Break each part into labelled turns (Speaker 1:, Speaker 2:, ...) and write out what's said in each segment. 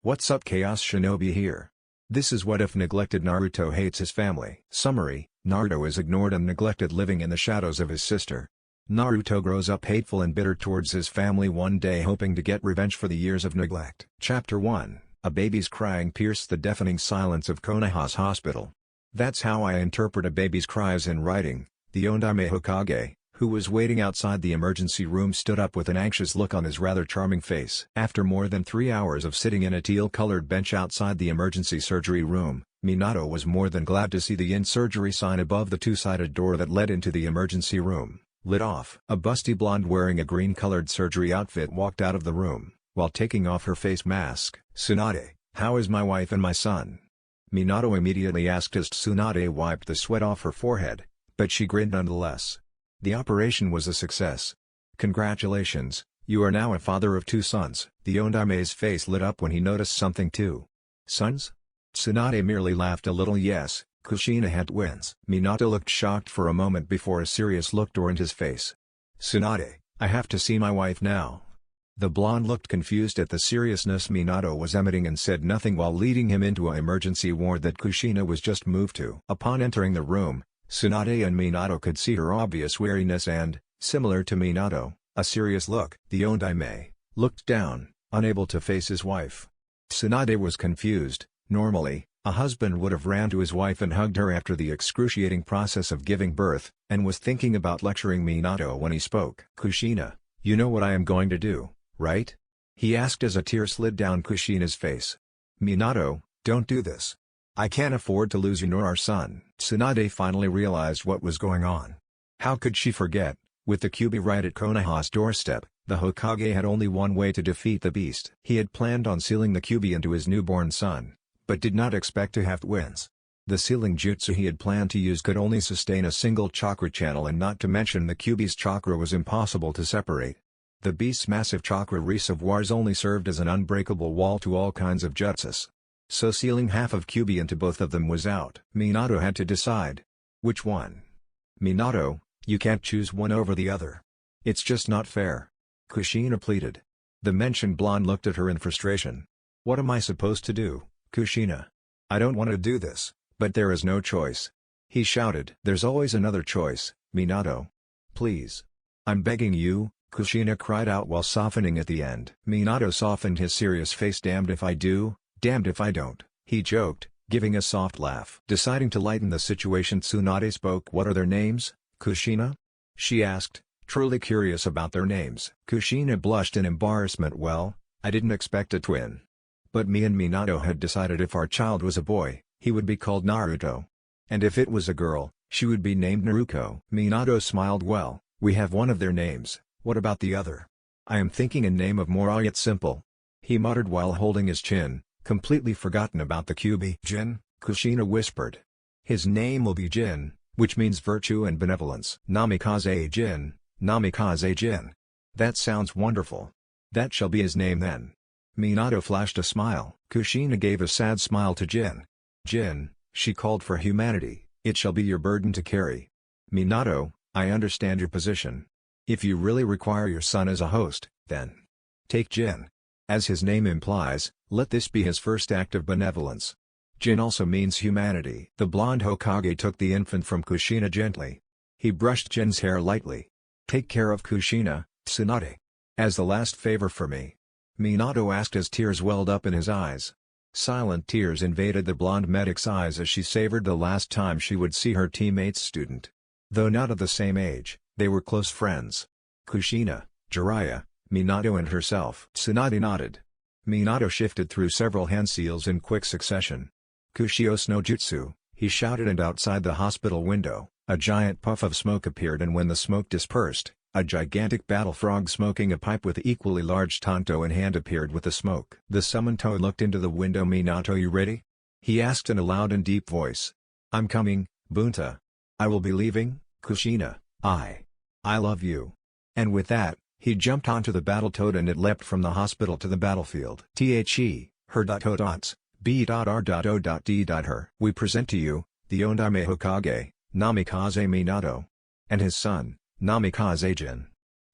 Speaker 1: What's up, Chaos Shinobi here. This is what if neglected Naruto hates his family. Summary: Naruto is ignored and neglected, living in the shadows of his sister. Naruto grows up hateful and bitter towards his family, one day hoping to get revenge for the years of neglect. Chapter 1: A baby's crying pierced the deafening silence of Konoha's hospital. That's how I interpret a baby's cries in writing. The Ondaime Hokage, who was waiting outside the emergency room, stood up with an anxious look on his rather charming face. After more than 3 hours of sitting in a teal-colored bench outside the emergency surgery room, Minato was more than glad to see the in-surgery sign above the two-sided door that led into the emergency room lit off. A busty blonde wearing a green-colored surgery outfit walked out of the room, while taking off her face mask. "Tsunade, how is my wife and my son?" Minato immediately asked as Tsunade wiped the sweat off her forehead, but she grinned nonetheless. "The operation was a success. Congratulations, you are now a father of 2 sons. The Ondaime's face lit up when he noticed something too. "Sons?" Tsunade merely laughed a little. "Yes, Kushina had twins." Minato looked shocked for a moment before a serious look turned his face. "Tsunade, I have to see my wife now." The blonde looked confused at the seriousness Minato was emitting and said nothing while leading him into an emergency ward that Kushina was just moved to. Upon entering the room, Tsunade and Minato could see her obvious weariness and, similar to Minato, a serious look. The Ondaime looked down, unable to face his wife. Tsunade was confused. Normally, a husband would have ran to his wife and hugged her after the excruciating process of giving birth, and was thinking about lecturing Minato when he spoke. "Kushina, you know what I am going to do, right?" he asked as a tear slid down Kushina's face. "Minato, don't do this. I can't afford to lose you nor our son." Tsunade finally realized what was going on. How could she forget? With the Kyuubi right at Konoha's doorstep, the Hokage had only one way to defeat the beast. He had planned on sealing the Kyuubi into his newborn son, but did not expect to have twins. The sealing jutsu he had planned to use could only sustain a single chakra channel, and not to mention the Kyuubi's chakra was impossible to separate. The beast's massive chakra reservoirs only served as an unbreakable wall to all kinds of jutsus. So sealing half of Kyuubi into both of them was out. Minato had to decide. Which one? "Minato, you can't choose one over the other. It's just not fair," Kushina pleaded. The mentioned blonde looked at her in frustration. "What am I supposed to do, Kushina? I don't want to do this, but there is no choice," he shouted. "There's always another choice, Minato. Please. I'm begging you," Kushina cried out while softening at the end. Minato softened his serious face. "Damned if I do, damned if I don't," he joked, giving a soft laugh. Deciding to lighten the situation, Tsunade spoke. "What are their names, Kushina?" she asked, truly curious about their names. Kushina blushed in embarrassment. "Well, I didn't expect a twin. But me and Minato had decided if our child was a boy, he would be called Naruto. And if it was a girl, she would be named Naruko." Minato smiled. "Well, we have one of their names, what about the other?" "I am thinking a name of more yet simple," he muttered while holding his chin, completely forgotten about the Kyuubi. "Jin," Kushina whispered. "His name will be Jin, which means virtue and benevolence." "Namikaze Jin, Namikaze Jin. That sounds wonderful. That shall be his name then." Minato flashed a smile. Kushina gave a sad smile to Jin. "Jin," she called, "for humanity, it shall be your burden to carry." "Minato, I understand your position. If you really require your son as a host, then take Jin. As his name implies, let this be his first act of benevolence. Jin also means humanity." The blonde Hokage took the infant from Kushina gently. He brushed Jin's hair lightly. "Take care of Kushina, Tsunade. As the last favor for me," Minato asked as tears welled up in his eyes. Silent tears invaded the blonde medic's eyes as she savored the last time she would see her teammate's student. Though not of the same age, they were close friends. Kushina, Jiraiya, Minato and herself. Tsunade nodded. Minato shifted through several hand seals in quick succession. "Kushios no Jutsu," he shouted, and outside the hospital window, a giant puff of smoke appeared, and when the smoke dispersed, a gigantic battle frog smoking a pipe with equally large tanto in hand appeared with the smoke. The summoned Toad looked into the window. "Minato, you ready?" he asked in a loud and deep voice. "I'm coming, Bunta. I will be leaving, Kushina. I love you." And with that, he jumped onto the battle toad and it leapt from the hospital to the battlefield. Her.O.B.R.D. Her. We present to you, the Ondaime Hokage, Namikaze Minato. And his son, Namikaze Jin.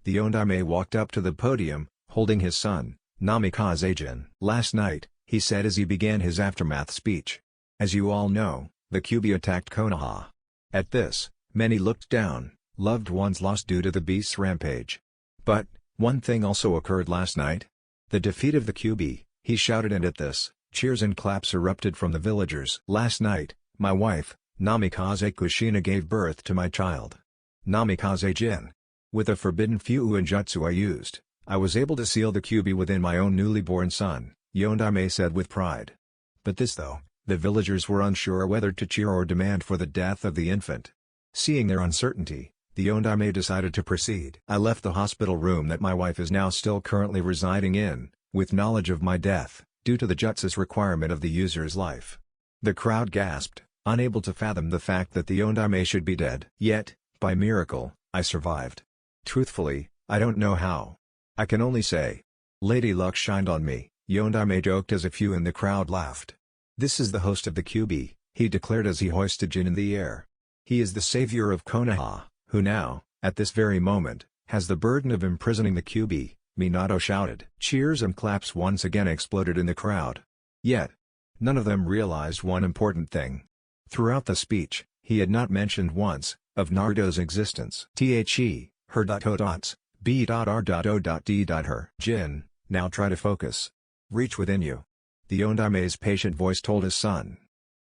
Speaker 1: The Ondaime walked up to the podium, holding his son, Namikaze Jin. Last night, he said as he began his aftermath speech. As you all know, the Kyuubi attacked Konoha. At this, many looked down, loved ones lost due to the beast's rampage. But, one thing also occurred last night. The defeat of the Kyuubi, he shouted, and at this, cheers and claps erupted from the villagers. Last night, my wife, Namikaze Kushina, gave birth to my child. Namikaze Jin. With a forbidden Fuuin jutsu I used, I was able to seal the Kyuubi within my own newly born son, Yondaime said with pride. But this though, the villagers were unsure whether to cheer or demand for the death of the infant. Seeing their uncertainty, the Yondaime decided to proceed. I left the hospital room that my wife is now still currently residing in, with knowledge of my death, due to the jutsu's requirement of the user's life. The crowd gasped, unable to fathom the fact that the Yondaime should be dead. Yet, by miracle, I survived. Truthfully, I don't know how. I can only say, Lady Luck shined on me, Yondaime joked as a few in the crowd laughed. This is the host of the Kyuubi, he declared as he hoisted Jin in the air. He is the savior of Konoha, who now, at this very moment, has the burden of imprisoning the Kyuubi, Minato shouted. Cheers and claps once again exploded in the crowd. Yet, none of them realized one important thing. Throughout the speech, he had not mentioned once, of Naruto's existence. The, her dots, b.r.o.d. her. Jin, now try to focus. Reach within you. The Yondaime's patient voice told his son.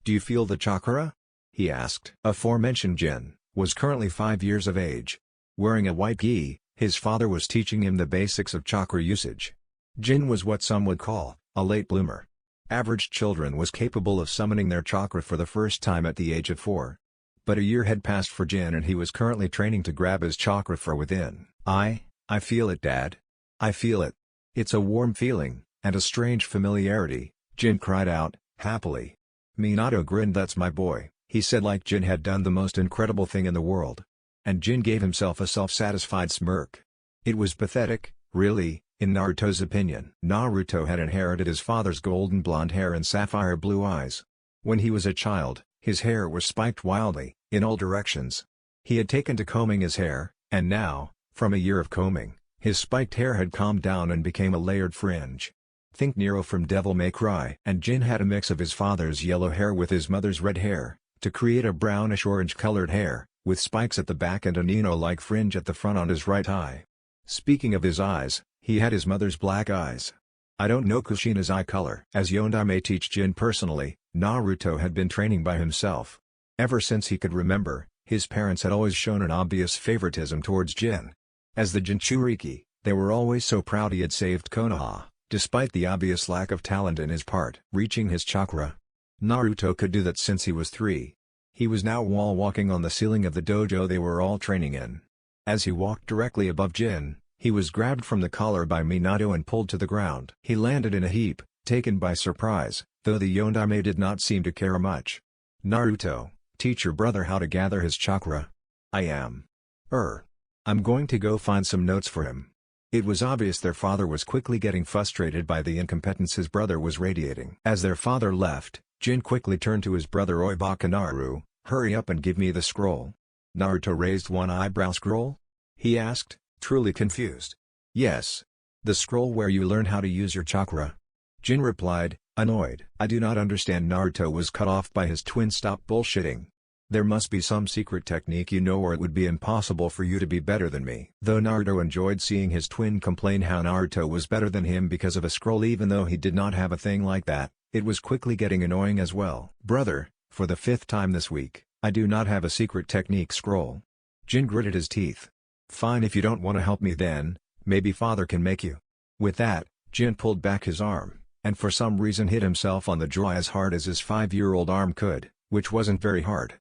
Speaker 1: Do you feel the chakra? He asked. Aforementioned Jin was currently 5 years of age. Wearing a white gi, his father was teaching him the basics of chakra usage. Jin was what some would call a late bloomer. Average children was capable of summoning their chakra for the first time at the age of 4. But a year had passed for Jin and he was currently training to grab his chakra from within. I feel it, Dad. I feel it. It's a warm feeling, and a strange familiarity, Jin cried out, happily. Minato grinned. That's my boy, he said, like Jin had done the most incredible thing in the world. And Jin gave himself a self-satisfied smirk. It was pathetic, really, in Naruto's opinion. Naruto had inherited his father's golden blonde hair and sapphire blue eyes. When he was a child, his hair was spiked wildly, in all directions. He had taken to combing his hair, and now, from a year of combing, his spiked hair had calmed down and became a layered fringe. Think Nero from Devil May Cry. And Jin had a mix of his father's yellow hair with his mother's red hair, to create a brownish-orange colored hair, with spikes at the back and a Nino-like fringe at the front on his right eye. Speaking of his eyes, he had his mother's black eyes. I don't know Kushina's eye color. As Yondaime teach Jin personally, Naruto had been training by himself. Ever since he could remember, his parents had always shown an obvious favoritism towards Jin. As the Jinchuriki, they were always so proud he had saved Konoha, despite the obvious lack of talent in his part. Reaching his chakra. Naruto could do that since he was 3. He was now wall-walking on the ceiling of the dojo they were all training in. As he walked directly above Jin, he was grabbed from the collar by Minato and pulled to the ground. He landed in a heap, taken by surprise, though the Yondaime did not seem to care much. Naruto, teach your brother how to gather his chakra. I'm going to go find some notes for him. It was obvious their father was quickly getting frustrated by the incompetence his brother was radiating. As their father left, Jin quickly turned to his brother Oibakanaru, hurry up and give me the scroll. Naruto raised one eyebrow. Scroll? He asked, truly confused. Yes. The scroll where you learn how to use your chakra. Jin replied, annoyed. I do not understand. Naruto was cut off by his twin. Stop bullshitting. There must be some secret technique you know, or it would be impossible for you to be better than me. Though Naruto enjoyed seeing his twin complain how Naruto was better than him because of a scroll, even though he did not have a thing like that, it was quickly getting annoying as well. Brother, for the 5th time this week, I do not have a secret technique scroll. Jin gritted his teeth. Fine, if you don't want to help me then, maybe father can make you. With that, Jin pulled back his arm, and for some reason hit himself on the jaw as hard as his 5-year-old arm could, which wasn't very hard,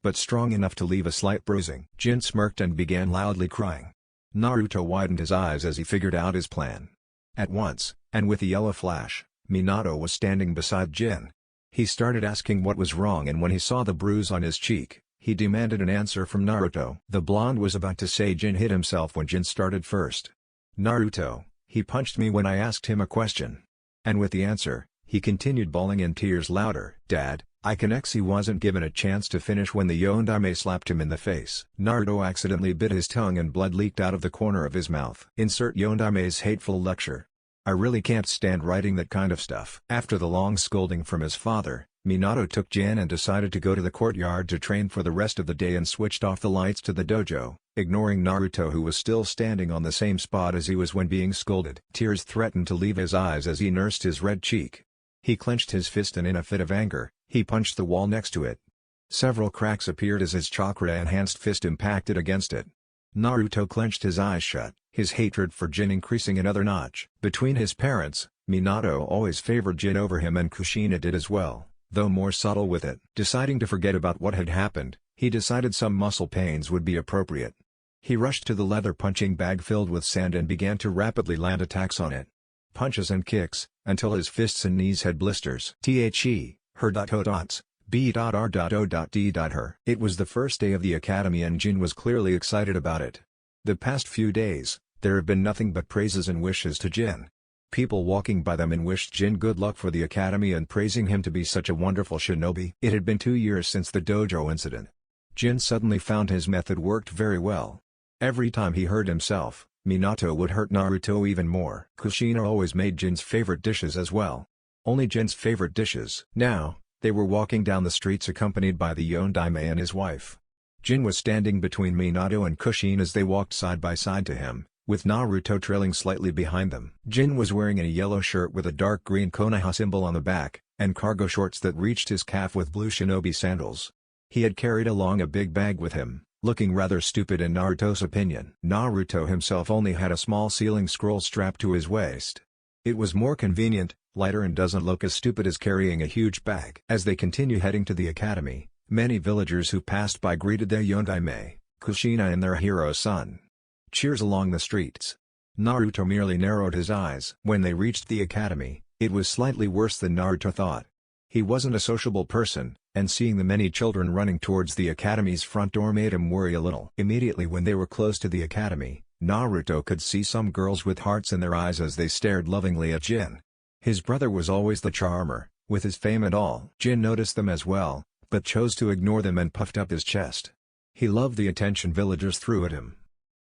Speaker 1: but strong enough to leave a slight bruising. Jin smirked and began loudly crying. Naruto widened his eyes as he figured out his plan. At once, and with a yellow flash, Minato was standing beside Jin. He started asking what was wrong, and when he saw the bruise on his cheek, he demanded an answer from Naruto. The blonde was about to say Jin hit himself when Jin started first. Naruto, he punched me when I asked him a question. And with the answer, he continued bawling in tears louder. Dad, I can X. He wasn't given a chance to finish when the Yondaime slapped him in the face. Naruto accidentally bit his tongue and blood leaked out of the corner of his mouth. Insert Yondaime's hateful lecture. I really can't stand writing that kind of stuff." After the long scolding from his father, Minato took Jin and decided to go to the courtyard to train for the rest of the day and switched off the lights to the dojo, ignoring Naruto who was still standing on the same spot as he was when being scolded. Tears threatened to leave his eyes as he nursed his red cheek. He clenched his fist and in a fit of anger, he punched the wall next to it. Several cracks appeared as his chakra-enhanced fist impacted against it. Naruto clenched his eyes shut, his hatred for Jin increasing another notch. Between his parents, Minato always favored Jin over him and Kushina did as well, though more subtle with it. Deciding to forget about what had happened, he decided some muscle pains would be appropriate. He rushed to the leather punching bag filled with sand and began to rapidly land attacks on it. Punches and kicks, until his fists and knees had blisters. Her. B.R.O.D.her. It was the first day of the academy and Jin was clearly excited about it. The past few days, there have been nothing but praises and wishes to Jin. People walking by them and wished Jin good luck for the academy and praising him to be such a wonderful shinobi. It had been 2 years since the dojo incident. Jin suddenly found his method worked very well. Every time he hurt himself, Minato would hurt Naruto even more. Kushina always made Jin's favorite dishes as well. Only Jin's favorite dishes. Now, they were walking down the streets accompanied by the Yondaime and his wife. Jin was standing between Minato and Kushina as they walked side by side to him, with Naruto trailing slightly behind them. Jin was wearing a yellow shirt with a dark green Konoha symbol on the back, and cargo shorts that reached his calf with blue shinobi sandals. He had carried along a big bag with him, looking rather stupid in Naruto's opinion. Naruto himself only had a small sealing scroll strapped to his waist. It was more convenient, lighter and doesn't look as stupid as carrying a huge bag. As they continue heading to the academy, many villagers who passed by greeted their Yondaime, Kushina and their hero's son. Cheers along the streets. Naruto merely narrowed his eyes. When they reached the academy, it was slightly worse than Naruto thought. He wasn't a sociable person, and seeing the many children running towards the academy's front door made him worry a little. Immediately when they were close to the academy, Naruto could see some girls with hearts in their eyes as they stared lovingly at Jin. His brother was always the charmer, with his fame and all. Jin noticed them as well, but chose to ignore them and puffed up his chest. He loved the attention villagers threw at him.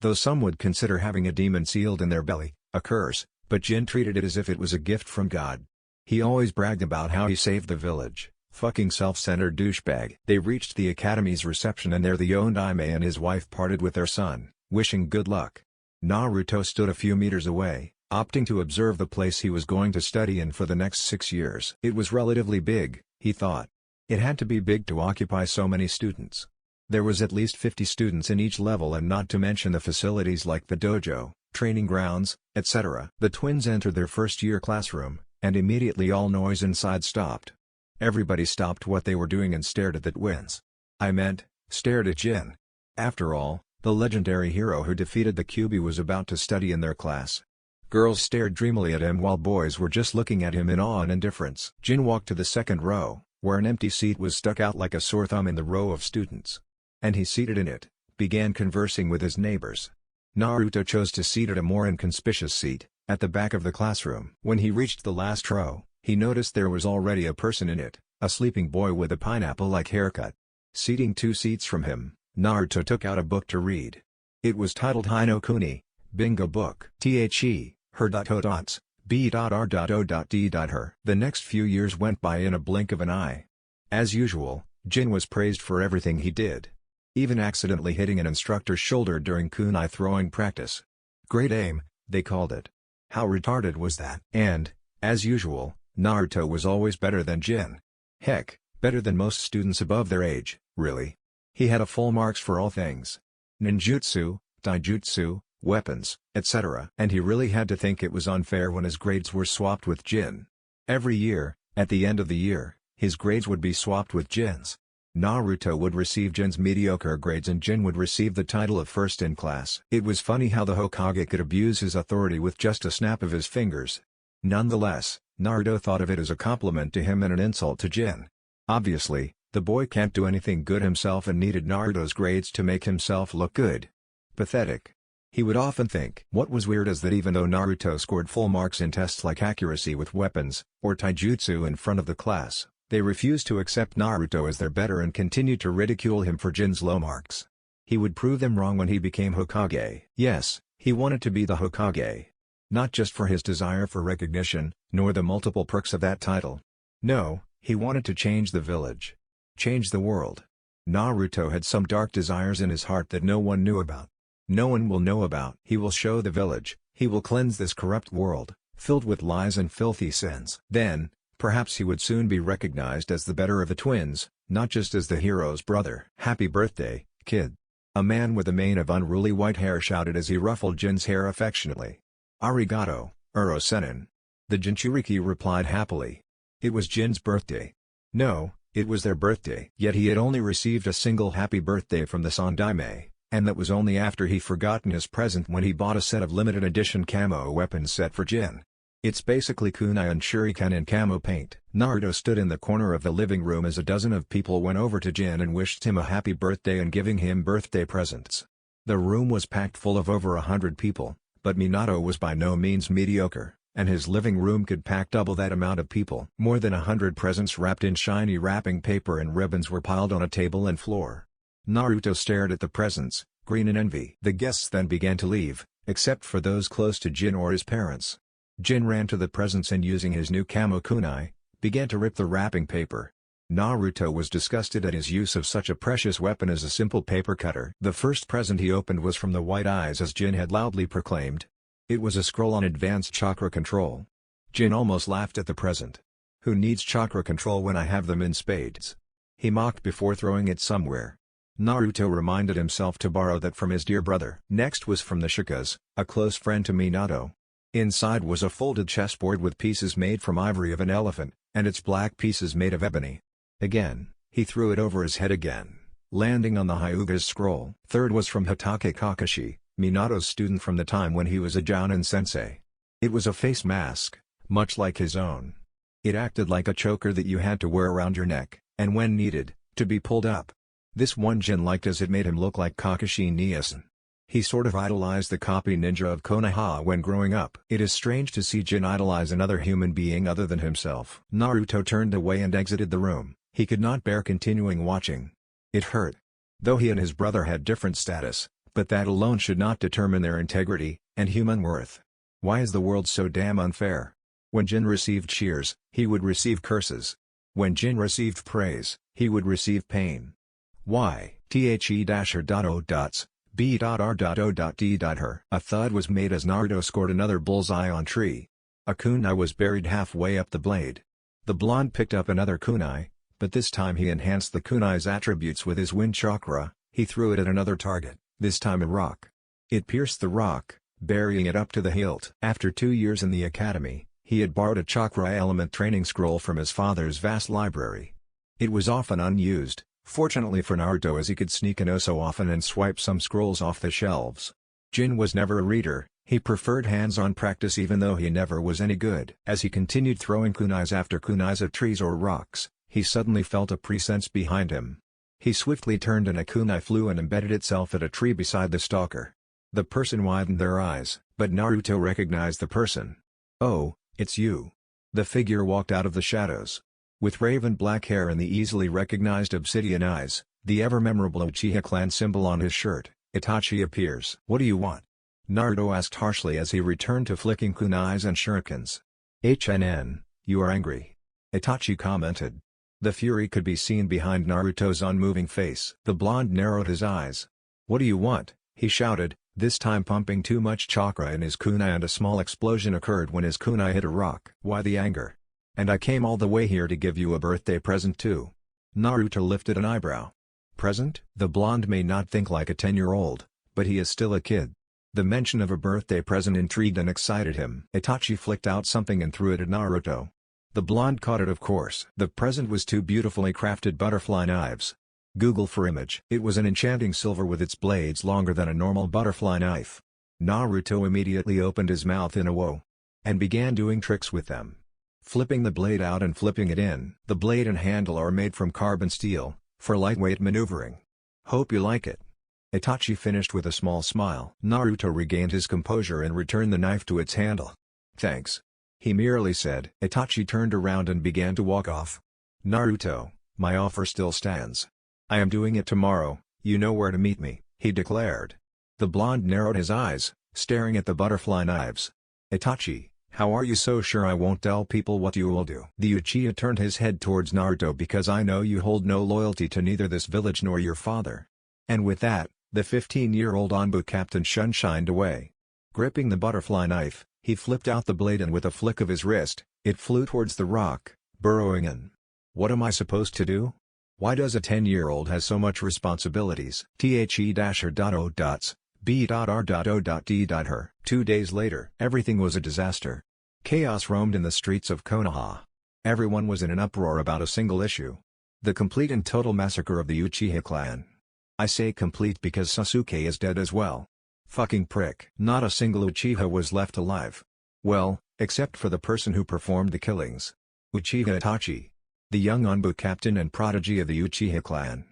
Speaker 1: Though some would consider having a demon sealed in their belly a curse, but Jin treated it as if it was a gift from God. He always bragged about how he saved the village. Fucking self-centered douchebag. They reached the academy's reception and there the Yondaime and his wife parted with their son, wishing good luck. Naruto stood a few meters away, opting to observe the place he was going to study in for the next 6 years. It was relatively big, he thought. It had to be big to occupy so many students. There was at least 50 students in each level and not to mention the facilities like the dojo, training grounds, etc. The twins entered their first-year classroom, and immediately all noise inside stopped. Everybody stopped what they were doing and stared at the twins. Stared at Jin. After all, the legendary hero who defeated the Kyuubi was about to study in their class. Girls stared dreamily at him while boys were just looking at him in awe and indifference. Jin walked to the second row, where an empty seat was stuck out like a sore thumb in the row of students. And he seated in it, began conversing with his neighbors. Naruto chose to seat at a more inconspicuous seat, at the back of the classroom. When he reached the last row, he noticed there was already a person in it, a sleeping boy with a pineapple-like haircut. Seating 2 seats from him, Naruto took out a book to read. It was titled Hino Kuni, Bingo Book. Her. B.R.O.D.her. The next few years went by in a blink of an eye. As usual, Jin was praised for everything he did. Even accidentally hitting an instructor's shoulder during kunai throwing practice. Great aim, they called it. How retarded was that? And, as usual, Naruto was always better than Jin. Heck, better than most students above their age, really. He had a full marks for all things. Ninjutsu, taijutsu, weapons, etc. And he really had to think it was unfair when his grades were swapped with Jin. Every year, at the end of the year, his grades would be swapped with Jin's. Naruto would receive Jin's mediocre grades and Jin would receive the title of first in class. It was funny how the Hokage could abuse his authority with just a snap of his fingers. Nonetheless, Naruto thought of it as a compliment to him and an insult to Jin. Obviously, the boy can't do anything good himself and needed Naruto's grades to make himself look good. Pathetic. He would often think. What was weird is that even though Naruto scored full marks in tests like accuracy with weapons, or taijutsu in front of the class, they refused to accept Naruto as their better and continued to ridicule him for Jin's low marks. He would prove them wrong when he became Hokage. Yes, he wanted to be the Hokage. Not just for his desire for recognition, nor the multiple perks of that title. No, he wanted to change the village. Change the world. Naruto had some dark desires in his heart that no one knew about. No one will know about. He will show the village, he will cleanse this corrupt world, filled with lies and filthy sins. Then, perhaps he would soon be recognized as the better of the twins, not just as the hero's brother. "Happy birthday, kid." A man with a mane of unruly white hair shouted as he ruffled Jin's hair affectionately. "Arigato, Uro-sennin." The Jinchuriki replied happily. It was Jin's birthday. No, it was their birthday. Yet he had only received a single happy birthday from the Sandaime, and that was only after he'd forgotten his present when he bought a set of limited edition camo weapons set for Jin. It's basically kunai and shuriken in camo paint. Naruto stood in the corner of the living room as a dozen of people went over to Jin and wished him a happy birthday and giving him birthday presents. The room was packed full of over 100 people, but Minato was by no means mediocre, and his living room could pack double that amount of people. More than 100 presents wrapped in shiny wrapping paper and ribbons were piled on a table and floor. Naruto stared at the presents, green in envy. The guests then began to leave, except for those close to Jin or his parents. Jin ran to the presents and using his new kamo kunai, began to rip the wrapping paper. Naruto was disgusted at his use of such a precious weapon as a simple paper cutter. The first present he opened was from the White Eyes, as Jin had loudly proclaimed. It was a scroll on advanced chakra control. Jin almost laughed at the present. "Who needs chakra control when I have them in spades?" he mocked before throwing it somewhere. Naruto reminded himself to borrow that from his dear brother. Next was from the Shikas, a close friend to Minato. Inside was a folded chessboard with pieces made from ivory of an elephant, and its black pieces made of ebony. Again, he threw it over his head again, landing on the Hyuga's scroll. Third was from Hatake Kakashi, Minato's student from the time when he was a Jounin sensei. It was a face mask, much like his own. It acted like a choker that you had to wear around your neck, and when needed, to be pulled up. This one Jin liked as it made him look like Kakashi Niasen. He sort of idolized the copy ninja of Konoha when growing up. It is strange to see Jin idolize another human being other than himself. Naruto turned away and exited the room. He could not bear continuing watching. It hurt. Though he and his brother had different status, but that alone should not determine their integrity and human worth. Why is the world so damn unfair? When Jin received cheers, he would receive curses. When Jin received praise, he would receive pain. Why? The-o. B.R.O.D.her. A thud was made as Naruto scored another bullseye on tree. A kunai was buried halfway up the blade. The blonde picked up another kunai, but this time he enhanced the kunai's attributes with his wind chakra. He threw it at another target, this time a rock. It pierced the rock, burying it up to the hilt. After 2 years in the academy, he had borrowed a chakra element training scroll from his father's vast library. It was often unused, fortunately for Naruto, as he could sneak in oh so often and swipe some scrolls off the shelves. Jin was never a reader, he preferred hands-on practice even though he never was any good. As he continued throwing kunais after kunais at trees or rocks, he suddenly felt a presence behind him. He swiftly turned and a kunai flew and embedded itself at a tree beside the stalker. The person widened their eyes, but Naruto recognized the person. "Oh, it's you." The figure walked out of the shadows. With raven black hair and the easily recognized obsidian eyes, the ever-memorable Uchiha clan symbol on his shirt, Itachi appears. "What do you want?" Naruto asked harshly as he returned to flicking kunais and shurikens. You are angry." Itachi commented. The fury could be seen behind Naruto's unmoving face. The blonde narrowed his eyes. "What do you want?" he shouted, this time pumping too much chakra in his kunai, and a small explosion occurred when his kunai hit a rock. "Why the anger? And I came all the way here to give you a birthday present too." Naruto lifted an eyebrow. "Present?" The blonde may not think like a 10-year-old, but he is still a kid. The mention of a birthday present intrigued and excited him. Itachi flicked out something and threw it at Naruto. The blonde caught it, of course. The present was 2 beautifully crafted butterfly knives. Google for image. It was an enchanting silver with its blades longer than a normal butterfly knife. Naruto immediately opened his mouth in a woe, and began doing tricks with them, flipping the blade out and flipping it in. The blade and handle are made from carbon steel, for lightweight maneuvering. "Hope you like it." Itachi finished with a small smile. Naruto regained his composure and returned the knife to its handle. "Thanks," he merely said. Itachi turned around and began to walk off. "Naruto, my offer still stands. I am doing it tomorrow, you know where to meet me," he declared. The blonde narrowed his eyes, staring at the butterfly knives. Itachi, how are you so sure I won't tell people what you will do? The Uchiha turned his head towards Naruto because I know you hold no loyalty to neither this village nor your father. And with that, the 15-year-old Anbu captain shined away. Gripping the butterfly knife, he flipped out the blade and with a flick of his wrist, it flew towards the rock, burrowing in. What am I supposed to do? Why does a 10-year-old have so much responsibilities? The-her.o.b.r.o.d.her. 2 days later, everything was a disaster. Chaos roamed in the streets of Konoha. Everyone was in an uproar about a single issue. The complete and total massacre of the Uchiha clan. I say complete because Sasuke is dead as well. Fucking prick. Not a single Uchiha was left alive. Well, except for the person who performed the killings. Uchiha Itachi. The young Anbu captain and prodigy of the Uchiha clan.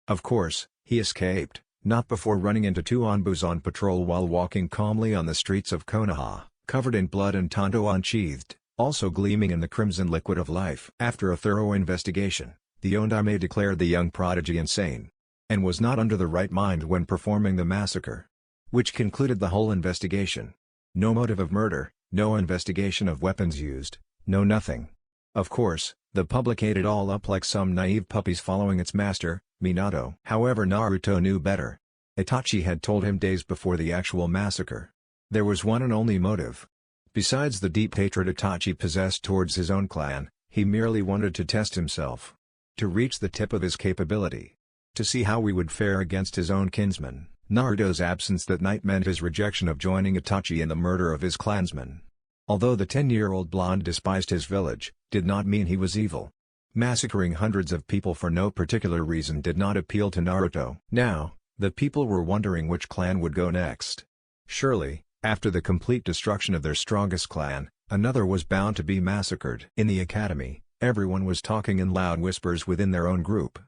Speaker 1: Of course, he escaped, not before running into 2 Anbus on patrol while walking calmly on the streets of Konoha, covered in blood and tanto unsheathed, also gleaming in the crimson liquid of life. After a thorough investigation, the Ondame declared the young prodigy insane, and was not under the right mind when performing the massacre. Which concluded the whole investigation. No motive of murder, no investigation of weapons used, no nothing. Of course, the public ate it all up like some naive puppies following its master, Minato. However, Naruto knew better. Itachi had told him days before the actual massacre. There was one and only motive. Besides the deep hatred Itachi possessed towards his own clan, he merely wanted to test himself. To reach the tip of his capability. To see how he would fare against his own kinsman. Naruto's absence that night meant his rejection of joining Itachi in the murder of his clansmen. Although the 10-year-old blonde despised his village, did not mean he was evil. Massacring hundreds of people for no particular reason did not appeal to Naruto. Now, the people were wondering which clan would go next. Surely, after the complete destruction of their strongest clan, another was bound to be massacred. In the academy, everyone was talking in loud whispers within their own group.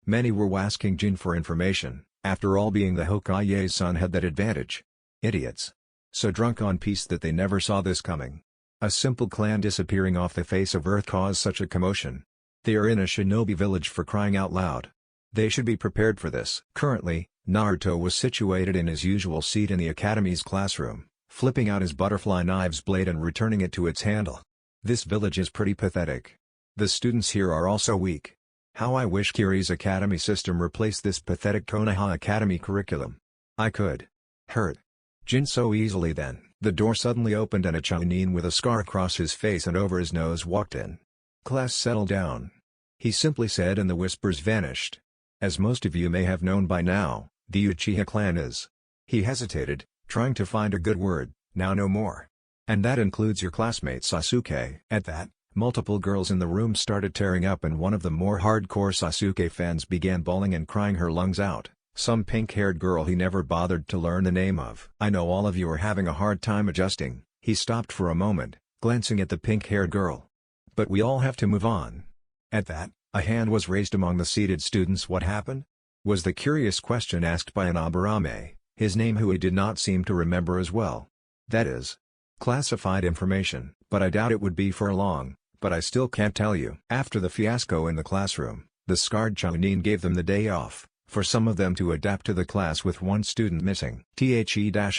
Speaker 1: Many were asking Jin for information. After all, being the Hokage's son had that advantage. Idiots. So drunk on peace that they never saw this coming. A simple clan disappearing off the face of Earth caused such a commotion. They are in a shinobi village, for crying out loud. They should be prepared for this. Currently, Naruto was situated in his usual seat in the academy's classroom, flipping out his butterfly knife's blade and returning it to its handle. This village is pretty pathetic. The students here are also weak. How I wish Kiri's academy system replaced this pathetic Konoha academy curriculum. I could hurt Jin so easily. Then, the door suddenly opened and a Chunin with a scar across his face and over his nose walked in. Class, settle down. He simply said, and the whispers vanished. As most of you may have known by now, the Uchiha clan is. He hesitated, trying to find a good word. Now no more. And that includes your classmate Sasuke. At that, multiple girls in the room started tearing up and one of the more hardcore Sasuke fans began bawling and crying her lungs out. Some pink-haired girl he never bothered to learn the name of. I know all of you are having a hard time adjusting. He stopped for a moment, glancing at the pink-haired girl. But we all have to move on. At that, a hand was raised among the seated students. What happened? Was the curious question asked by an Aburame, his name who he did not seem to remember as well. That is classified information, but I doubt it would be for long, but I still can't tell you. After the fiasco in the classroom, the scarred Chunin gave them the day off, for some of them to adapt to the class with one student missing. The-her.b.r.o.d.her.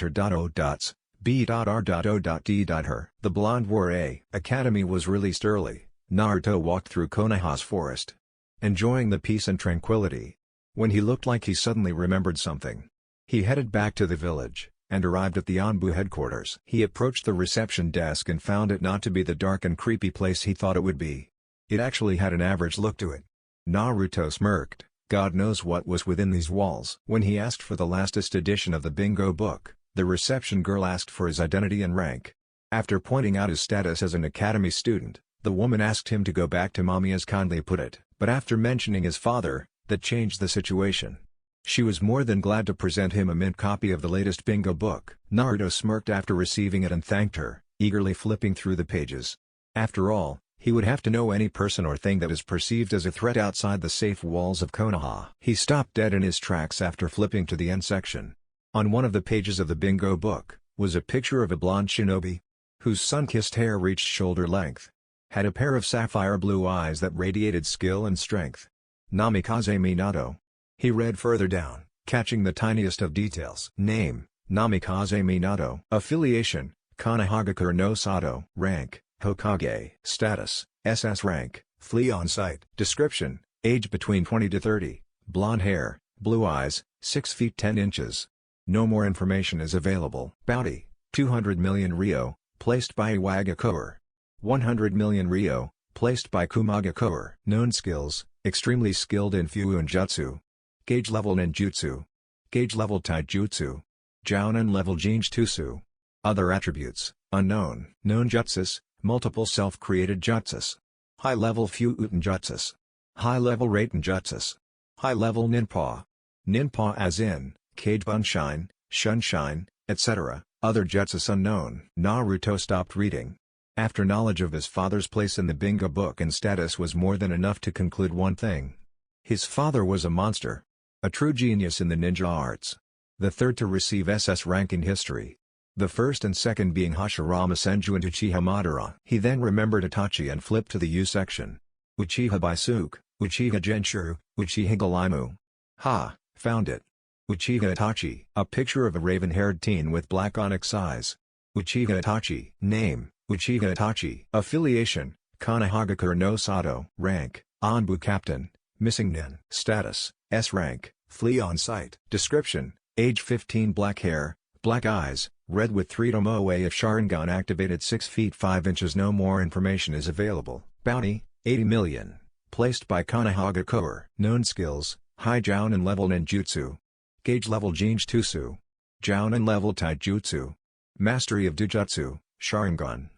Speaker 1: The Blonde War A Academy was released early. Naruto walked through Konoha's forest, enjoying the peace and tranquility, when he looked like he suddenly remembered something. He headed back to the village, and arrived at the Anbu headquarters. He approached the reception desk and found it not to be the dark and creepy place he thought it would be. It actually had an average look to it. Naruto smirked. God knows what was within these walls. When he asked for the lastest edition of the bingo book, the reception girl asked for his identity and rank. After pointing out his status as an academy student, the woman asked him to go back to mommy, as kindly put it, but after mentioning his father, that changed the situation. She was more than glad to present him a mint copy of the latest bingo book. Naruto smirked after receiving it and thanked her, eagerly flipping through the pages. After all, he would have to know any person or thing that is perceived as a threat outside the safe walls of Konoha. He stopped dead in his tracks after flipping to the end section. On one of the pages of the bingo book, was a picture of a blonde shinobi, whose sun-kissed hair reached shoulder length, had a pair of sapphire blue eyes that radiated skill and strength. Namikaze Minato. He read further down, catching the tiniest of details. Name, Namikaze Minato. Affiliation, Kanehagakure no Sato. Rank, Hokage. Status, SS rank. Flee on sight. Description: age between 20 to 30, blonde hair, blue eyes, 6 feet 10 inches. No more information is available. Bounty: 200 million Ryo, placed by Iwagakure. 100 million Ryo, placed by Kumagakure. Known skills: extremely skilled in Fuun Jutsu. Gauge level Ninjutsu. Gauge level Taijutsu. Jounin level Jinjutsu. Other attributes: unknown. Known jutsus: multiple self-created jutsus. High-level Fuuten jutsus. High-level Raiten jutsus. High-level Ninpa. Ninpa as in, Kage Bunshine, Shunshine, etc. Other jutsus unknown. Naruto stopped reading. After knowledge of his father's place in the bingo book and status was more than enough to conclude one thing. His father was a monster. A true genius in the ninja arts. The third to receive SS rank in history. The first and second being Hashirama Senju and Uchiha Madara. He then remembered Itachi and flipped to the U section. Uchiha Baisuke, Uchiha Genshuru, Uchiha Galaimu. Ha, found it. Uchiha Itachi. A picture of a raven-haired teen with black onyx eyes. Uchiha Itachi. Name: Uchiha Itachi. Affiliation: Kanehagakure no Sato. Rank: Anbu Captain. Missing nin. Status: S rank. Flee on sight. Description: age 15, black hair, black eyes, red with 3 tomoe of Sharingan activated, 6 feet 5 inches. No more information is available. Bounty: 80 million. Placed by Kanehagakure. Known skills: high Jounin level Ninjutsu. Gauge level Jinjutsu. Jounin level Taijutsu. Mastery of Dojutsu, Sharingan.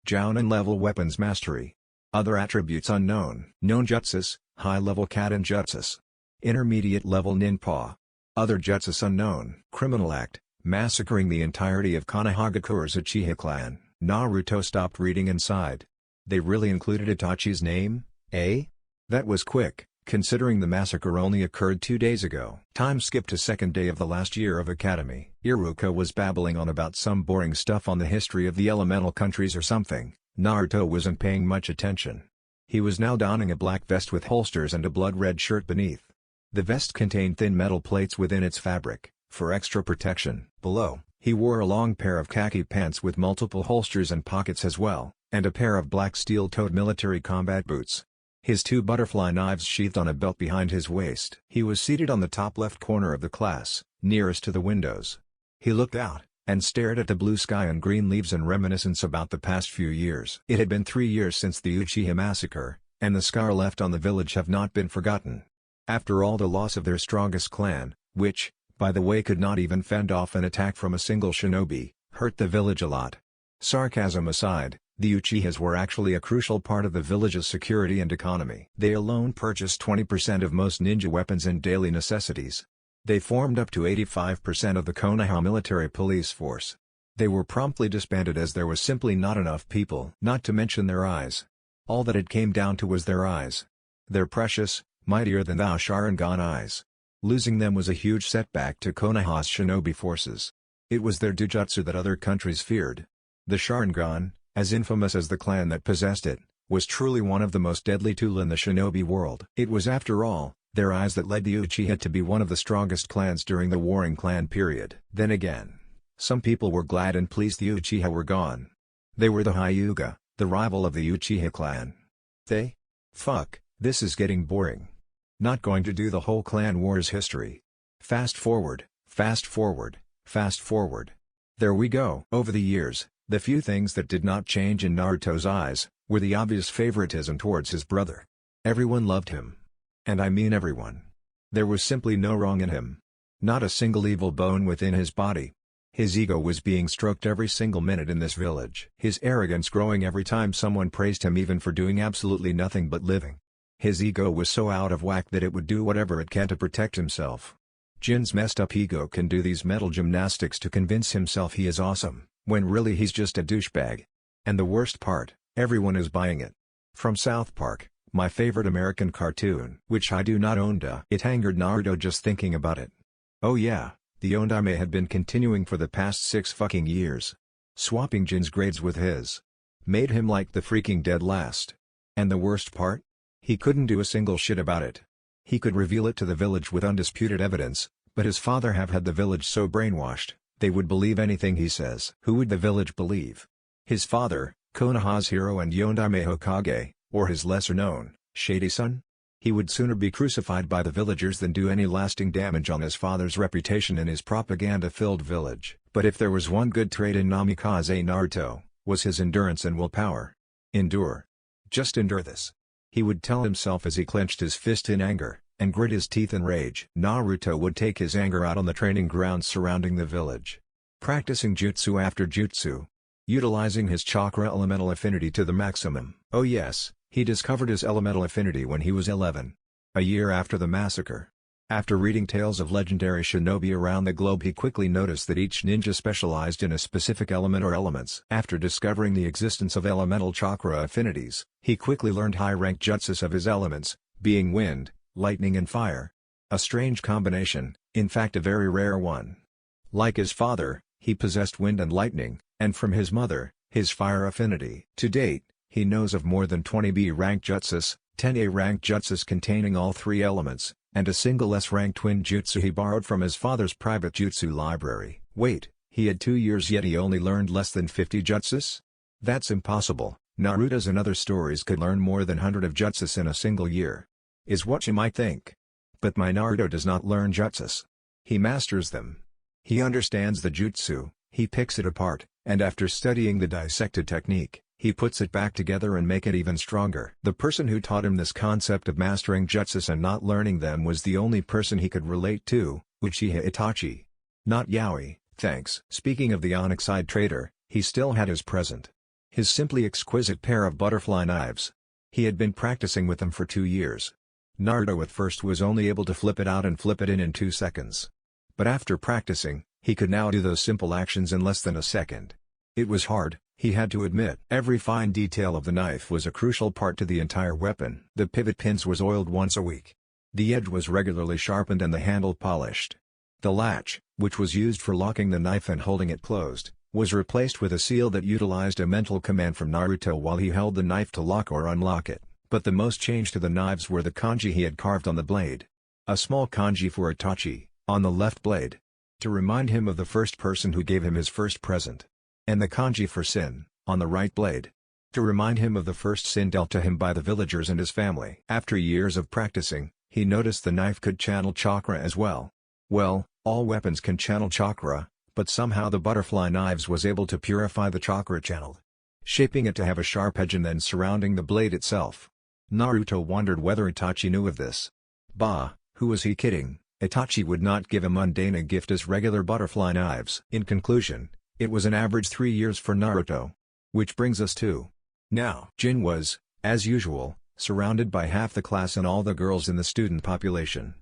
Speaker 1: Jounin level weapons mastery. Other attributes unknown. Known jutsus: high level Kaden jutsus. Intermediate level Ninpa. Other jutsus unknown. Criminal act: massacring the entirety of Kanehagakure's Uchiha clan. Naruto stopped reading and sighed. They really included Itachi's name, eh? That was quick, considering the massacre only occurred 2 days ago. Time skipped to second day of the last year of academy. Iruka was babbling on about some boring stuff on the history of the elemental countries or something. Naruto wasn't paying much attention. He was now donning a black vest with holsters and a blood-red shirt beneath. The vest contained thin metal plates within its fabric, for extra protection. Below, he wore a long pair of khaki pants with multiple holsters and pockets as well, and a pair of black steel-toed military combat boots. His 2 butterfly knives sheathed on a belt behind his waist. He was seated on the top left corner of the class, nearest to the windows. He looked out, and stared at the blue sky and green leaves in reminiscence about the past few years. It had been 3 years since the Uchiha massacre, and the scar left on the village have not been forgotten. After all, the loss of their strongest clan, which, by the way, could not even fend off an attack from a single shinobi, hurt the village a lot. Sarcasm aside, the Uchihas were actually a crucial part of the village's security and economy. They alone purchased 20% of most ninja weapons and daily necessities. They formed up to 85% of the Konoha military police force. They were promptly disbanded as there was simply not enough people. Not to mention their eyes. All that it came down to was their eyes. Their precious, mightier-than-thou Sharingan eyes. Losing them was a huge setback to Konoha's shinobi forces. It was their dojutsu that other countries feared. The Sharingan, as infamous as the clan that possessed it, was truly one of the most deadly tools in the shinobi world. It was, after all, their eyes that led the Uchiha to be one of the strongest clans during the Warring Clan period. Then again, some people were glad and pleased the Uchiha were gone. They were the Hyuga, the rival of the Uchiha clan. Fuck, this is getting boring. Not going to do the whole clan wars history. Fast forward, fast forward, fast forward. There we go. Over the years, the few things that did not change in Naruto's eyes, were the obvious favoritism towards his brother. Everyone loved him. And I mean everyone. There was simply no wrong in him. Not a single evil bone within his body. His ego was being stroked every single minute in this village. His arrogance growing every time someone praised him, even for doing absolutely nothing but living. His ego was so out of whack that it would do whatever it can to protect himself. Jin's messed up ego can do these mental gymnastics to convince himself he is awesome, when really he's just a douchebag. And the worst part, everyone is buying it. From South Park, my favorite American cartoon, which I do not own. It angered Naruto just thinking about it. Oh yeah, the anime had been continuing for the past 6 fucking years. Swapping Jin's grades with his. Made him like the freaking dead last. And the worst part? He couldn't do a single shit about it. He could reveal it to the village with undisputed evidence, but his father have had the village so brainwashed, They would believe anything he says. Who would the village believe? His father, Konoha's hero and Yondaime Hokage, or his lesser-known, shady son? He would sooner be crucified by the villagers than do any lasting damage on his father's reputation in his propaganda-filled village. But if there was one good trait in Namikaze Naruto, was his endurance and willpower. Endure. Just endure this. He would tell himself as he clenched his fist in anger, and grit his teeth in rage. Naruto would take his anger out on the training grounds surrounding the village. Practicing jutsu after jutsu. Utilizing his chakra elemental affinity to the maximum. Oh yes, he discovered his elemental affinity when he was 11. A year after the massacre. After reading tales of legendary shinobi around the globe, he quickly noticed that each ninja specialized in a specific element or elements. After discovering the existence of elemental chakra affinities, he quickly learned high-ranked jutsus of his elements, being wind, lightning and fire. A strange combination, in fact a very rare one. Like his father, he possessed wind and lightning, and from his mother, his fire affinity. To date, he knows of more than 20 B-ranked jutsus, 10 A-ranked jutsus containing all three elements, and a single S-ranked twin jutsu he borrowed from his father's private jutsu library. Wait, he had 2 years yet he only learned less than 50 jutsus? That's impossible. Naruto's and other stories could learn more than 100 of jutsus in a single year. Is what you might think. But my Naruto does not learn jutsus. He masters them. He understands the jutsu, he picks it apart, and after studying the dissected technique, he puts it back together and make it even stronger. The person who taught him this concept of mastering jutsus and not learning them was the only person he could relate to, Uchiha Itachi. Not yaoi, thanks. Speaking of the onyx-eyed traitor, he still had his present. His simply exquisite pair of butterfly knives. He had been practicing with them for 2 years. Naruto at first was only able to flip it out and flip it in 2 seconds. But after practicing, he could now do those simple actions in less than a second. It was hard, he had to admit. Every fine detail of the knife was a crucial part to the entire weapon. The pivot pins was oiled once a week. The edge was regularly sharpened and the handle polished. The latch, which was used for locking the knife and holding it closed, was replaced with a seal that utilized a mental command from Naruto while he held the knife to lock or unlock it. But the most change to the knives were the kanji he had carved on the blade. A small kanji for Itachi, on the left blade, to remind him of the first person who gave him his first present. And the kanji for sin, on the right blade, to remind him of the first sin dealt to him by the villagers and his family. After years of practicing, he noticed the knife could channel chakra as well. Well, all weapons can channel chakra, but somehow the butterfly knives was able to purify the chakra channeled, shaping it to have a sharp edge and then surrounding the blade itself. Naruto wondered whether Itachi knew of this. Bah, who was he kidding? Itachi would not give a mundane a gift as regular butterfly knives. In conclusion, it was an average 3 years for Naruto. Which brings us to now. Jin was, as usual, surrounded by half the class and all the girls in the student population.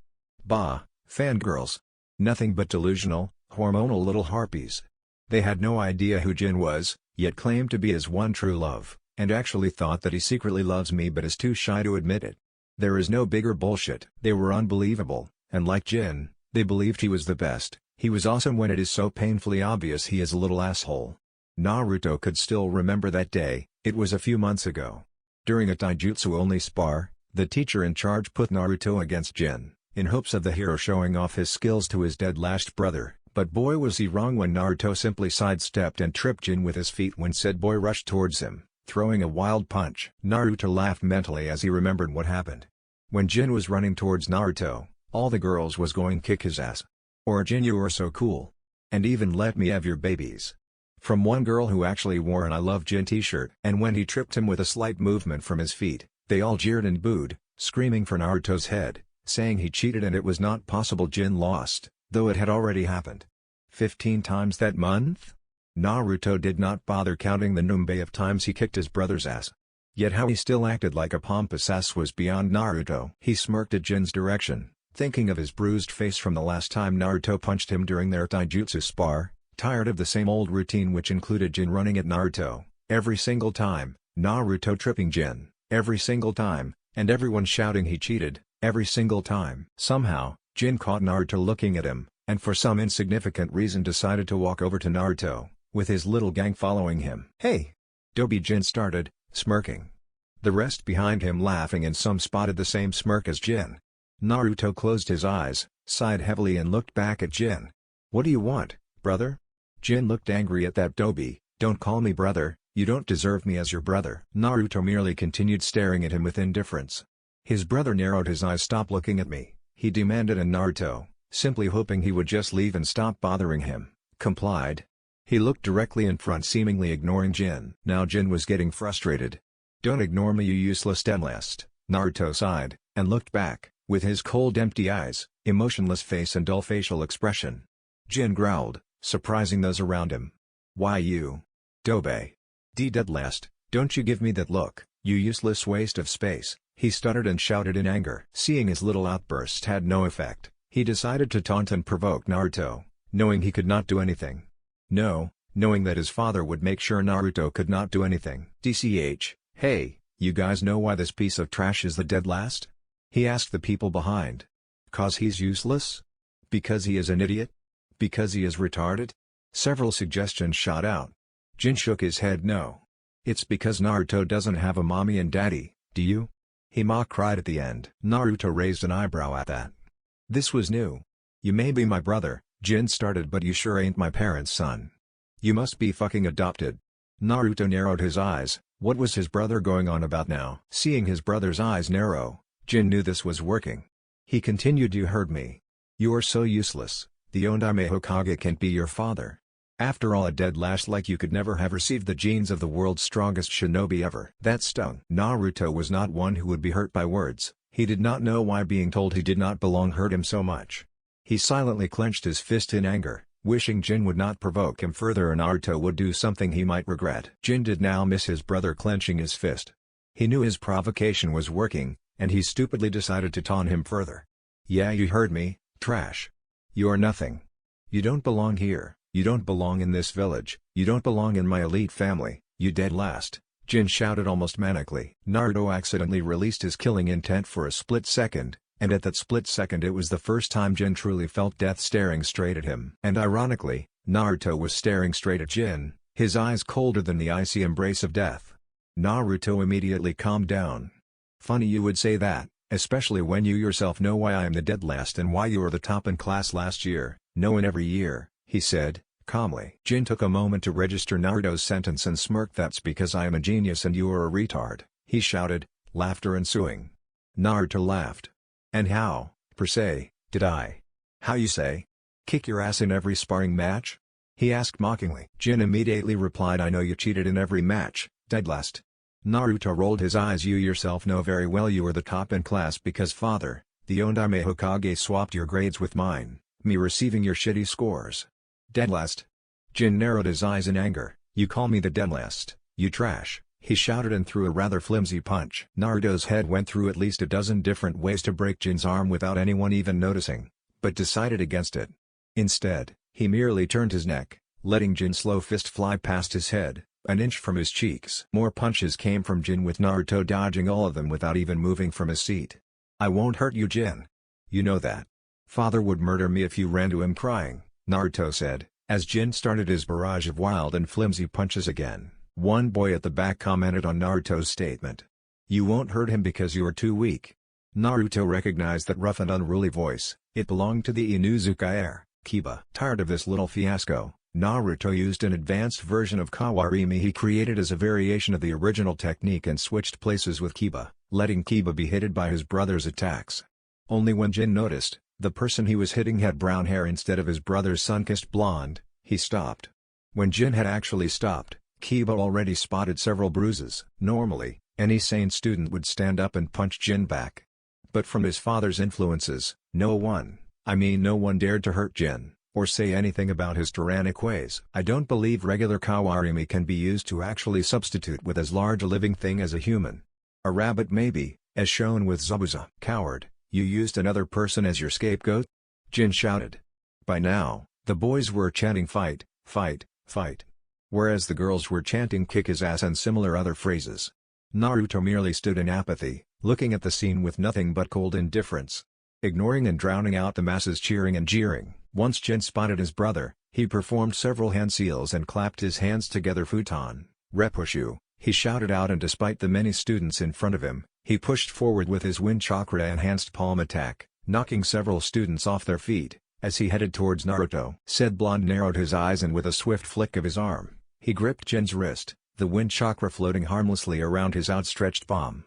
Speaker 1: Bah, fangirls. Nothing but delusional, hormonal little harpies. They had no idea who Jin was, yet claimed to be his one true love, and actually thought that he secretly loves me but is too shy to admit it. There is no bigger bullshit. They were unbelievable, and like Jin, they believed he was the best. He was awesome when it is so painfully obvious he is a little asshole. Naruto could still remember that day. It was a few months ago. During a taijutsu-only spar, the teacher in charge put Naruto against Jin, in hopes of the hero showing off his skills to his dead-lashed brother. But boy was he wrong when Naruto simply sidestepped and tripped Jin with his feet when said boy rushed towards him, throwing a wild punch. Naruto laughed mentally as he remembered what happened. When Jin was running towards Naruto, all the girls was going kick his ass. Or Jin, you are so cool. And even let me have your babies. From one girl who actually wore an I love Jin t-shirt. And when he tripped him with a slight movement from his feet, they all jeered and booed, screaming for Naruto's head, saying he cheated and it was not possible Jin lost, though it had already happened 15 times that month? Naruto did not bother counting the number of times he kicked his brother's ass. Yet how he still acted like a pompous ass was beyond Naruto. He smirked at Jin's direction, thinking of his bruised face from the last time Naruto punched him during their taijutsu spar, tired of the same old routine which included Jin running at Naruto, every single time, Naruto tripping Jin, every single time, and everyone shouting he cheated, every single time. Somehow, Jin caught Naruto looking at him, and for some insignificant reason decided to walk over to Naruto, with his little gang following him. Hey! Dobi, Jin started, smirking. The rest behind him laughing, and some spotted the same smirk as Jin. Naruto closed his eyes, sighed heavily and looked back at Jin. What do you want, brother? Jin looked angry at that dobe. "Don't call me brother, you don't deserve me as your brother." Naruto merely continued staring at him with indifference. His brother narrowed his eyes. "Stop looking at me," he demanded, and Naruto, simply hoping he would just leave and stop bothering him, complied. He looked directly in front, seemingly ignoring Jin. Now Jin was getting frustrated. "Don't ignore me, you useless demlest." Naruto sighed, and looked back, with his cold empty eyes, emotionless face and dull facial expression. Jin growled, surprising those around him. "Why you? Dobe. Dead last, don't you give me that look, you useless waste of space," he stuttered and shouted in anger. Seeing his little outburst had no effect, he decided to taunt and provoke Naruto, knowing he could not do anything. No, knowing that his father would make sure Naruto could not do anything. "Hey, you guys know why this piece of trash is the dead last?" he asked the people behind. "'Cause he's useless? Because he is an idiot? Because he is retarded?" Several suggestions shot out. Jin shook his head. "No. It's because Naruto doesn't have a mommy and daddy, do you?" he mock cried at the end. Naruto raised an eyebrow at that. This was new. "You may be my brother," Jin started, "but you sure ain't my parents' son. You must be fucking adopted." Naruto narrowed his eyes. What was his brother going on about now? Seeing his brother's eyes narrow, Jin knew this was working. He continued, "You heard me. You are so useless, the Ondaime Hokage can't be your father. After all, a dead last like you could never have received the genes of the world's strongest shinobi ever." That stung. Naruto was not one who would be hurt by words. He did not know why being told he did not belong hurt him so much. He silently clenched his fist in anger, wishing Jin would not provoke him further and Naruto would do something he might regret. Jin did now miss his brother clenching his fist. He knew his provocation was working, and he stupidly decided to taunt him further. "Yeah, you heard me, trash. You are nothing. You don't belong here. You don't belong in this village, you don't belong in my elite family, you dead last," Jin shouted almost manically. Naruto accidentally released his killing intent for a split second, and at that split second it was the first time Jin truly felt death staring straight at him. And ironically, Naruto was staring straight at Jin, his eyes colder than the icy embrace of death. Naruto immediately calmed down. "Funny you would say that, especially when you yourself know why I am the dead last and why you were the top in class last year, no in every year," he said, calmly. Jin took a moment to register Naruto's sentence and smirked. "That's because I am a genius and you are a retard," he shouted, laughter ensuing. Naruto laughed. "And how, per se, did I? How you say? Kick your ass in every sparring match?" he asked mockingly. Jin immediately replied, "I know you cheated in every match, dead last." Naruto rolled his eyes. "You yourself know very well you are the top in class because father, the Ondaime Hokage, swapped your grades with mine, me receiving your shitty scores. Dead last." Jin narrowed his eyes in anger. "You call me the dead last, you trash," he shouted and threw a rather flimsy punch. Naruto's head went through at least a dozen different ways to break Jin's arm without anyone even noticing, but decided against it. Instead, he merely turned his neck, letting Jin's slow fist fly past his head, an inch from his cheeks. More punches came from Jin, with Naruto dodging all of them without even moving from his seat. "I won't hurt you, Jin. You know that. Father would murder me if you ran to him crying," Naruto said, as Jin started his barrage of wild and flimsy punches again. One boy at the back commented on Naruto's statement. "You won't hurt him because you are too weak." Naruto recognized that rough and unruly voice. It belonged to the Inuzuka heir, Kiba. Tired of this little fiasco, Naruto used an advanced version of Kawarimi he created as a variation of the original technique and switched places with Kiba, letting Kiba be hit by his brother's attacks. Only when Jin noticed the person he was hitting had brown hair instead of his brother's sun-kissed blonde, he stopped. When Jin had actually stopped, Kiba already spotted several bruises. Normally, any sane student would stand up and punch Jin back. But from his father's influences, no one dared to hurt Jin, or say anything about his tyrannic ways. "I don't believe regular Kawarimi can be used to actually substitute with as large a living thing as a human. A rabbit maybe, as shown with Zabuza." "Coward, you used another person as your scapegoat?" Jin shouted. By now, the boys were chanting "fight, fight, fight," whereas the girls were chanting "kick his ass" and similar other phrases. Naruto merely stood in apathy, looking at the scene with nothing but cold indifference, ignoring and drowning out the masses cheering and jeering. Once Jin spotted his brother, he performed several hand seals and clapped his hands together. "Futon, Repushu," he shouted out, and despite the many students in front of him, he pushed forward with his wind chakra enhanced palm attack, knocking several students off their feet, as he headed towards Naruto. Said blonde narrowed his eyes and with a swift flick of his arm, he gripped Jin's wrist, the wind chakra floating harmlessly around his outstretched palm.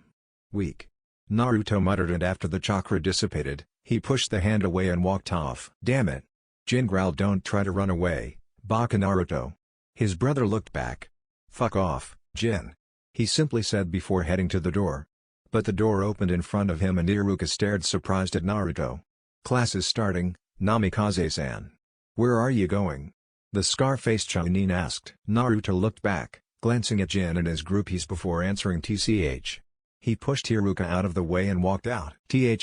Speaker 1: Weak. Naruto muttered, and after the chakra dissipated, he pushed the hand away and walked off. Damn it. Jin growled, don't try to run away, Baka Naruto. His brother looked back. Fuck off, Jin. He simply said before heading to the door. But the door opened in front of him and Iruka stared surprised at Naruto. Class is starting, Namikaze-san. Where are you going? The scar-faced Chunin asked. Naruto looked back, glancing at Jin and his groupies before answering TCH. He pushed Iruka out of the way and walked out. The.O.B.R.O.D.her.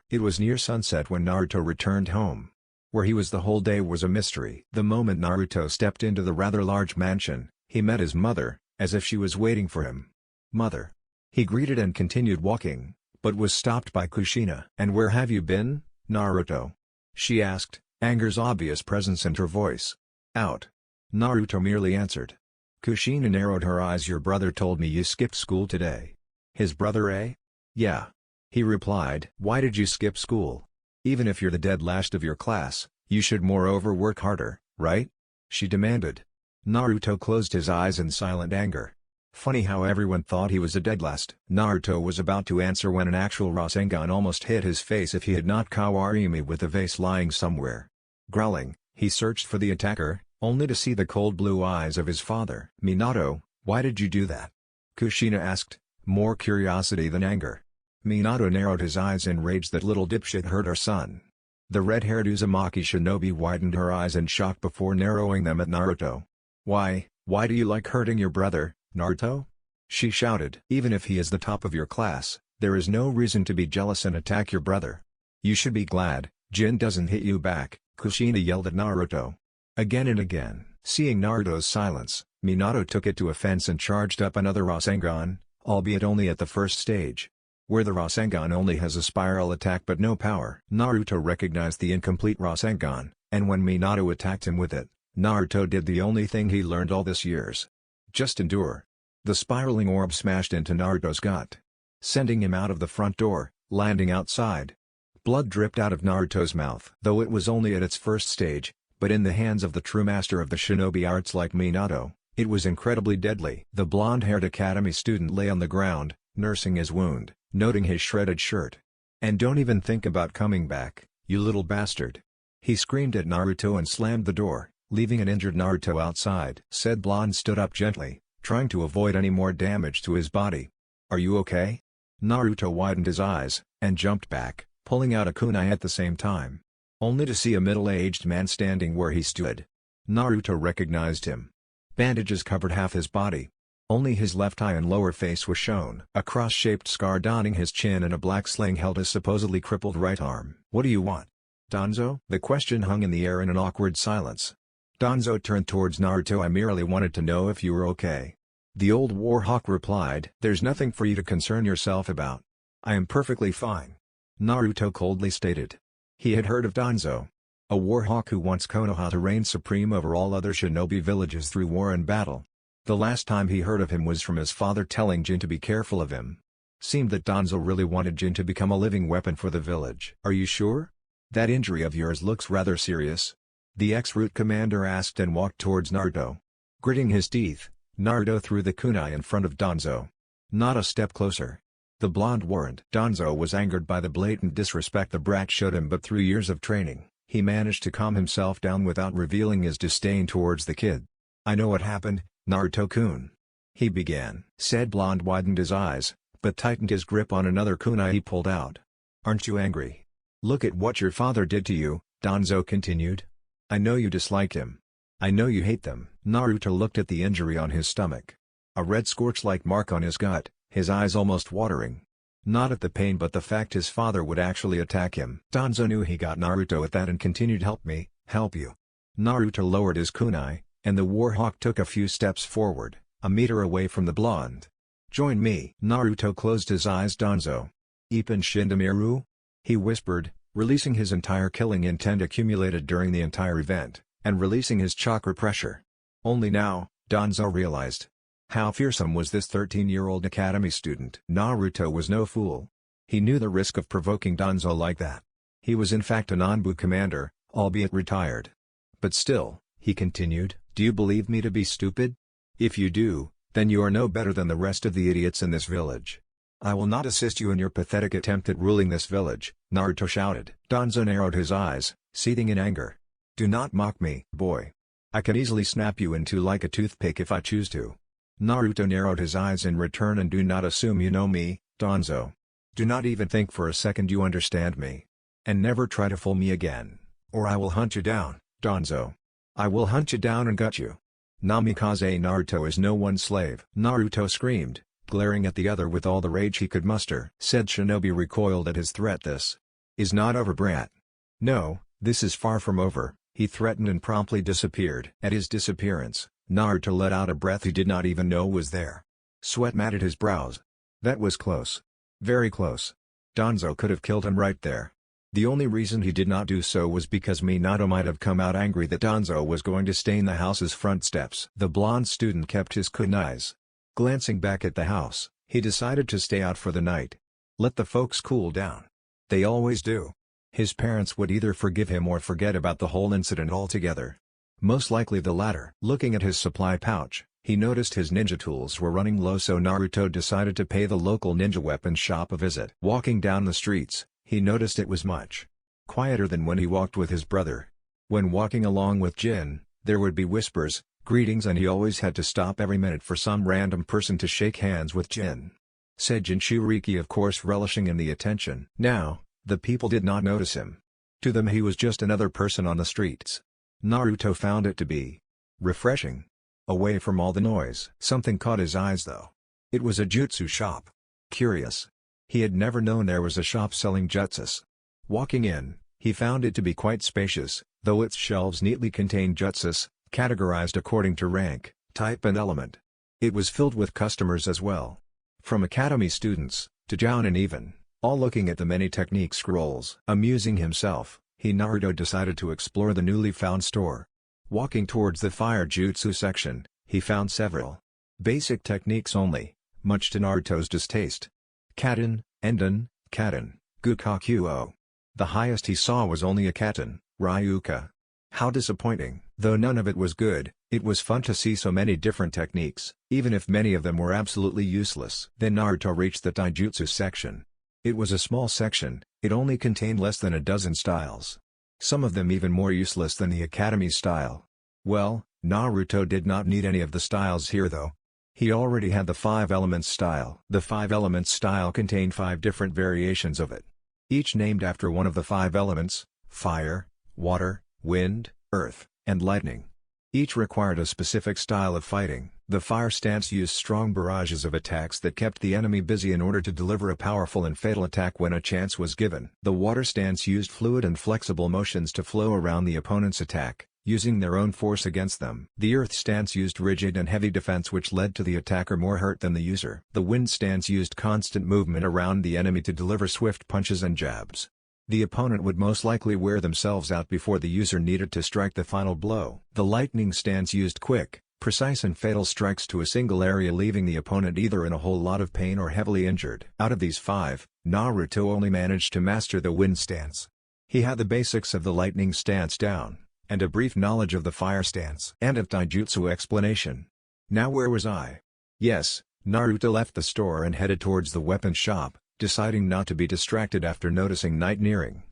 Speaker 1: It was near sunset when Naruto returned home. Where he was the whole day was a mystery. The moment Naruto stepped into the rather large mansion, he met his mother, as if she was waiting for him. Mother. He greeted and continued walking, but was stopped by Kushina. And where have you been, Naruto? She asked, anger's obvious presence in her voice. Out. Naruto merely answered. Kushina narrowed her eyes. Your brother told me you skipped school today. His brother, eh? Yeah. He replied. Why did you skip school? Even if you're the dead last of your class, you should moreover work harder, right? She demanded. Naruto closed his eyes in silent anger. Funny how everyone thought he was a dead last. Naruto was about to answer when an actual Rasengan almost hit his face if he had not Kawarimi with the vase lying somewhere. Growling, he searched for the attacker, only to see the cold blue eyes of his father. Minato, why did you do that? Kushina asked, more curiosity than anger. Minato narrowed his eyes in rage. That little dipshit hurt our son. The red-haired Uzumaki shinobi widened her eyes in shock before narrowing them at Naruto. Why do you like hurting your brother, Naruto? She shouted. Even if he is the top of your class, there is no reason to be jealous and attack your brother. You should be glad Jin doesn't hit you back, Kushina yelled at Naruto. Again and again. Seeing Naruto's silence, Minato took it to offense and charged up another Rasengan, albeit only at the first stage, where the Rasengan only has a spiral attack but no power. Naruto recognized the incomplete Rasengan, and when Minato attacked him with it, Naruto did the only thing he learned all these years. Just endure. The spiraling orb smashed into Naruto's gut, sending him out of the front door, landing outside. Blood dripped out of Naruto's mouth. Though it was only at its first stage, but in the hands of the true master of the shinobi arts like Minato, it was incredibly deadly. The blonde-haired academy student lay on the ground, nursing his wound, noting his shredded shirt. And don't even think about coming back, you little bastard. He screamed at Naruto and slammed the door, leaving an injured Naruto outside. Said blonde stood up gently, trying to avoid any more damage to his body. Are you okay? Naruto widened his eyes, and jumped back, pulling out a kunai at the same time. Only to see a middle-aged man standing where he stood. Naruto recognized him. Bandages covered half his body. Only his left eye and lower face was shown. A cross-shaped scar dotting his chin and a black sling held his supposedly crippled right arm. What do you want, Danzo? The question hung in the air in an awkward silence. Danzo turned towards Naruto. I merely wanted to know if you were okay. The old warhawk replied. There's nothing for you to concern yourself about. I am perfectly fine. Naruto coldly stated. He had heard of Danzo, a warhawk who wants Konoha to reign supreme over all other shinobi villages through war and battle. The last time he heard of him was from his father telling Jin to be careful of him. Seemed that Danzo really wanted Jin to become a living weapon for the village. Are you sure? That injury of yours looks rather serious. The ex-route commander asked and walked towards Naruto. Gritting his teeth, Naruto threw the kunai in front of Danzo. Not a step closer. The blonde warned. Danzo was angered by the blatant disrespect the brat showed him, but through years of training, he managed to calm himself down without revealing his disdain towards the kid. I know what happened, Naruto-kun. He began. Said blonde widened his eyes, but tightened his grip on another kunai he pulled out. Aren't you angry? Look at what your father did to you, Danzo continued. I know you dislike him. I know you hate them. Naruto looked at the injury on his stomach. A red scorch-like mark on his gut, his eyes almost watering. Not at the pain but the fact his father would actually attack him. Danzo knew he got Naruto at that and continued. Help me, help you. Naruto lowered his kunai, and the warhawk took a few steps forward, a meter away from the blonde. Join me. Naruto closed his eyes. Danzo. Ippon Shindamiru? He whispered, releasing his entire killing intent accumulated during the entire event, and releasing his chakra pressure. Only now, Danzo realized. How fearsome was this 13-year-old academy student? Naruto was no fool. He knew the risk of provoking Danzo like that. He was in fact a Nanbu commander, albeit retired. But still, he continued, "Do you believe me to be stupid? If you do, then you are no better than the rest of the idiots in this village. I will not assist you in your pathetic attempt at ruling this village," Naruto shouted. Danzo narrowed his eyes, seething in anger. "Do not mock me, boy. I can easily snap you in two like a toothpick if I choose to." Naruto narrowed his eyes in return. "And do not assume you know me, Danzo. Do not even think for a second you understand me. And never try to fool me again, or I will hunt you down, Danzo. I will hunt you down and gut you. Namikaze Naruto is no one's slave." Naruto screamed, glaring at the other with all the rage he could muster. Said shinobi recoiled at his threat. "This is not over, brat. No, this is far from over," he threatened and promptly disappeared. At his disappearance, Naruto let out a breath he did not even know was there. Sweat matted his brows. That was close. Very close. Danzo could have killed him right there. The only reason he did not do so was because Minato might have come out angry that Danzo was going to stain the house's front steps. The blonde student kept his kunais. Glancing back at the house, he decided to stay out for the night. Let the folks cool down. They always do. His parents would either forgive him or forget about the whole incident altogether. Most likely the latter. Looking at his supply pouch, he noticed his ninja tools were running low, so Naruto decided to pay the local ninja weapons shop a visit. Walking down the streets, he noticed it was much quieter than when he walked with his brother. When walking along with Jin, there would be whispers, greetings, and he always had to stop every minute for some random person to shake hands with Jin. Said Jinchuriki, of course, relishing in the attention. Now, the people did not notice him. To them he was just another person on the streets. Naruto found it to be refreshing. Away from all the noise. Something caught his eyes though. It was a jutsu shop. Curious. He had never known there was a shop selling jutsus. Walking in, he found it to be quite spacious, though its shelves neatly contained jutsus, categorized according to rank, type and element. It was filled with customers as well. From academy students, to jounin even, all looking at the many technique scrolls. Amusing himself, Naruto decided to explore the newly found store. Walking towards the fire jutsu section, he found several basic techniques only, much to Naruto's distaste. Katen, Enden, Katen, Gukakuo. The highest he saw was only a Katen, Ryuka. How disappointing. Though none of it was good, it was fun to see so many different techniques, even if many of them were absolutely useless. Then Naruto reached the taijutsu section. It was a small section, it only contained less than a dozen styles. Some of them even more useless than the academy style. Well, Naruto did not need any of the styles here though. He already had the 5 elements style. The 5 elements style contained 5 different variations of it, each named after one of the 5 elements: fire, water, wind, earth, and lightning. Each required a specific style of fighting. The fire stance used strong barrages of attacks that kept the enemy busy in order to deliver a powerful and fatal attack when a chance was given. The water stance used fluid and flexible motions to flow around the opponent's attack, using their own force against them. The earth stance used rigid and heavy defense, which led to the attacker more hurt than the user. The wind stance used constant movement around the enemy to deliver swift punches and jabs. The opponent would most likely wear themselves out before the user needed to strike the final blow. The lightning stance used quick, precise and fatal strikes to a single area, leaving the opponent either in a whole lot of pain or heavily injured. Out of these 5, Naruto only managed to master the wind stance. He had the basics of the lightning stance down, and a brief knowledge of the fire stance. End of taijutsu explanation. Now where was I? Yes, Naruto left the store and headed towards the weapons shop, deciding not to be distracted after noticing night nearing.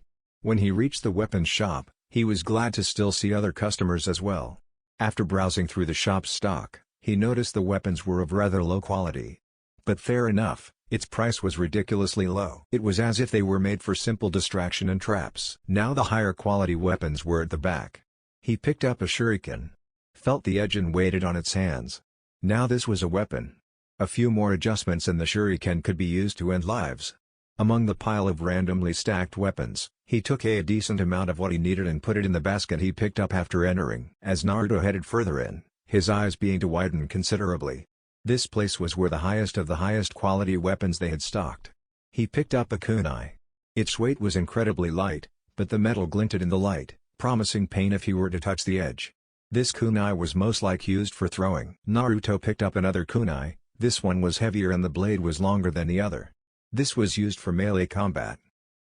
Speaker 1: When he reached the weapons shop, he was glad to still see other customers as well. After browsing through the shop's stock, he noticed the weapons were of rather low quality. But fair enough, its price was ridiculously low. It was as if they were made for simple distraction and traps. Now the higher quality weapons were at the back. He picked up a shuriken, felt the edge and weighted on its hands. Now this was a weapon. A few more adjustments and the shuriken could be used to end lives. Among the pile of randomly stacked weapons, he took a decent amount of what he needed and put it in the basket he picked up after entering. As Naruto headed further in, his eyes began to widen considerably. This place was where the highest of the highest quality weapons they had stocked. He picked up a kunai. Its weight was incredibly light, but the metal glinted in the light, promising pain if he were to touch the edge. This kunai was most likely used for throwing. Naruto picked up another kunai. This one was heavier and the blade was longer than the other. This was used for melee combat.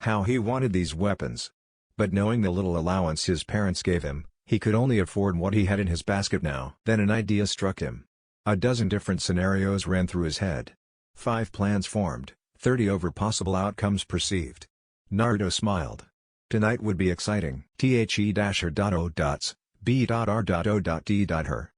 Speaker 1: How he wanted these weapons! But knowing the little allowance his parents gave him, he could only afford what he had in his basket now. Then an idea struck him. A dozen different scenarios ran through his head. 5 plans formed, 30 over possible outcomes perceived. Naruto smiled. Tonight would be exciting. The.O.B.R.O.D.her.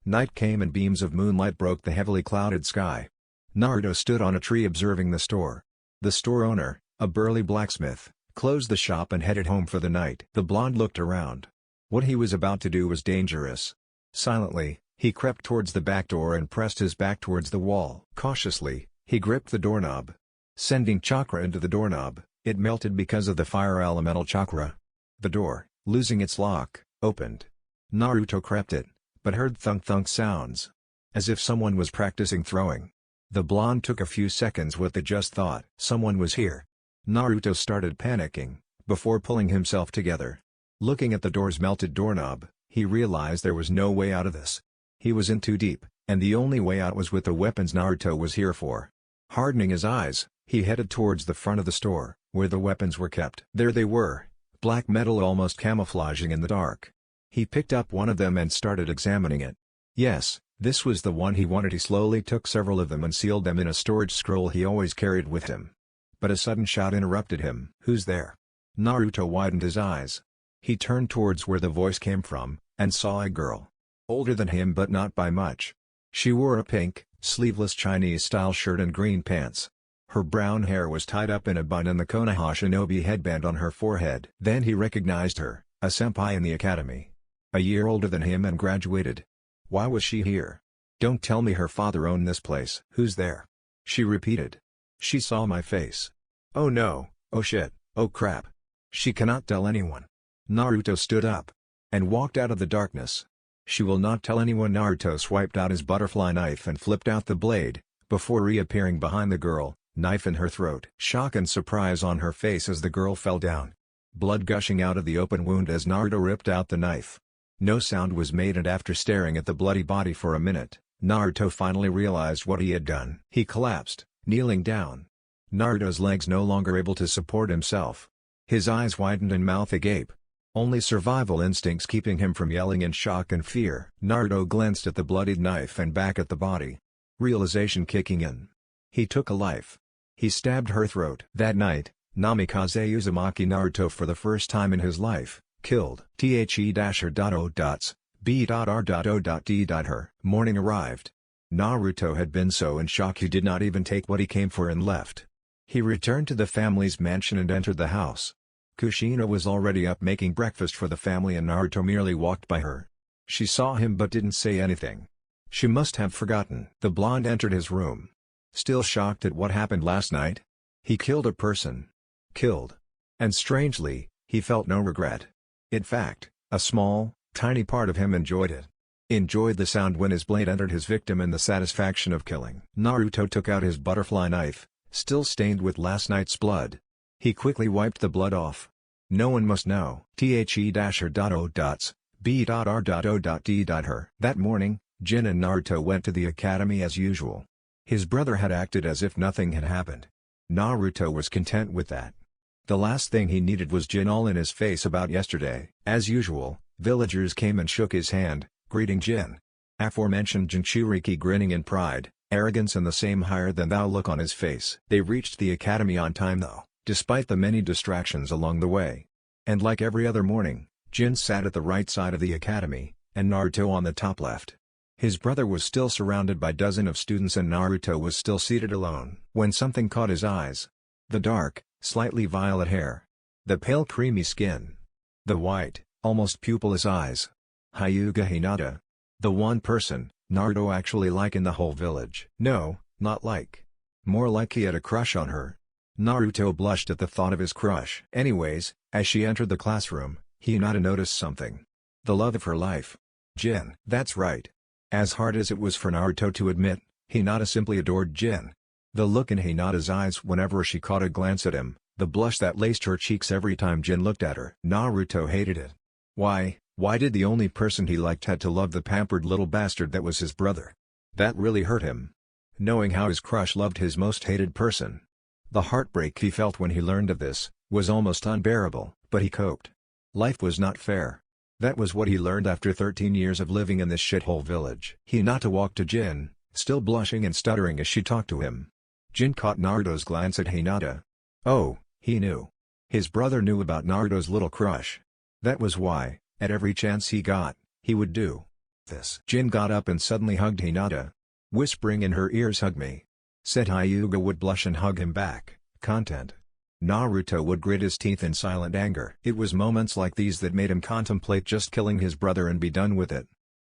Speaker 1: Night came and beams of moonlight broke the heavily clouded sky. Naruto stood on a tree observing the store. The store owner, a burly blacksmith, closed the shop and headed home for the night. The blonde looked around. What he was about to do was dangerous. Silently, he crept towards the back door and pressed his back towards the wall. Cautiously, he gripped the doorknob. Sending chakra into the doorknob, it melted because of the fire elemental chakra. The door, losing its lock, opened. Naruto crept it, but heard thunk-thunk sounds. As if someone was practicing throwing. The blonde took a few seconds with the just thought. Someone was here. Naruto started panicking, before pulling himself together. Looking at the door's melted doorknob, he realized there was no way out of this. He was in too deep, and the only way out was with the weapons Naruto was here for. Hardening his eyes, he headed towards the front of the store, where the weapons were kept. There they were, black metal almost camouflaging in the dark. He picked up one of them and started examining it. Yes, this was the one he wanted. He slowly took several of them and sealed them in a storage scroll he always carried with him. But a sudden shout interrupted him. "Who's there?" Naruto widened his eyes. He turned towards where the voice came from, and saw a girl. Older than him but not by much. She wore a pink, sleeveless Chinese-style shirt and green pants. Her brown hair was tied up in a bun and the Konoha shinobi headband on her forehead. Then he recognized her, a senpai in the academy. A year older than him and graduated. Why was she here? Don't tell me her father owned this place. "Who's there?" she repeated. She saw my face. Oh no, oh shit, oh crap. She cannot tell anyone. Naruto stood up and walked out of the darkness. She will not tell anyone. Naruto swiped out his butterfly knife and flipped out the blade, before reappearing behind the girl, knife in her throat. Shock and surprise on her face as the girl fell down. Blood gushing out of the open wound as Naruto ripped out the knife. No sound was made, and after staring at the bloody body for a minute, Naruto finally realized what he had done. He collapsed, kneeling down. Naruto's legs no longer able to support himself. His eyes widened and mouth agape. Only survival instincts keeping him from yelling in shock and fear. Naruto glanced at the bloodied knife and back at the body. Realization kicking in. He took a life. He stabbed her throat. That night, Namikaze Uzumaki Naruto for the first time in his life, killed. The.O.B.R.O.D.her. Morning arrived. Naruto had been so in shock he did not even take what he came for and left. He returned to the family's mansion and entered the house. Kushina was already up making breakfast for the family and Naruto merely walked by her. She saw him but didn't say anything. She must have forgotten. The blonde entered his room. Still shocked at what happened last night? He killed a person. Killed. And strangely, he felt no regret. In fact, a small, tiny part of him enjoyed it. Enjoyed the sound when his blade entered his victim and the satisfaction of killing. Naruto took out his butterfly knife, still stained with last night's blood. He quickly wiped the blood off. No one must know. The.O.B.R.O.D.her. That morning, Jin and Naruto went to the academy as usual. His brother had acted as if nothing had happened. Naruto was content with that. The last thing he needed was Jin all in his face about yesterday. As usual, villagers came and shook his hand, greeting Jin. Aforementioned Jinchuriki grinning in pride, arrogance and the same higher-than-thou look on his face. They reached the academy on time though, despite the many distractions along the way. And like every other morning, Jin sat at the right side of the academy, and Naruto on the top left. His brother was still surrounded by dozens of students and Naruto was still seated alone. When something caught his eyes. The dark, slightly violet hair. The pale creamy skin. The white, almost pupilless eyes. Hyuga Hinata. The one person, Naruto actually like in the whole village. No, not like. More like he had a crush on her. Naruto blushed at the thought of his crush. Anyways, as she entered the classroom, Hinata noticed something. The love of her life. Jin. That's right. As hard as it was for Naruto to admit, Hinata simply adored Jin. The look in Hinata's eyes whenever she caught a glance at him, the blush that laced her cheeks every time Jin looked at her. Naruto hated it. Why did the only person he liked had to love the pampered little bastard that was his brother? That really hurt him. Knowing how his crush loved his most hated person. The heartbreak he felt when he learned of this was almost unbearable, but he coped. Life was not fair. That was what he learned after 13 years of living in this shithole village. Hinata walked to Jin, still blushing and stuttering as she talked to him. Jin caught Naruto's glance at Hinata. Oh, he knew. His brother knew about Naruto's little crush. That was why, at every chance he got, he would do this. Jin got up and suddenly hugged Hinata. Whispering in her ears, "Hug me." Said Hyuga would blush and hug him back. Content. Naruto would grit his teeth in silent anger. It was moments like these that made him contemplate just killing his brother and be done with it.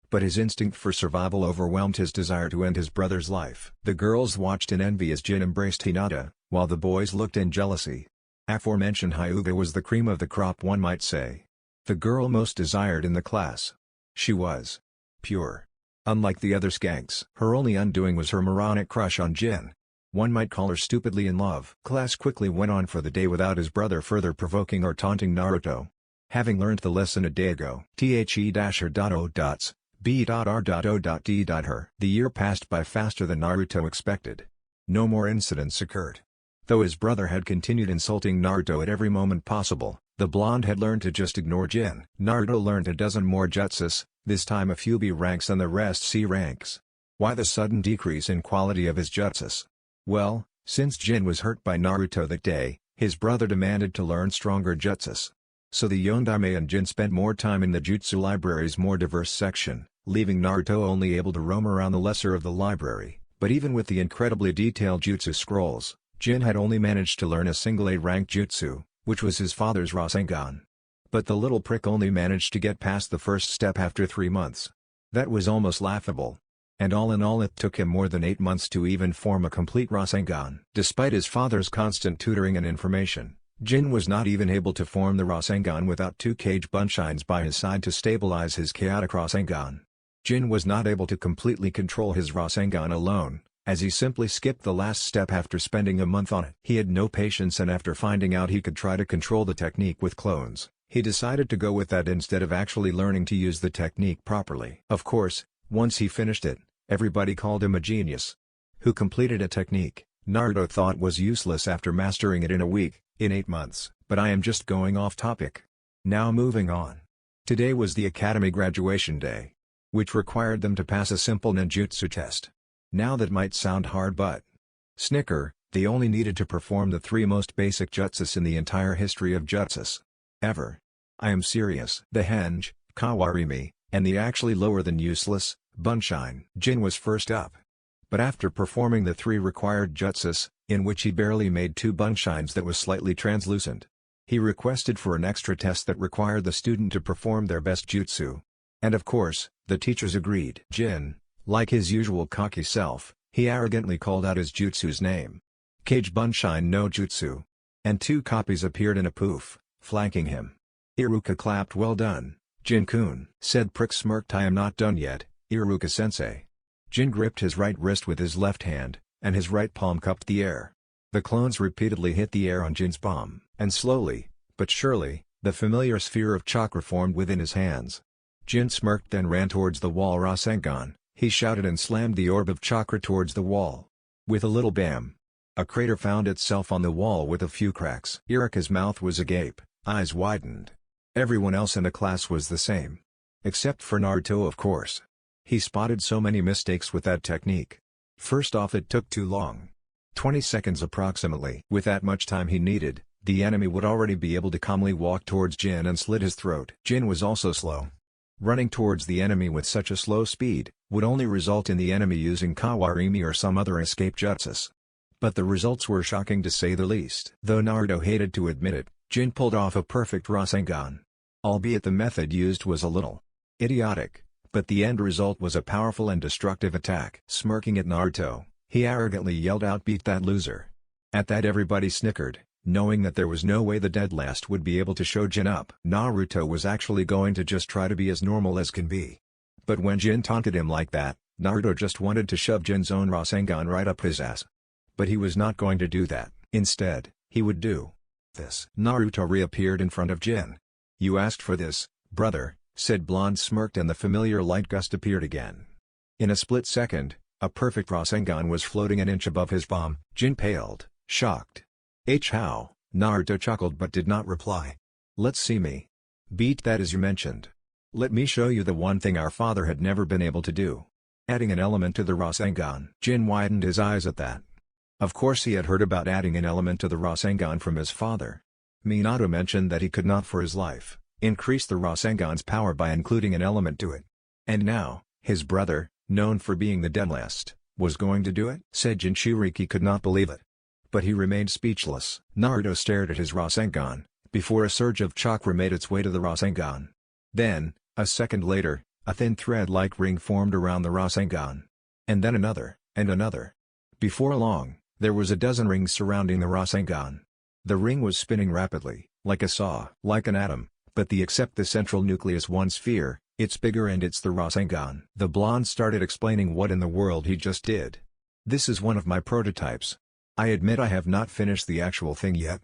Speaker 1: But his instinct for survival overwhelmed his desire to end his brother's life. The girls watched in envy as Jin embraced Hinata, while the boys looked in jealousy. Aforementioned Hyuga was the cream of the crop, one might say. The girl most desired in the class. She was pure. Unlike the other skanks, her only undoing was her moronic crush on Jin. One might call her stupidly in love. Class quickly went on for the day without his brother further provoking or taunting Naruto. Having learned the lesson a day ago, the year passed by faster than Naruto expected. No more incidents occurred. Though his brother had continued insulting Naruto at every moment possible, the blonde had learned to just ignore Jin. Naruto learned a dozen more jutsus, this time a few B ranks and the rest C ranks. Why the sudden decrease in quality of his jutsus? Well, since Jin was hurt by Naruto that day, his brother demanded to learn stronger jutsus. So the Yondaime and Jin spent more time in the jutsu library's more diverse section, leaving Naruto only able to roam around the lesser of the library. But even with the incredibly detailed jutsu scrolls, Jin had only managed to learn a single A-rank jutsu, which was his father's Rasengan. But the little prick only managed to get past the first step after 3 months. That was almost laughable. And all in all, it took him more than 8 months to even form a complete Rasengan. Despite his father's constant tutoring and information, Jin was not even able to form the Rasengan without 2 Kage Bunshines by his side to stabilize his chaotic Rasengan. Jin was not able to completely control his Rasengan alone, as he simply skipped the last step after spending a month on it. He had no patience, and after finding out he could try to control the technique with clones, he decided to go with that instead of actually learning to use the technique properly. Of course, once he finished it, everybody called him a genius. Who completed a technique Naruto thought was useless after mastering it in a week, in 8 months. But I am just going off topic. Now moving on. Today was the academy graduation day, which required them to pass a simple ninjutsu test. Now that might sound hard, but snicker, they only needed to perform the 3 most basic jutsus in the entire history of jutsus. Ever. I am serious. The henge, kawarimi, and the actually lower than useless, Bunshine. Jin was first up. But after performing the 3 required jutsus, in which he barely made 2 Bunshines that was slightly translucent, he requested for an extra test that required the student to perform their best jutsu. And of course, the teachers agreed. Jin, like his usual cocky self, he arrogantly called out his jutsu's name. Kage Bunshine no Jutsu. And 2 copies appeared in a poof, flanking him. Iruka clapped. "Well done, Jin-kun." Said prick smirked. "I am not done yet, Iruka-sensei." Jin gripped his right wrist with his left hand, and his right palm cupped the air. The clones repeatedly hit the air on Jin's palm, and slowly, but surely, the familiar sphere of chakra formed within his hands. Jin smirked, then ran towards the wall. Rasengan, he shouted, and slammed the orb of chakra towards the wall. With a little bam, a crater found itself on the wall with a few cracks. Iruka's mouth was agape, eyes widened. Everyone else in the class was the same. Except for Naruto, of course. He spotted so many mistakes with that technique. First off, it took too long. 20 seconds approximately. With that much time he needed, the enemy would already be able to calmly walk towards Jin and slit his throat. Jin was also slow. Running towards the enemy with such a slow speed would only result in the enemy using Kawarimi or some other escape jutsus. But the results were shocking to say the least. Though Naruto hated to admit it, Jin pulled off a perfect Rasengan. Albeit the method used was a little idiotic, but the end result was a powerful and destructive attack. Smirking at Naruto, he arrogantly yelled out, "Beat that loser." At that everybody snickered, knowing that there was no way the dead last would be able to show Jin up. Naruto was actually going to just try to be as normal as can be. But when Jin taunted him like that, Naruto just wanted to shove Jin's own Rasengan right up his ass. But he was not going to do that. Instead, he would do this. Naruto reappeared in front of Jin. "You asked for this, brother," said Blonde smirked, and the familiar light gust appeared again. In a split second, a perfect Rasengan was floating an inch above his palm. Jin paled, shocked. How? Naruto chuckled but did not reply. Let's see me. Beat that as you mentioned. Let me show you the one thing our father had never been able to do. Adding an element to the Rasengan. Jin widened his eyes at that. Of course he had heard about adding an element to the Rasengan from his father. Minato mentioned that he could not for his life increase the Rasengan's power by including an element to it. And now, his brother, known for being the deadliest, was going to do it? Said Jinchuriki could not believe it. But he remained speechless. Naruto stared at his Rasengan, before a surge of chakra made its way to the Rasengan. Then, a second later, a thin thread-like ring formed around the Rasengan. And then another, and another. Before long, there was a dozen rings surrounding the Rasengan. The ring was spinning rapidly, like a saw. Like an atom, but except the central nucleus one sphere, it's bigger and it's the Rasengan. The blonde started explaining what in the world he just did. This is one of my prototypes. I admit I have not finished the actual thing yet.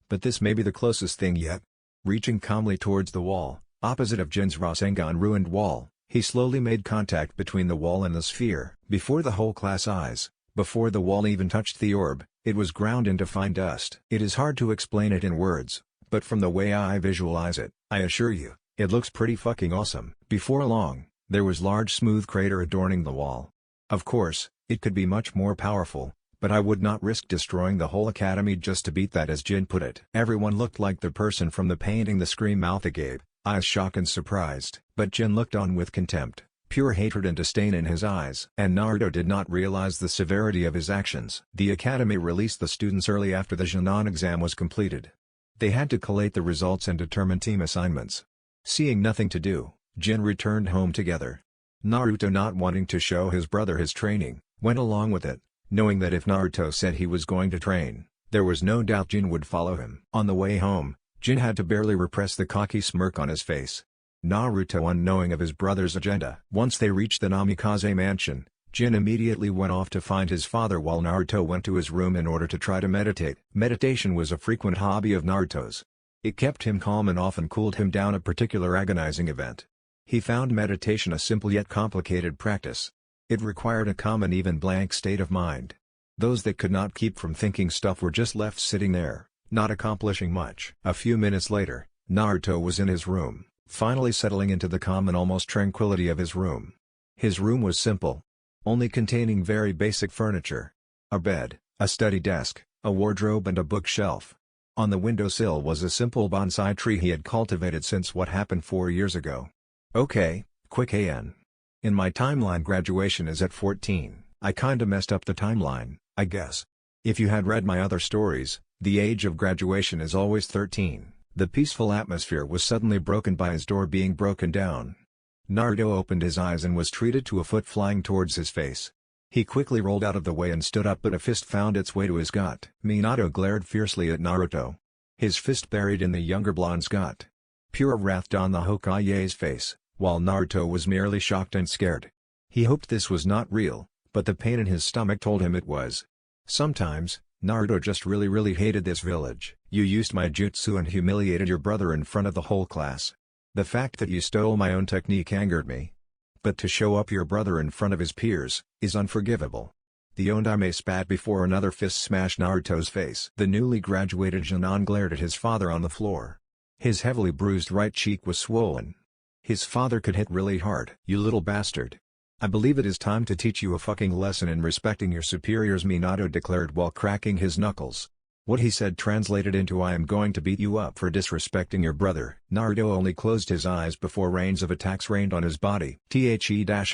Speaker 1: But this may be the closest thing yet. Reaching calmly towards the wall, opposite of Jin's Rasengan ruined wall, he slowly made contact between the wall and the sphere. Before the whole class eyes, before the wall even touched the orb, it was ground into fine dust. It is hard to explain it in words, but from the way I visualize it, I assure you, it looks pretty fucking awesome. Before long, there was large smooth crater adorning the wall. Of course, it could be much more powerful, but I would not risk destroying the whole academy just to beat that, as Jin put it. Everyone looked like the person from the painting the scream Mouthy gave, eyes shocked and surprised. But Jin looked on with contempt, pure hatred and disdain in his eyes. And Naruto did not realize the severity of his actions. The academy released the students early after the Junin exam was completed. They had to collate the results and determine team assignments. Seeing nothing to do, Jin returned home together. Naruto, not wanting to show his brother his training, went along with it, knowing that if Naruto said he was going to train, there was no doubt Jin would follow him. On the way home, Jin had to barely repress the cocky smirk on his face. Naruto unknowing of his brother's agenda. Once they reached the Namikaze mansion, Jin immediately went off to find his father while Naruto went to his room in order to try to meditate. Meditation was a frequent hobby of Naruto's. It kept him calm and often cooled him down a particular agonizing event. He found meditation a simple yet complicated practice. It required a calm and even blank state of mind. Those that could not keep from thinking stuff were just left sitting there, not accomplishing much. A few minutes later, Naruto was in his room, finally settling into the calm and almost tranquility of his room. His room was simple, only containing very basic furniture. A bed, a study desk, a wardrobe and a bookshelf. On the windowsill was a simple bonsai tree he had cultivated since what happened 4 years ago. Okay, quick AN. In my timeline graduation is at 14. I kinda messed up the timeline, I guess. If you had read my other stories, the age of graduation is always 13. The peaceful atmosphere was suddenly broken by his door being broken down. Naruto opened his eyes and was treated to a foot flying towards his face. He quickly rolled out of the way and stood up, but a fist found its way to his gut. Minato glared fiercely at Naruto. His fist buried in the younger blonde's gut. Pure wrath on the Hokage's face, while Naruto was merely shocked and scared. He hoped this was not real, but the pain in his stomach told him it was. Sometimes, Naruto just really hated this village. You used my jutsu and humiliated your brother in front of the whole class. The fact that you stole my own technique angered me. But to show up your brother in front of his peers, is unforgivable. The Ondame spat before another fist smashed Naruto's face. The newly graduated Junin glared at his father on the floor. His heavily bruised right cheek was swollen. His father could hit really hard. You little bastard. I believe it is time to teach you a fucking lesson in respecting your superiors, Minato declared while cracking his knuckles. What he said translated into I am going to beat you up for disrespecting your brother. Naruto only closed his eyes before rains of attacks rained on his body. The-her.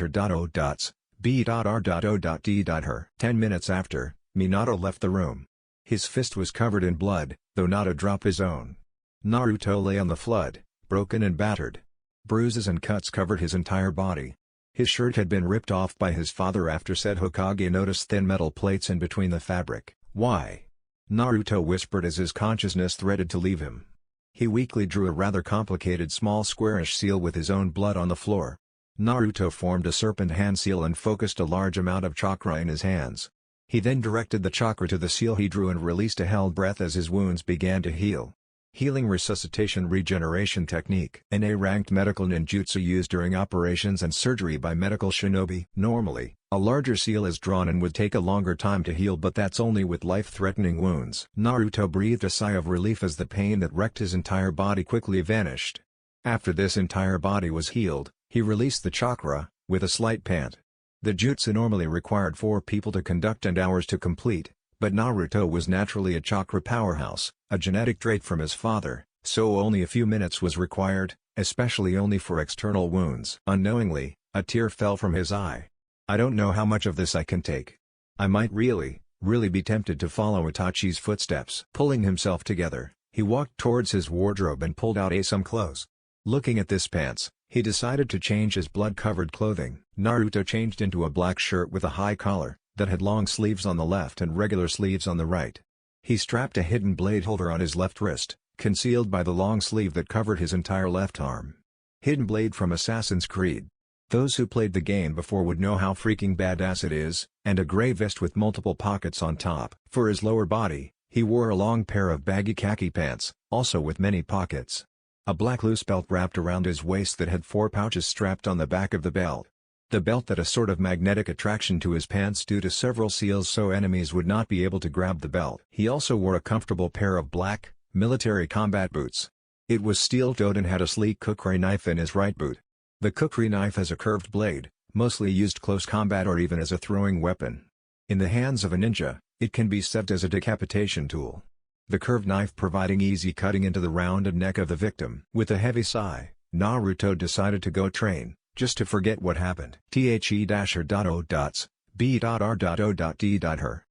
Speaker 1: B.R.O.D.her. 10 minutes after, Minato left the room. His fist was covered in blood, though not a drop his own. Naruto lay on the flood, broken and battered. Bruises and cuts covered his entire body. His shirt had been ripped off by his father after said Hokage noticed thin metal plates in between the fabric. Why? Naruto whispered as his consciousness threatened to leave him. He weakly drew a rather complicated small squarish seal with his own blood on the floor. Naruto formed a serpent hand seal and focused a large amount of chakra in his hands. He then directed the chakra to the seal he drew and released a held breath as his wounds began to heal. Healing resuscitation regeneration technique. An A-ranked medical ninjutsu used during operations and surgery by medical shinobi. Normally, a larger seal is drawn and would take a longer time to heal, but that's only with life-threatening wounds. Naruto breathed a sigh of relief as the pain that wrecked his entire body quickly vanished. After this entire body was healed, he released the chakra, with a slight pant. The jutsu normally required 4 people to conduct and hours to complete, but Naruto was naturally a chakra powerhouse, a genetic trait from his father, so only a few minutes was required, especially only for external wounds. Unknowingly, a tear fell from his eye. I don't know how much of this I can take. I might really be tempted to follow Itachi's footsteps. Pulling himself together, he walked towards his wardrobe and pulled out some clothes. Looking at this pants, he decided to change his blood-covered clothing. Naruto changed into a black shirt with a high collar, that had long sleeves on the left and regular sleeves on the right. He strapped a hidden blade holder on his left wrist, concealed by the long sleeve that covered his entire left arm. Hidden blade from Assassin's Creed. Those who played the game before would know how freaking badass it is, and a gray vest with multiple pockets on top. For his lower body, he wore a long pair of baggy khaki pants, also with many pockets. A black loose belt wrapped around his waist that had 4 pouches strapped on the back of the belt. The belt had a sort of magnetic attraction to his pants due to several seals so enemies would not be able to grab the belt. He also wore a comfortable pair of black, military combat boots. It was steel-toed and had a sleek kukri knife in his right boot. The kukri knife has a curved blade, mostly used close combat or even as a throwing weapon. In the hands of a ninja, it can be set as a decapitation tool. The curved knife providing easy cutting into the rounded neck of the victim. With a heavy sigh, Naruto decided to go train, just to forget what happened. The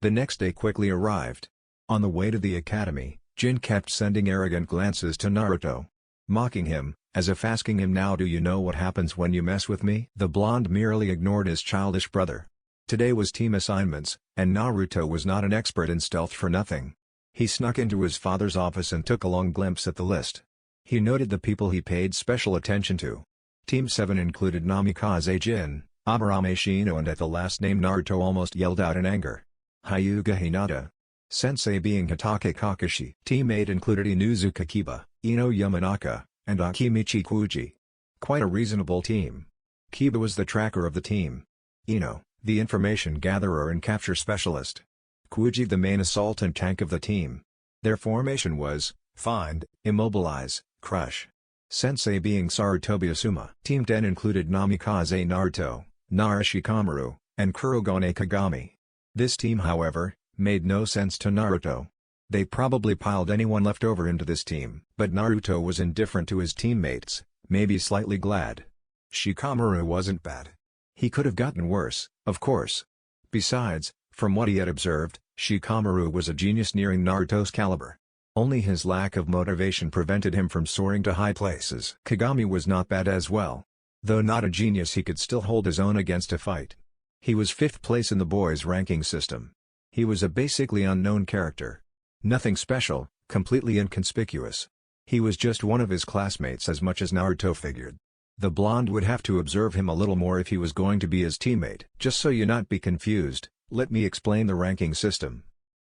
Speaker 1: next day quickly arrived. On the way to the academy, Jin kept sending arrogant glances to Naruto, mocking him, as if asking him, "Now do you know what happens when you mess with me?" The blonde merely ignored his childish brother. Today was team assignments, and Naruto was not an expert in stealth for nothing. He snuck into his father's office and took a long glimpse at the list. He noted the people he paid special attention to. Team 7 included Namikaze Jin, Aburame Shino, and at the last name Naruto almost yelled out in anger. Hyuga Hinata. Sensei being Hitake Kakashi. Team 8 included Inuzuka Kiba, Ino Yamanaka, and Akimichi Kuji. Quite a reasonable team. Kiba was the tracker of the team. Ino, the information gatherer and capture specialist. Kuji the main assault and tank of the team. Their formation was, find, immobilize, crush. Sensei being Sarutobi Asuma. Team 10 included Namikaze Naruto, Nara Shikamaru, and Kurogane Kagami. This team however, made no sense to Naruto. They probably piled anyone left over into this team. But Naruto was indifferent to his teammates, maybe slightly glad. Shikamaru wasn't bad. He could have gotten worse, of course. Besides, from what he had observed, Shikamaru was a genius nearing Naruto's caliber. Only his lack of motivation prevented him from soaring to high places. Kagami was not bad as well. Though not a genius, he could still hold his own against a fight. He was 5th place in the boys' ranking system. He was a basically unknown character. Nothing special, completely inconspicuous. He was just one of his classmates as much as Naruto figured. The blonde would have to observe him a little more if he was going to be his teammate. Just so you not be confused, let me explain the ranking system.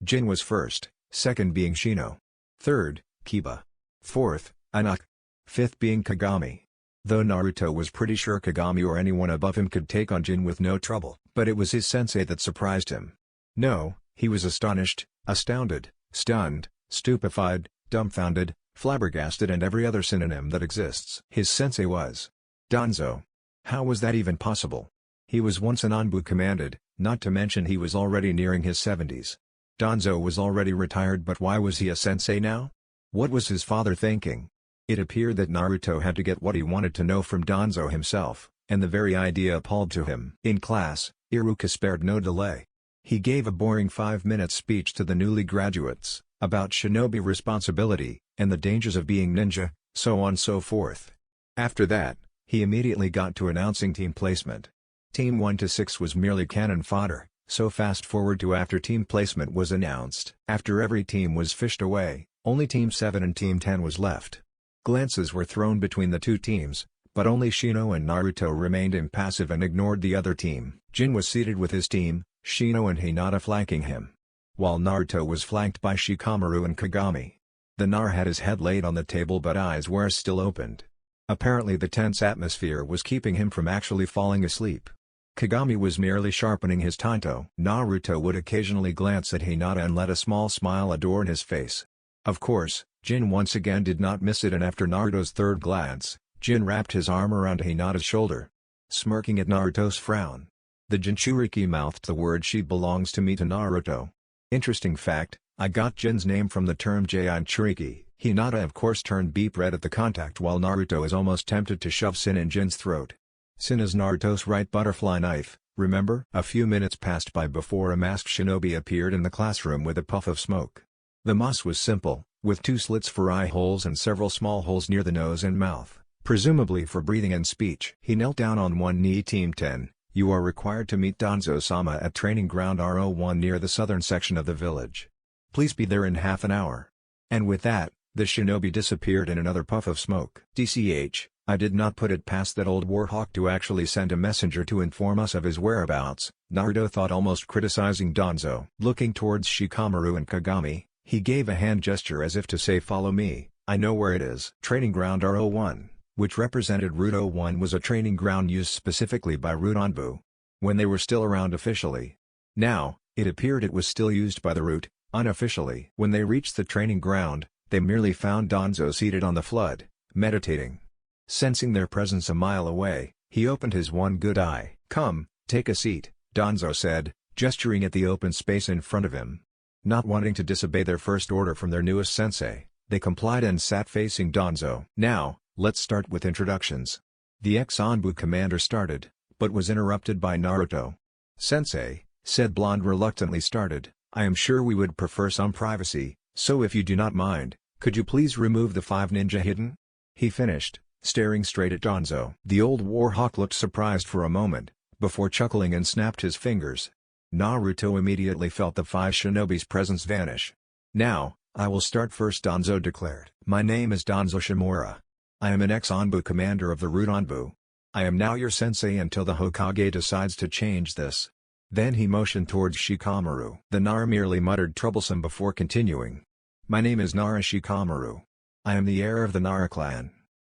Speaker 1: Jin was 1st, 2nd being Shino. 3rd, Kiba. 4th, Anak. 5th being Kagami. Though Naruto was pretty sure Kagami or anyone above him could take on Jin with no trouble, but it was his sensei that surprised him. No, he was astonished, astounded, stunned, stupefied, dumbfounded, flabbergasted and every other synonym that exists. His sensei was Danzo. How was that even possible? He was once an Anbu commanded, not to mention he was already nearing his 70s. Danzo was already retired, but why was he a sensei now? What was his father thinking? It appeared that Naruto had to get what he wanted to know from Danzo himself, and the very idea appalled to him. In class, Iruka spared no delay. He gave a boring 5-minute speech to the newly graduates, about shinobi responsibility, and the dangers of being ninja, so on so forth. After that, he immediately got to announcing team placement. Team 1 to 6 was merely cannon fodder, so fast forward to after team placement was announced. After every team was fished away, only Team 7 and Team 10 was left. Glances were thrown between the two teams, but only Shino and Naruto remained impassive and ignored the other team. Jin was seated with his team, Shino and Hinata flanking him, while Naruto was flanked by Shikamaru and Kagami. The Nar had his head laid on the table but eyes were still opened. Apparently the tense atmosphere was keeping him from actually falling asleep. Kagami was merely sharpening his tanto. Naruto would occasionally glance at Hinata and let a small smile adorn his face. Of course, Jin once again did not miss it, and after Naruto's third glance, Jin wrapped his arm around Hinata's shoulder. Smirking at Naruto's frown, the Jinchuriki mouthed the word "she belongs to me" to Naruto. Interesting fact, I got Jin's name from the term Jinchuriki. Hinata of course turned beep red at the contact while Naruto is almost tempted to shove Sin in Jin's throat. Sin is Naruto's right butterfly knife, remember? A few minutes passed by before a masked shinobi appeared in the classroom with a puff of smoke. The mask was simple, with 2 slits for eye holes and several small holes near the nose and mouth, presumably for breathing and speech. He knelt down on one knee. Team 10, you are required to meet Danzo-sama at Training Ground R01 near the southern section of the village. Please be there in half an hour. And with that, the shinobi disappeared in another puff of smoke. DCH, I did not put it past that old warhawk to actually send a messenger to inform us of his whereabouts, Naruto thought, almost criticizing Danzo. Looking towards Shikamaru and Kagami, he gave a hand gesture as if to say, follow me, I know where it is. Training Ground R01, which represented Route 01, was a training ground used specifically by Route Onbu when they were still around officially. Now, it appeared it was still used by the Route, unofficially. When they reached the training ground, they merely found Danzo seated on the flood, meditating. Sensing their presence a mile away, he opened his one good eye. Come, take a seat, Danzo said, gesturing at the open space in front of him. Not wanting to disobey their first order from their newest sensei, they complied and sat facing Danzo. Now, let's start with introductions. The ex-Onbu commander started, but was interrupted by Naruto. Sensei, said Blonde reluctantly started, I am sure we would prefer some privacy, so if you do not mind, could you please remove the 5 ninja hidden? He finished, staring straight at Danzo. The old warhawk looked surprised for a moment, before chuckling and snapped his fingers. Naruto immediately felt the 5 shinobi's presence vanish. Now, I will start first, Danzo declared. My name is Danzo Shimura. I am an ex-Onbu commander of the Route Onbu. I am now your sensei until the Hokage decides to change this. Then he motioned towards Shikamaru. The Nara merely muttered troublesome before continuing. My name is Nara Shikamaru. I am the heir of the Nara clan.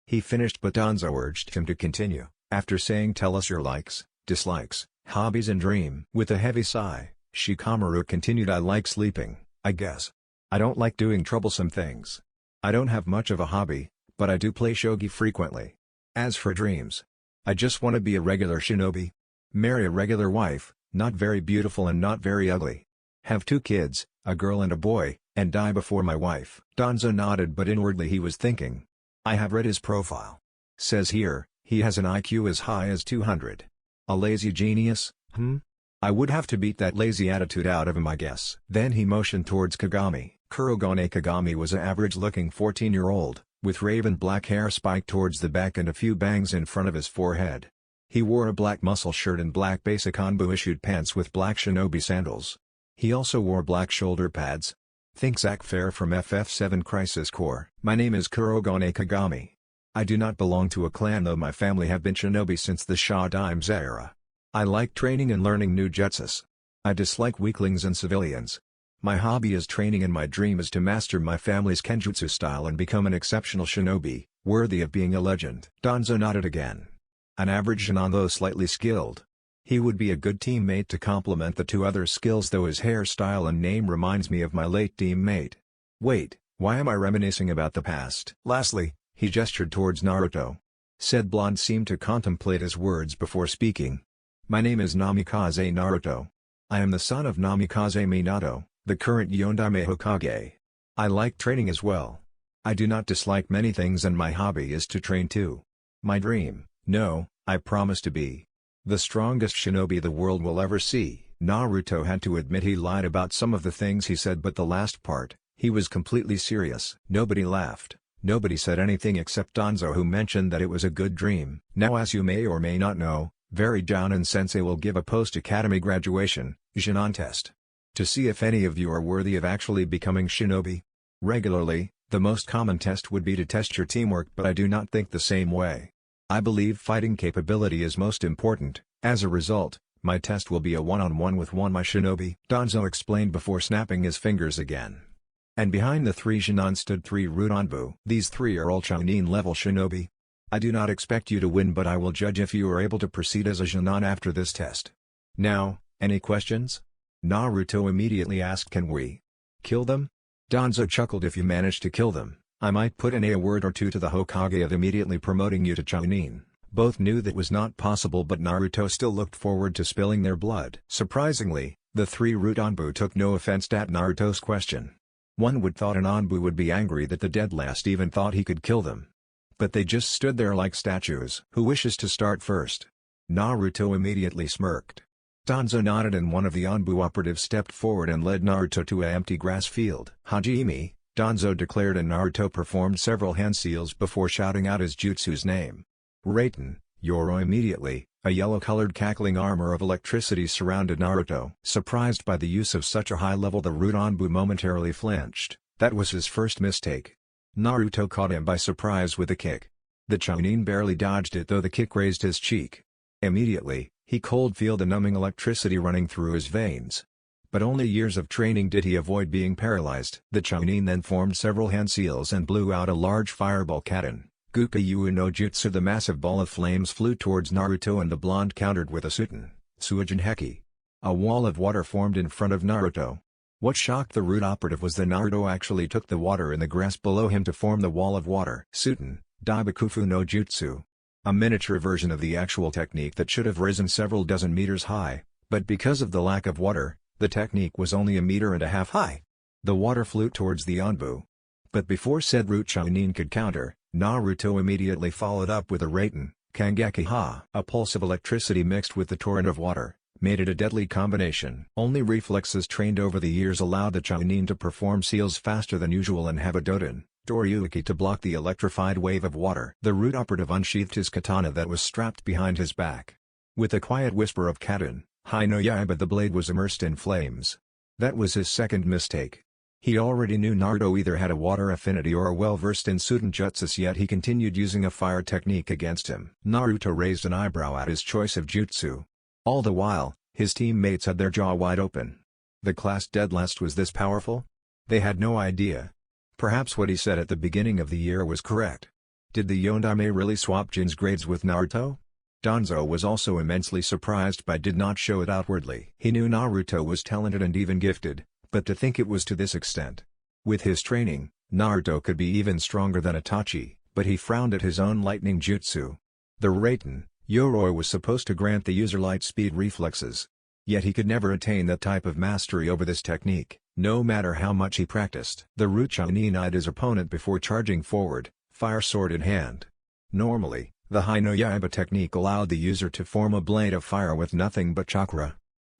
Speaker 1: He finished, but Danzo urged him to continue, after saying, tell us your likes, dislikes, hobbies and dream. With a heavy sigh, Shikamaru continued, I like sleeping, I guess. I don't like doing troublesome things. I don't have much of a hobby, but I do play shogi frequently. As for dreams, I just want to be a regular shinobi. Marry a regular wife, not very beautiful and not very ugly. Have 2 kids, a girl and a boy, and die before my wife. Danzo nodded, but inwardly he was thinking. I have read his profile. Says here, he has an IQ as high as 200. A lazy genius, I would have to beat that lazy attitude out of him, I guess. Then he motioned towards Kagami. Kurogane Kagami was an average-looking 14-year-old, with raven black hair spiked towards the back and a few bangs in front of his forehead. He wore a black muscle shirt and black basic Onbu-issued pants with black shinobi sandals. He also wore black shoulder pads. Think Zack Fair from FF7 Crisis Core. My name is Kurogane Kagami. I do not belong to a clan, though my family have been shinobi since the Shodaim's era. I like training and learning new jutsus. I dislike weaklings and civilians. My hobby is training and my dream is to master my family's kenjutsu style and become an exceptional shinobi, worthy of being a legend. Danzo nodded again. An average Jonin, though slightly skilled. He would be a good teammate to complement the 2 other skills, though his hairstyle and name reminds me of my late teammate. Wait, why am I reminiscing about the past? Lastly, he gestured towards Naruto. Said Blonde seemed to contemplate his words before speaking. My name is Namikaze Naruto. I am the son of Namikaze Minato, the current Yondaime Hokage. I like training as well. I do not dislike many things and my hobby is to train too. My dream, no, I promise to be the strongest shinobi the world will ever see. Naruto had to admit he lied about some of the things he said, but the last part, he was completely serious. Nobody laughed, nobody said anything except Danzo, who mentioned that it was a good dream. Now, as you may or may not know, very Jounin Sensei will give a post-academy graduation, Jounin test, to see if any of you are worthy of actually becoming shinobi. Regularly, the most common test would be to test your teamwork, but I do not think the same way. I believe fighting capability is most important. As a result, my test will be a one-on-one with my shinobi, Danzo explained before snapping his fingers again. And behind the three Chunin stood three Rudanbu. These three are all Chunin level shinobi. I do not expect you to win, but I will judge if you are able to proceed as a Chunin after this test. Now, any questions? Naruto immediately asked, can we kill them? Danzo chuckled, if you manage to kill them, I might put in a word or two to the Hokage of immediately promoting you to Chunin. Both knew that was not possible, but Naruto still looked forward to spilling their blood. Surprisingly, the three Rudanbu took no offense at Naruto's question. One would thought an Anbu would be angry that the dead last even thought he could kill them. But they just stood there like statues. Who wishes to start first? Naruto immediately smirked. Danzo nodded and one of the Anbu operatives stepped forward and led Naruto to an empty grass field. Hajime, Danzo declared, and Naruto performed several hand seals before shouting out his jutsu's name. Raiten, Yoro. Immediately, a yellow-colored cackling armor of electricity surrounded Naruto. Surprised by the use of such a high level, the Rudanbu momentarily flinched. That was his first mistake. Naruto caught him by surprise with a kick. The Chunin barely dodged it, though the kick grazed his cheek. Immediately, he could feel the numbing electricity running through his veins. But only years of training did he avoid being paralyzed. The Chunin then formed several hand seals and blew out a large fireball cannon. Gukayu no Jutsu. The massive ball of flames flew towards Naruto and the blonde countered with a Suiten, Suijin Heki. A wall of water formed in front of Naruto. What shocked the Root operative was that Naruto actually took the water in the grass below him to form the wall of water. Suiten, Daibakufu no Jutsu. A miniature version of the actual technique that should have risen several dozen meters high, but because of the lack of water, the technique was only 1.5 meters high. The water flew towards the Anbu. But before said Root Chunin could counter, Naruto immediately followed up with a Raiten, Kangeki Ha. A pulse of electricity mixed with the torrent of water made it a deadly combination. Only reflexes trained over the years allowed the Chunin to perform seals faster than usual and have a Doden, Doryuki, to block the electrified wave of water. The Root operative unsheathed his katana that was strapped behind his back. With a quiet whisper of Kaden, Hai no Yaiba, the blade was immersed in flames. That was his second mistake. He already knew Naruto either had a water affinity or are well versed in Suiten jutsus, yet he continued using a fire technique against him. Naruto raised an eyebrow at his choice of jutsu. All the while, his teammates had their jaw wide open. The class dead last was this powerful? They had no idea. Perhaps what he said at the beginning of the year was correct. Did the Yondaime really swap Jin's grades with Naruto? Danzo was also immensely surprised but did not show it outwardly. He knew Naruto was talented and even gifted, but to think it was to this extent. With his training, Naruto could be even stronger than Itachi, but he frowned at his own lightning jutsu. The Raiten, Yoroi, was supposed to grant the user light speed reflexes. Yet he could never attain that type of mastery over this technique, no matter how much he practiced. The Root Chunin eyed his opponent before charging forward, fire sword in hand. Normally, the Hai no Yaiba technique allowed the user to form a blade of fire with nothing but chakra.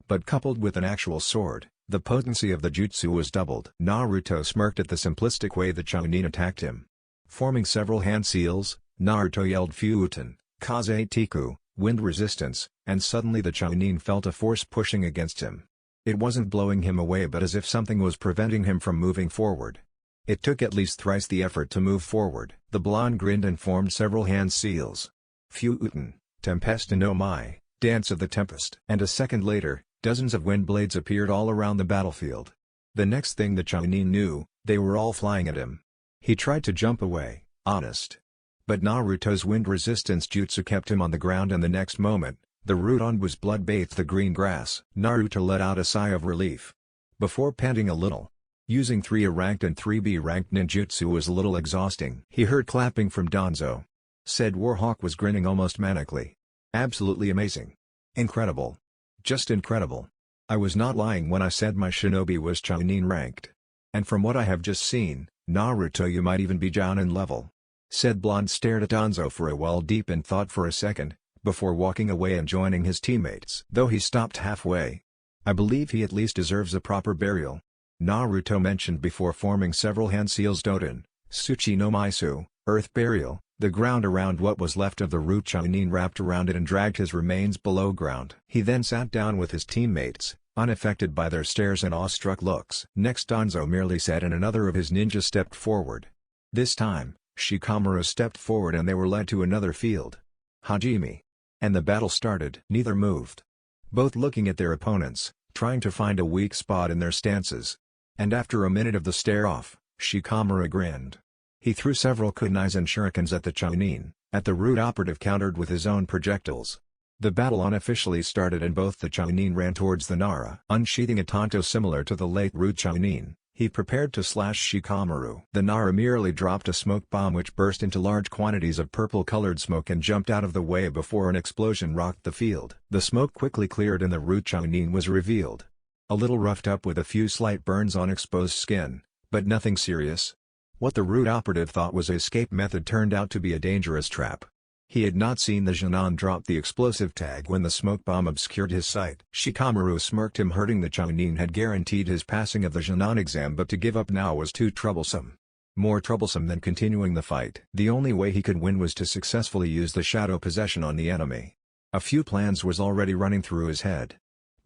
Speaker 1: But coupled with an actual sword, the potency of the jutsu was doubled. Naruto smirked at the simplistic way the Chunin attacked him. Forming several hand seals, Naruto yelled Fuuten, Kaze Tiku, wind resistance, and suddenly the Chunin felt a force pushing against him. It wasn't blowing him away, but as if something was preventing him from moving forward. It took at least thrice the effort to move forward. The blonde grinned and formed several hand seals. Fuuten, Tempesta no Mai, Dance of the Tempest. And a second later, dozens of wind blades appeared all around the battlefield. The next thing the Chunin knew, they were all flying at him. He tried to jump away, honest. But Naruto's wind resistance jutsu kept him on the ground, and the next moment, the Root Anbu's blood bathed the green grass. Naruto let out a sigh of relief. Before panting a little. Using 3A ranked and 3B ranked ninjutsu was a little exhausting. He heard clapping from Danzo. Said Warhawk was grinning almost manically. Absolutely amazing. Incredible. Just incredible. I was not lying when I said my shinobi was Chunin ranked. And from what I have just seen, Naruto, you might even be Jounin level. Said Blonde stared at Danzo for a while, deep in thought for a second, before walking away and joining his teammates. Though he stopped halfway. I believe he at least deserves a proper burial. Naruto mentioned before forming several hand seals. Doden, Tsuchi no Maisu, Earth Burial. The ground around what was left of the Root Chunin wrapped around it and dragged his remains below ground. He then sat down with his teammates, unaffected by their stares and awestruck looks. Next Danzo merely said, and another of his ninjas stepped forward. This time, Shikamaru stepped forward and they were led to another field. Hajime. And the battle started. Neither moved. Both looking at their opponents, trying to find a weak spot in their stances. And after a minute of the stare-off, Shikamaru grinned. He threw several kunais and shurikens at the Chunin, at the root operative countered with his own projectiles. The battle unofficially started and both the Chunin ran towards the Nara. Unsheathing a tanto similar to the late root Chunin, he prepared to slash Shikamaru. The Nara merely dropped a smoke bomb which burst into large quantities of purple-colored smoke and jumped out of the way before an explosion rocked the field. The smoke quickly cleared and the root Chunin was revealed. A little roughed up with a few slight burns on exposed skin, but nothing serious. What the root operative thought was an escape method turned out to be a dangerous trap. He had not seen the Chunin drop the explosive tag when the smoke bomb obscured his sight. Shikamaru smirked. Him hurting the Chunin had guaranteed his passing of the Chunin exam, but to give up now was too troublesome. More troublesome than continuing the fight. The only way he could win was to successfully use the shadow possession on the enemy. A few plans was already running through his head,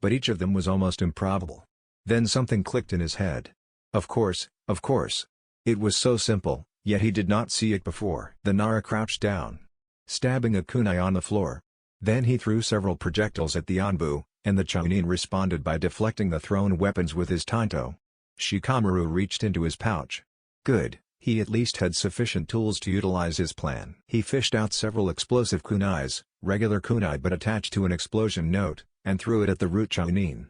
Speaker 1: but each of them was almost improbable. Then something clicked in his head. Of course. It was so simple, yet he did not see it before. The Nara crouched down, stabbing a kunai on the floor. Then he threw several projectiles at the Anbu, and the Chunin responded by deflecting the thrown weapons with his tanto. Shikamaru reached into his pouch. Good, he at least had sufficient tools to utilize his plan. He fished out several explosive kunais, regular kunai but attached to an explosion note, and threw it at the root Chunin.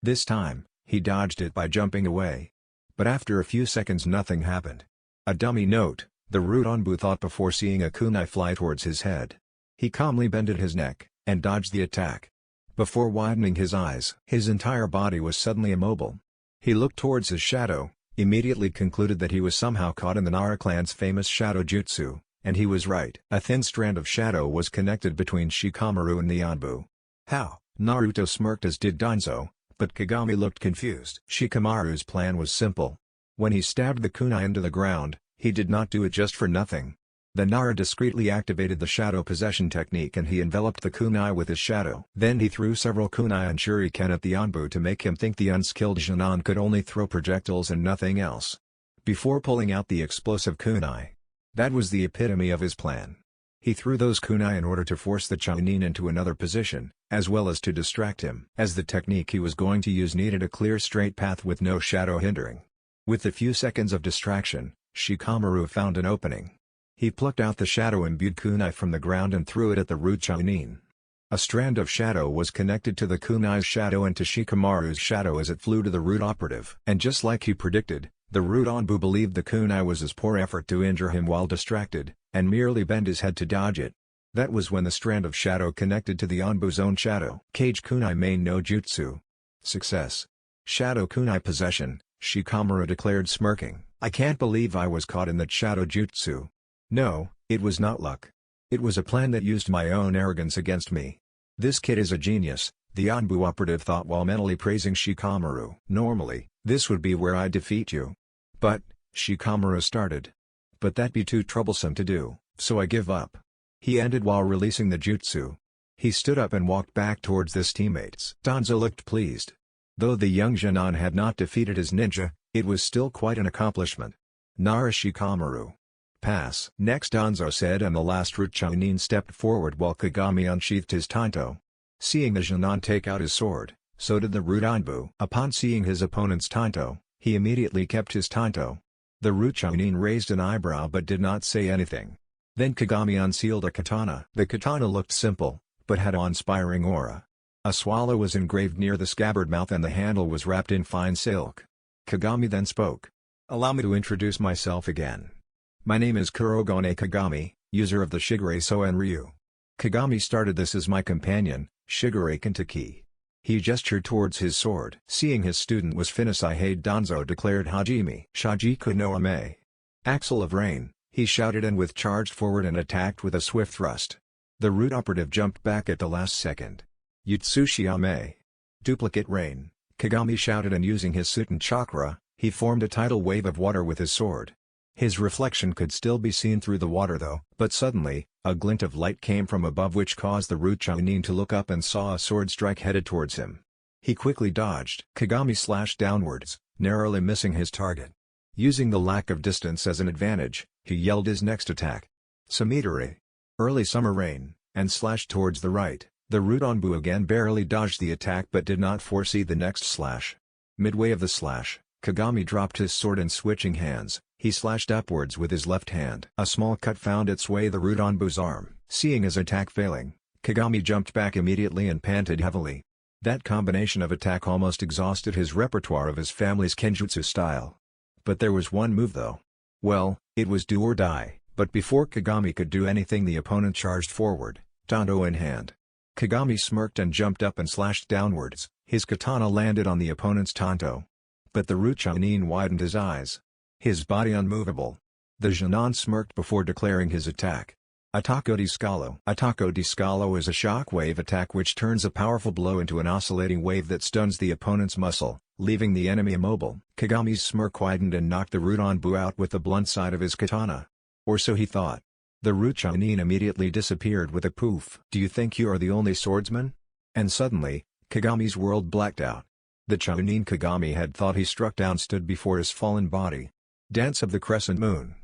Speaker 1: This time, he dodged it by jumping away. But after a few seconds nothing happened. A dummy note, the root Anbu thought before seeing a kunai fly towards his head. He calmly bended his neck, and dodged the attack. Before widening his eyes, his entire body was suddenly immobile. He looked towards his shadow, immediately concluded that he was somehow caught in the Nara clan's famous shadow jutsu, and he was right. A thin strand of shadow was connected between Shikamaru and the Anbu. How? Naruto smirked, as did Danzo, but Kagami looked confused. Shikamaru's plan was simple. When he stabbed the kunai into the ground, he did not do it just for nothing. The Nara discreetly activated the shadow possession technique and he enveloped the kunai with his shadow. Then he threw several kunai and shuriken at the Anbu to make him think the unskilled Chunin could only throw projectiles and nothing else. Before pulling out the explosive kunai. That was the epitome of his plan. He threw those kunai in order to force the Chunin into another position, as well as to distract him. As the technique he was going to use needed a clear straight path with no shadow hindering. With the few seconds of distraction, Shikamaru found an opening. He plucked out the shadow-imbued kunai from the ground and threw it at the root Chunin. A strand of shadow was connected to the kunai's shadow and to Shikamaru's shadow as it flew to the root operative. And just like he predicted, the root Anbu believed the kunai was his poor effort to injure him while distracted, and merely bent his head to dodge it. That was when the strand of shadow connected to the Anbu's own shadow. Cage kunai main no jutsu. Success. Shadow kunai possession, Shikamaru declared, smirking. I can't believe I was caught in that shadow jutsu. No, it was not luck. It was a plan that used my own arrogance against me. This kid is a genius, the Anbu operative thought while mentally praising Shikamaru. Normally, this would be where I defeat you. But, Shikamaru started. But that'd be too troublesome to do, so I give up. He ended while releasing the jutsu. He stood up and walked back towards his teammates. Danzo looked pleased. Though the young Chunin had not defeated his ninja, it was still quite an accomplishment. Nara Shikamaru. Pass. Next, Danzo said, and the last root Chunin stepped forward while Kagami unsheathed his tanto. Seeing the Chunin take out his sword, so did the root Anbu. Upon seeing his opponent's tanto, he immediately kept his tanto. The root Chunin raised an eyebrow but did not say anything. Then Kagami unsealed a katana. The katana looked simple, but had an awe-inspiring aura. A swallow was engraved near the scabbard mouth and the handle was wrapped in fine silk. Kagami then spoke. Allow me to introduce myself again. My name is Kurogane Kagami, user of the Shigure Soen Ryu. Kagami started this as my companion, Shigure Kentaki. He gestured towards his sword. Seeing his student was Finisai Danzo declared Hajime. Shajiku no Ame. Axle of Rain, he shouted and with charged forward and attacked with a swift thrust. The root operative jumped back at the last second. Yutsushi Ame. Duplicate Rain, Kagami shouted and using his Suten chakra, he formed a tidal wave of water with his sword. His reflection could still be seen through the water though, but suddenly, a glint of light came from above which caused the root Chunin to look up and saw a sword strike headed towards him. He quickly dodged. Kagami slashed downwards, narrowly missing his target. Using the lack of distance as an advantage, he yelled his next attack. Sumidare. Early summer rain, and slashed towards the right. The root Anbu again barely dodged the attack but did not foresee the next slash. Midway of the slash, Kagami dropped his sword and switching hands, he slashed upwards with his left hand. A small cut found its way the Rudanbu's arm. Seeing his attack failing, Kagami jumped back immediately and panted heavily. That combination of attack almost exhausted his repertoire of his family's kenjutsu style. But there was one move though. Well, it was do or die, but before Kagami could do anything the opponent charged forward, Danzo in hand. Kagami smirked and jumped up and slashed downwards, his katana landed on the opponent's tanto. But the Chunin widened his eyes. His body unmovable. The Junon smirked before declaring his attack. Attacco di scalo. Attacco di scalo is a shockwave attack which turns a powerful blow into an oscillating wave that stuns the opponent's muscle, leaving the enemy immobile. Kagami's smirk widened and knocked the Rudanbu out with the blunt side of his katana. Or so he thought. The Chunin immediately disappeared with a poof. Do you think you are the only swordsman? And suddenly, Kagami's world blacked out. The Chunin Kagami had thought he struck down stood before his fallen body. Dance of the Crescent Moon.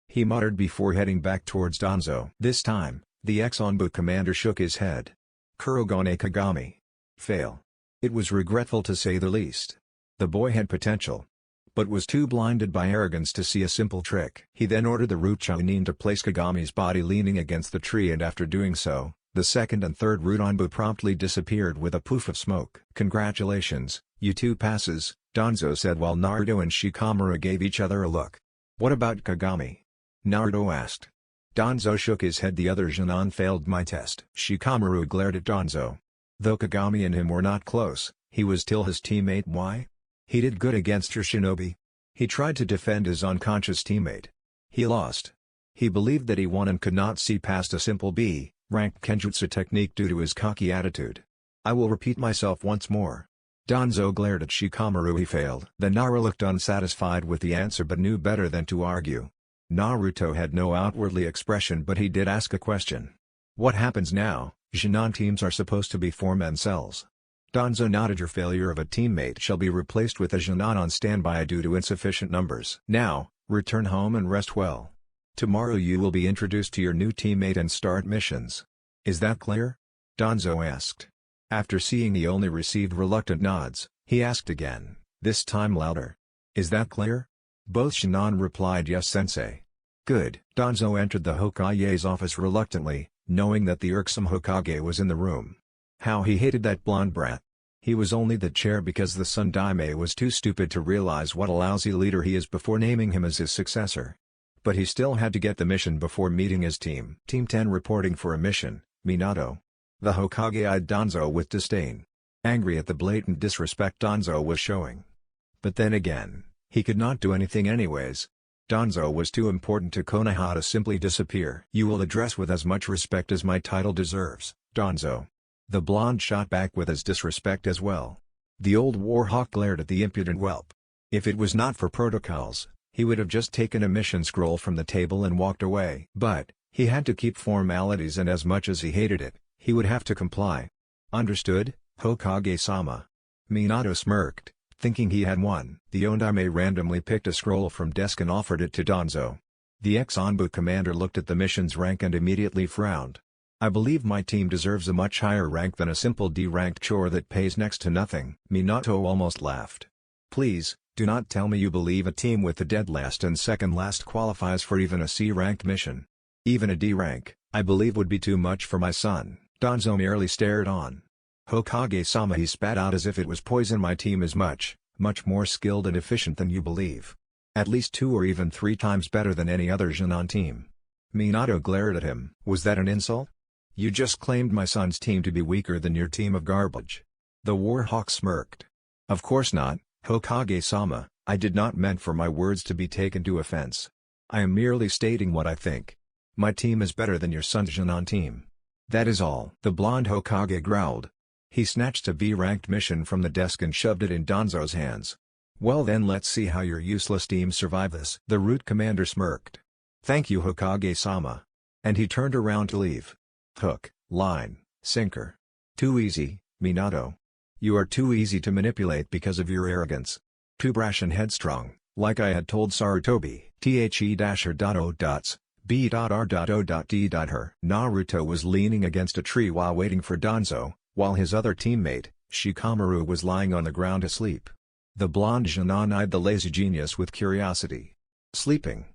Speaker 1: He muttered before heading back towards Danzo. This time, the ex-Onbu commander shook his head. Kurogane Kagami. Fail. It was regretful to say the least. The boy had potential, but was too blinded by arrogance to see a simple trick. He then ordered the Chunin to place Kagami's body leaning against the tree, and after doing so, the second and third Rudanbu promptly disappeared with a poof of smoke. Congratulations, you two passes, Danzo said while Naruto and Shikamaru gave each other a look. What about Kagami? Naruto asked. Danzo shook his head. The other Junon failed my test. Shikamaru glared at Danzo. Though Kagami and him were not close, he was still his teammate. Why? He did good against your shinobi. He tried to defend his unconscious teammate. He lost. He believed that he won and could not see past a simple B-rank kenjutsu technique due to his cocky attitude. I will repeat myself once more. Danzo glared at Shikamaru. He failed. The Nara looked unsatisfied with the answer but knew better than to argue. Naruto had no outwardly expression, but he did ask a question. What happens now? Junon teams are supposed to be four-man cells. Danzo nodded. Your failure of a teammate shall be replaced with a Junon on standby due to insufficient numbers. Now, return home and rest well. Tomorrow you will be introduced to your new teammate and start missions. Is that clear? Danzo asked. After seeing he only received reluctant nods, he asked again, this time louder. Is that clear? Both Junon replied yes sensei. Good. Danzo entered the Hokage's office reluctantly, knowing that the irksome Hokage was in the room. How he hated that blonde brat. He was only the chair because the Sun Daime was too stupid to realize what a lousy leader he is before naming him as his successor. But he still had to get the mission before meeting his team. Team 10 reporting for a mission, Minato. The Hokage eyed Danzo with disdain. Angry at the blatant disrespect Danzo was showing. But then again, he could not do anything anyways. Danzo was too important to Konoha to simply disappear. You will address with as much respect as my title deserves, Danzo. The blonde shot back with as disrespect as well. The old warhawk glared at the impudent whelp. If it was not for protocols, he would have just taken a mission scroll from the table and walked away. But, he had to keep formalities, and as much as he hated it, he would have to comply. Understood, Hokage-sama. Minato smirked, thinking he had won. The Ondaime randomly picked a scroll from desk and offered it to Danzo. The ex-Onbu commander looked at the mission's rank and immediately frowned. I believe my team deserves a much higher rank than a simple D-ranked chore that pays next to nothing. Minato almost laughed. Please, do not tell me you believe a team with the dead last and second last qualifies for even a C-ranked mission. Even a D rank, I believe would be too much for my son. Danzo merely stared on. Hokage-sama, he spat out as if it was poison. My team is much more skilled and efficient than you believe. At least 2 or even 3 times better than any other Junon team. Minato glared at him. Was that an insult? You just claimed my son's team to be weaker than your team of garbage. The warhawk smirked. Of course not, Hokage-sama, I did not meant for my words to be taken to offense. I am merely stating what I think. My team is better than your son's Junon team. That is all. The blonde Hokage growled. He snatched a B-ranked mission from the desk and shoved it in Danzo's hands. Well then, let's see how your useless team survive this. The root commander smirked. Thank you, Hokage-sama. And he turned around to leave. Hook, line, sinker. Too easy, Minato. You are too easy to manipulate because of your arrogance. Too brash and headstrong, like I had told Sarutobi. The-O. B.R.O.D.her. Naruto was leaning against a tree while waiting for Danzo, while his other teammate, Shikamaru, was lying on the ground asleep. The blonde Junon eyed the lazy genius with curiosity. Sleeping.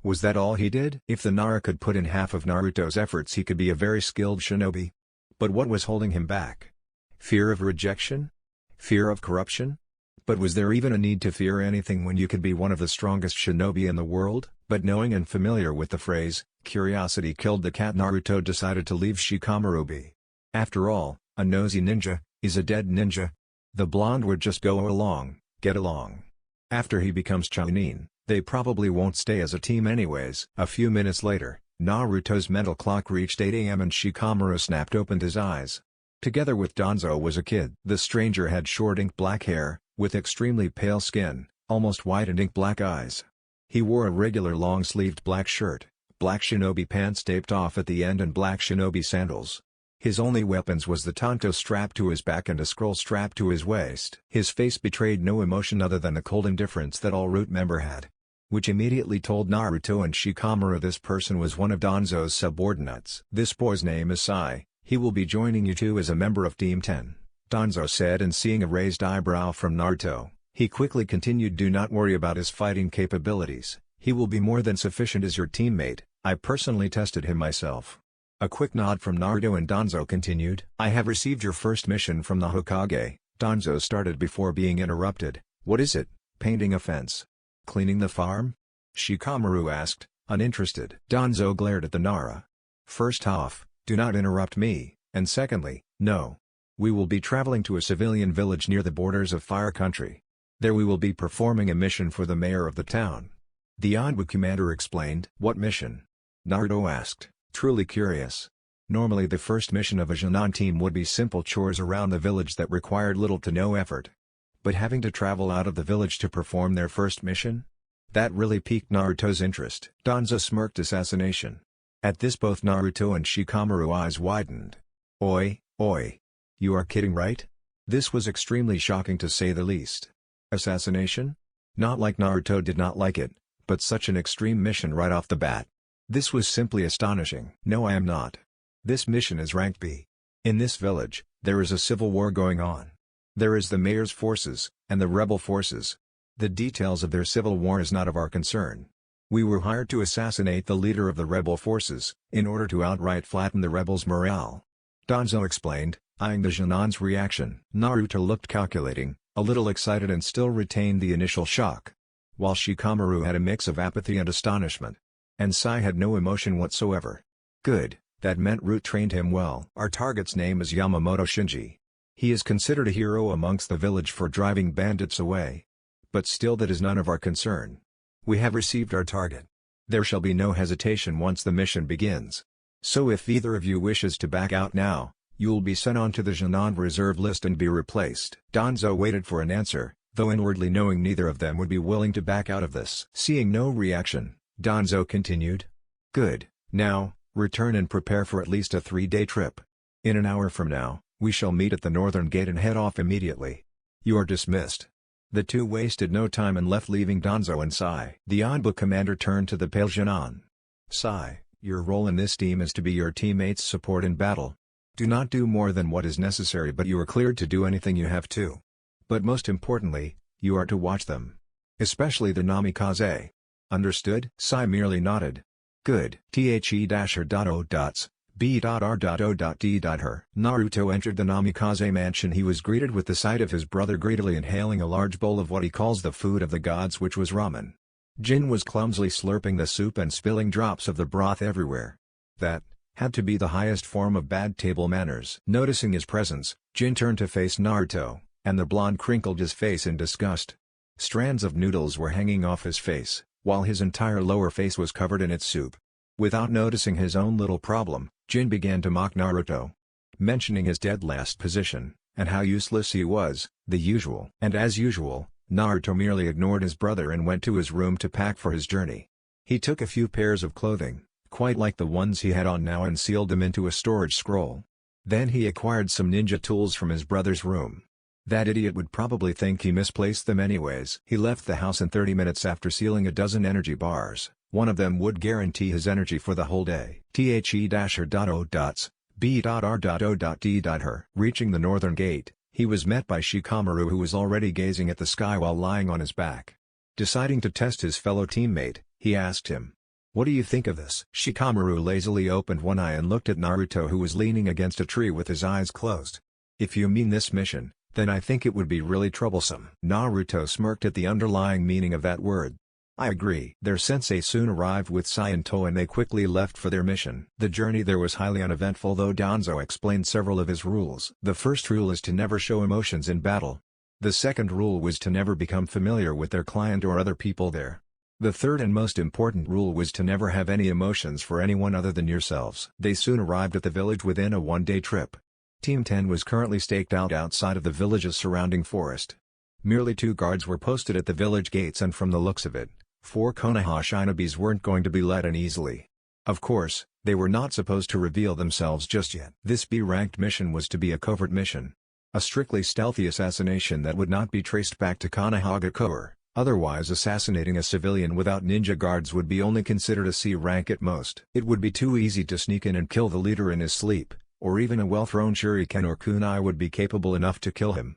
Speaker 1: Was that all he did? If the Nara could put in half of Naruto's efforts, he could be a very skilled shinobi. But what was holding him back? Fear of rejection? Fear of corruption? But was there even a need to fear anything when you could be one of the strongest shinobi in the world? But knowing and familiar with the phrase, "curiosity killed the cat," Naruto decided to leave Shikamaru be. After all, a nosy ninja is a dead ninja. The blonde would just go along, get along. After he becomes Chunin, they probably won't stay as a team anyways. A few minutes later, Naruto's mental clock reached 8 a.m. and Shikamaru snapped open his eyes. Together with Danzo was a kid. The stranger had short ink black hair, with extremely pale skin, almost white and ink black eyes. He wore a regular long-sleeved black shirt, black shinobi pants taped off at the end and black shinobi sandals. His only weapons was the tanto strapped to his back and a scroll strapped to his waist. His face betrayed no emotion other than the cold indifference that all root member had, which immediately told Naruto and Shikamaru this person was one of Danzo's subordinates. "This boy's name is Sai, he will be joining you two as a member of Team 10, Danzo said, and seeing a raised eyebrow from Naruto, he quickly continued, "Do not worry about his fighting capabilities, he will be more than sufficient as your teammate, I personally tested him myself." A quick nod from Naruto and Danzo continued, "I have received your first mission from the Hokage," Danzo started before being interrupted. "What is it? Painting a fence? Cleaning the farm?" Shikamaru asked, uninterested. Danzo glared at the Nara. "First off, do not interrupt me, and secondly, no. We will be traveling to a civilian village near the borders of Fire Country. There we will be performing a mission for the mayor of the town." The Onbu commander explained. "What mission?" Naruto asked, truly curious. Normally the first mission of a Junon team would be simple chores around the village that required little to no effort. But having to travel out of the village to perform their first mission? That really piqued Naruto's interest. Danzo smirked. "Assassination." At this both Naruto and Shikamaru eyes widened. Oi. You are kidding, right? This was extremely shocking to say the least. Assassination? Not like Naruto did not like it, but such an extreme mission right off the bat. This was simply astonishing. "No, I am not. This mission is ranked B. In this village, there is a civil war going on. There is the mayor's forces, and the rebel forces. The details of their civil war is not of our concern. We were hired to assassinate the leader of the rebel forces, in order to outright flatten the rebels' morale," Danzo explained, eyeing the Junon's reaction. Naruto looked calculating, a little excited and still retained the initial shock, while Shikamaru had a mix of apathy and astonishment. And Sai had no emotion whatsoever. Good, that meant Root trained him well. "Our target's name is Yamamoto Shinji. He is considered a hero amongst the village for driving bandits away. But still that is none of our concern. We have received our target. There shall be no hesitation once the mission begins. So if either of you wishes to back out now, you will be sent on to the Junon reserve list and be replaced." Danzo waited for an answer, though inwardly knowing neither of them would be willing to back out of this. Seeing no reaction, Danzo continued. "Good, now, return and prepare for at least a 3-day trip. In an hour from now, we shall meet at the northern gate and head off immediately. You are dismissed." The two wasted no time and left, leaving Danzo and Sai. The Onbu commander turned to the pale Junon. "Sai, your role in this team is to be your teammates' support in battle. Do not do more than what is necessary, but you are cleared to do anything you have to. But most importantly, you are to watch them. Especially the Namikaze. Understood?" Sai merely nodded. "Good." The.O.B.R.O.D.her. Naruto entered the Namikaze mansion. He was greeted with the sight of his brother greedily inhaling a large bowl of what he calls the food of the gods, which was ramen. Jin was clumsily slurping the soup and spilling drops of the broth everywhere. That had to be the highest form of bad table manners. Noticing his presence, Jin turned to face Naruto, and the blonde crinkled his face in disgust. Strands of noodles were hanging off his face, while his entire lower face was covered in its soup. Without noticing his own little problem, Jin began to mock Naruto, mentioning his dead last position, and how useless he was, the usual. And as usual, Naruto merely ignored his brother and went to his room to pack for his journey. He took a few pairs of clothing, quite like the ones he had on now, and sealed them into a storage scroll. Then he acquired some ninja tools from his brother's room. That idiot would probably think he misplaced them anyways. He left the house in 30 minutes after sealing a dozen energy bars. One of them would guarantee his energy for the whole day. The.O.B.R.O.D.her. Reaching the northern gate, He was met by Shikamaru, who was already gazing at the sky while lying on his back. Deciding to test his fellow teammate, he asked him, "What do you think of this?" Shikamaru lazily opened one eye and looked at Naruto, who was leaning against a tree with his eyes closed. "If you mean this mission, then I think it would be really troublesome." Naruto smirked at the underlying meaning of that word. "I agree." Their sensei soon arrived with Sai and To, and they quickly left for their mission. The journey there was highly uneventful, though Danzo explained several of his rules. The first rule is to never show emotions in battle. The second rule was to never become familiar with their client or other people there. The third and most important rule was to never have any emotions for anyone other than yourselves. They soon arrived at the village within a one-day trip. Team 10 was currently staked out outside of the village's surrounding forest. Merely 2 guards were posted at the village gates, and from the looks of it, 4 Konoha shinobis weren't going to be let in easily. Of course, they were not supposed to reveal themselves just yet. This B-ranked mission was to be a covert mission. A strictly stealthy assassination that would not be traced back to Konohagakure. Otherwise, assassinating a civilian without ninja guards would be only considered a C rank at most. It would be too easy to sneak in and kill the leader in his sleep, or even a well-thrown shuriken or kunai would be capable enough to kill him.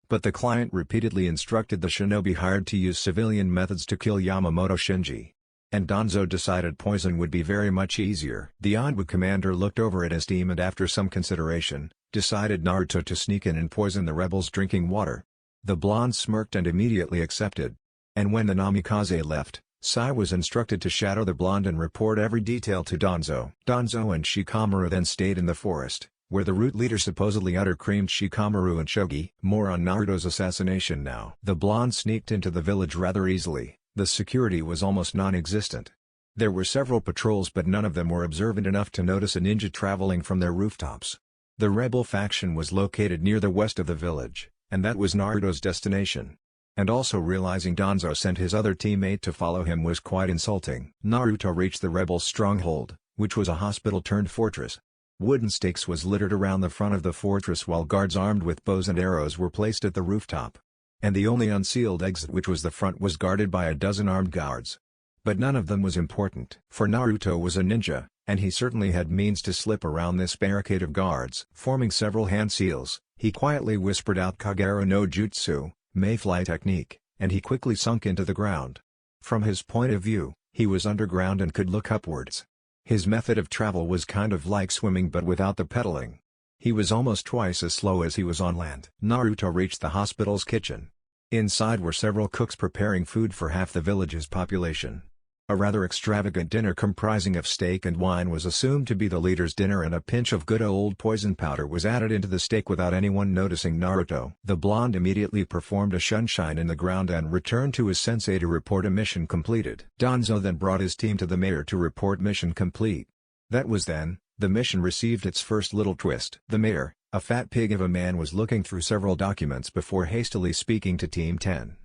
Speaker 1: But the client repeatedly instructed the shinobi hired to use civilian methods to kill Yamamoto Shinji. And Danzo decided poison would be very much easier. The Onbu commander looked over at his team and, after some consideration, decided Naruto to sneak in and poison the rebels' drinking water. The blonde smirked and immediately accepted. And when the Namikaze left, Sai was instructed to shadow the blonde and report every detail to Danzo. Danzo and Shikamaru then stayed in the forest, where the root leader supposedly creamed Shikamaru and Shogi. More on Naruto's assassination now. The blonde sneaked into the village rather easily. The security was almost non-existent. There were several patrols, but none of them were observant enough to notice a ninja traveling from their rooftops. The rebel faction was located near the west of the village, and that was Naruto's destination. And also realizing Danzo sent his other teammate to follow him was quite insulting. Naruto reached the rebels' stronghold, which was a hospital-turned-fortress. Wooden stakes was littered around the front of the fortress, while guards armed with bows and arrows were placed at the rooftop. And the only unsealed exit, which was the front, was guarded by a dozen armed guards. But none of them was important, for Naruto was a ninja, and he certainly had means to slip around this barricade of guards. Forming several hand seals, he quietly whispered out Kagero no Jutsu, Mayfly technique, and he quickly sunk into the ground. From his point of view, he was underground and could look upwards. His method of travel was kind of like swimming, but without the pedaling. He was almost twice as slow as he was on land. Naruto reached the hospital's kitchen. Inside were several cooks preparing food for half the village's population. A rather extravagant dinner comprising of steak and wine was assumed to be the leader's dinner, and a pinch of good old poison powder was added into the steak without anyone noticing Naruto. The blonde immediately performed a shunshine in the ground and returned to his sensei to report a mission completed. Danzo then brought his team to the mayor to report mission complete. That was then, the mission received its first little twist. The mayor, a fat pig of a man, was looking through several documents before hastily speaking to Team 10.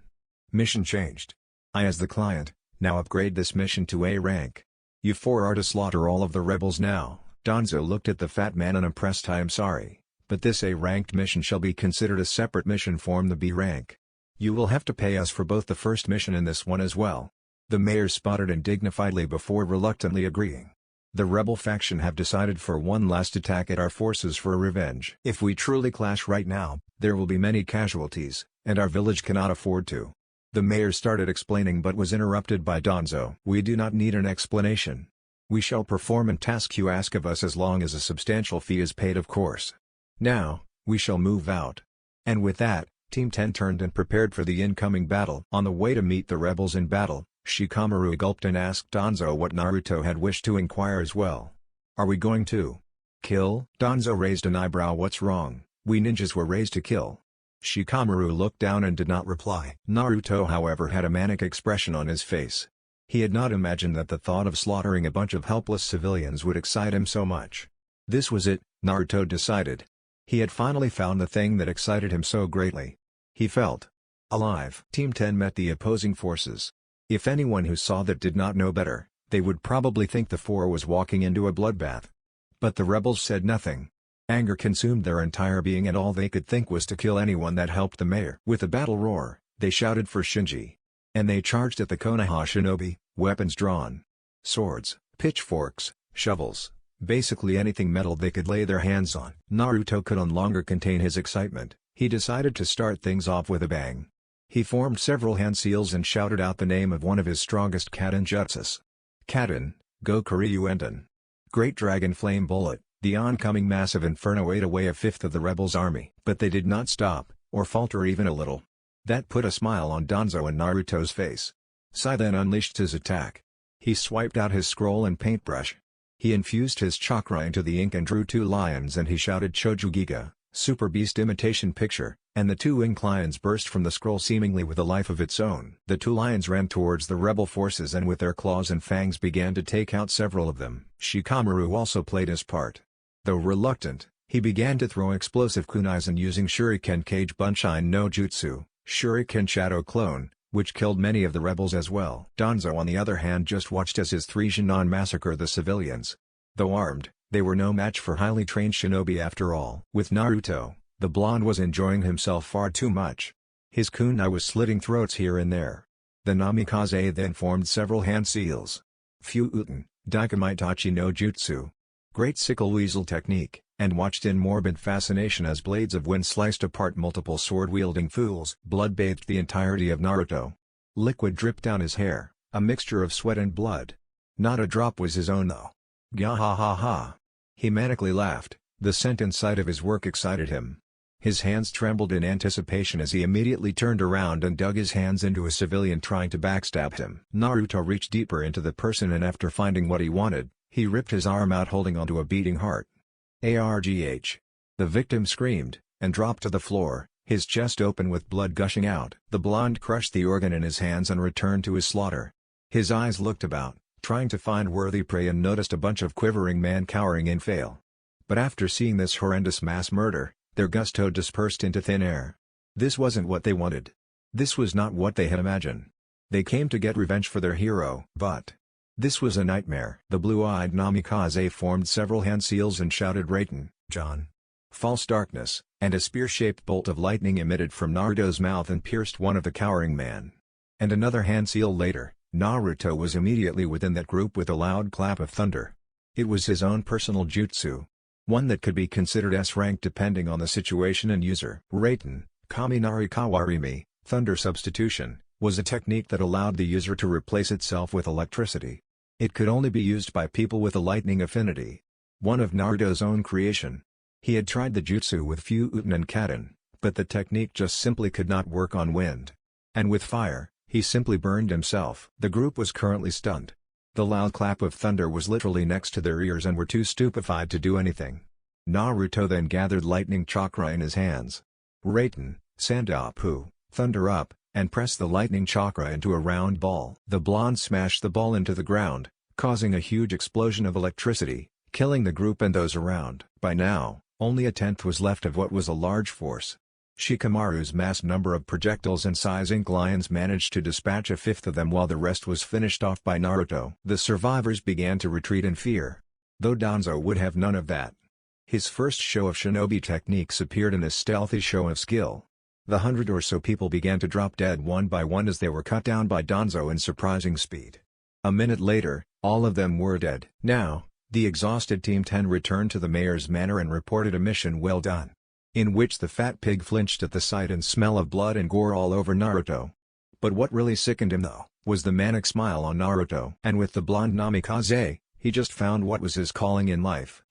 Speaker 1: Mission changed. I, as the client, now upgrade this mission to A rank. You 4 are to slaughter all of the rebels now. Danzo looked at the fat man unimpressed. I am sorry, but this A-ranked mission shall be considered a separate mission from the B rank. You will have to pay us for both the first mission and this one as well. The mayor spotted indignifiedly before reluctantly agreeing. The rebel faction have decided for one last attack at our forces for revenge. If we truly clash right now, there will be many casualties, and our village cannot afford to. The mayor started explaining but was interrupted by Danzo. We do not need an explanation. We shall perform and task you ask of us, as long as a substantial fee is paid, of course. Now, we shall move out. And with that, Team 10 turned and prepared for the incoming battle. On the way to meet the rebels in battle, Shikamaru gulped and asked Danzo what Naruto had wished to inquire as well. Are we going to kill? Danzo raised an eyebrow. What's wrong? We ninjas were raised to kill. Shikamaru looked down and did not reply. Naruto, however, had a manic expression on his face. He had not imagined that the thought of slaughtering a bunch of helpless civilians would excite him so much. This was it, Naruto decided. He had finally found the thing that excited him so greatly. He felt alive. Team 10 met the opposing forces. If anyone who saw that did not know better, they would probably think the 4 was walking into a bloodbath. But the rebels said nothing. Anger consumed their entire being, and all they could think was to kill anyone that helped the mayor. With a battle roar, they shouted for Shinji. And they charged at the Konoha shinobi, weapons drawn. Swords, pitchforks, shovels, basically anything metal they could lay their hands on. Naruto could no longer contain his excitement. He decided to start things off with a bang. He formed several hand seals and shouted out the name of one of his strongest Kaden jutsus. Kaden, go Kuryu Enden. Great Dragon Flame Bullet, the oncoming massive inferno ate away a fifth of the rebels' army. But they did not stop, or falter even a little. That put a smile on Danzo and Naruto's face. Sai then unleashed his attack. He swiped out his scroll and paintbrush. He infused his chakra into the ink and drew two lions, and he shouted Chojugiga, Super Beast Imitation Picture, and the two ink lions burst from the scroll seemingly with a life of its own. The two lions ran towards the rebel forces and with their claws and fangs began to take out several of them. Shikamaru also played his part. Though reluctant, he began to throw explosive kunais and using Shuriken Cage Bunshin no Jutsu, Shuriken Shadow Clone, which killed many of the rebels as well. Danzo on the other hand just watched as his three Chunin massacre the civilians. Though armed, they were no match for highly trained shinobi after all. With Naruto, the blonde was enjoying himself far too much. His kunai was slitting throats here and there. The Namikaze then formed several hand seals. Fuuten, Daikamai Itachi no Jutsu. Great sickle weasel technique, and watched in morbid fascination as blades of wind sliced apart multiple sword-wielding fools. Blood bathed the entirety of Naruto. Liquid dripped down his hair, a mixture of sweat and blood. Not a drop was his own though. Gah ha ha ha. He manically laughed, the scent and sight of his work excited him. His hands trembled in anticipation as he immediately turned around and dug his hands into a civilian trying to backstab him. Naruto reached deeper into the person and after finding what he wanted, he ripped his arm out holding onto a beating heart. Argh. The victim screamed, and dropped to the floor, his chest open with blood gushing out. The blonde crushed the organ in his hands and returned to his slaughter. His eyes looked about, trying to find worthy prey and noticed a bunch of quivering men cowering in fail. But after seeing this horrendous mass murder, their gusto dispersed into thin air. This wasn't what they wanted. This was not what they had imagined. They came to get revenge for their hero, but this was a nightmare. The blue-eyed Namikaze formed several hand seals and shouted Raiden, John. False darkness, and a spear-shaped bolt of lightning emitted from Naruto's mouth and pierced one of the cowering men. And another hand seal later, Naruto was immediately within that group with a loud clap of thunder. It was his own personal jutsu. One that could be considered S-rank depending on the situation and user. Raiden, Kaminari Kawarimi, thunder substitution, was a technique that allowed the user to replace itself with electricity. It could only be used by people with a lightning affinity. One of Naruto's own creation. He had tried the jutsu with Fuuten and Kaden, but the technique just simply could not work on wind. And with fire, he simply burned himself. The group was currently stunned. The loud clap of thunder was literally next to their ears and were too stupefied to do anything. Naruto then gathered lightning chakra in his hands. Raiden, Sandapu, thunder up, and pressed the lightning chakra into a round ball. The blonde smashed the ball into the ground, causing a huge explosion of electricity, killing the group and those around. By now, only a tenth was left of what was a large force. Shikamaru's mass number of projectiles and size ink lions managed to dispatch a fifth of them while the rest was finished off by Naruto. The survivors began to retreat in fear. Though Danzo would have none of that. His first show of shinobi techniques appeared in a stealthy show of skill. The 100 or so people began to drop dead one by one as they were cut down by Danzo in surprising speed. A minute later, all of them were dead. Now, the exhausted Team 10 returned to the mayor's manor and reported a mission well done. In which the fat pig flinched at the sight and smell of blood and gore all over Naruto. But what really sickened him though, was the manic smile on Naruto. And with the blonde Namikaze, he just found what was his calling in life.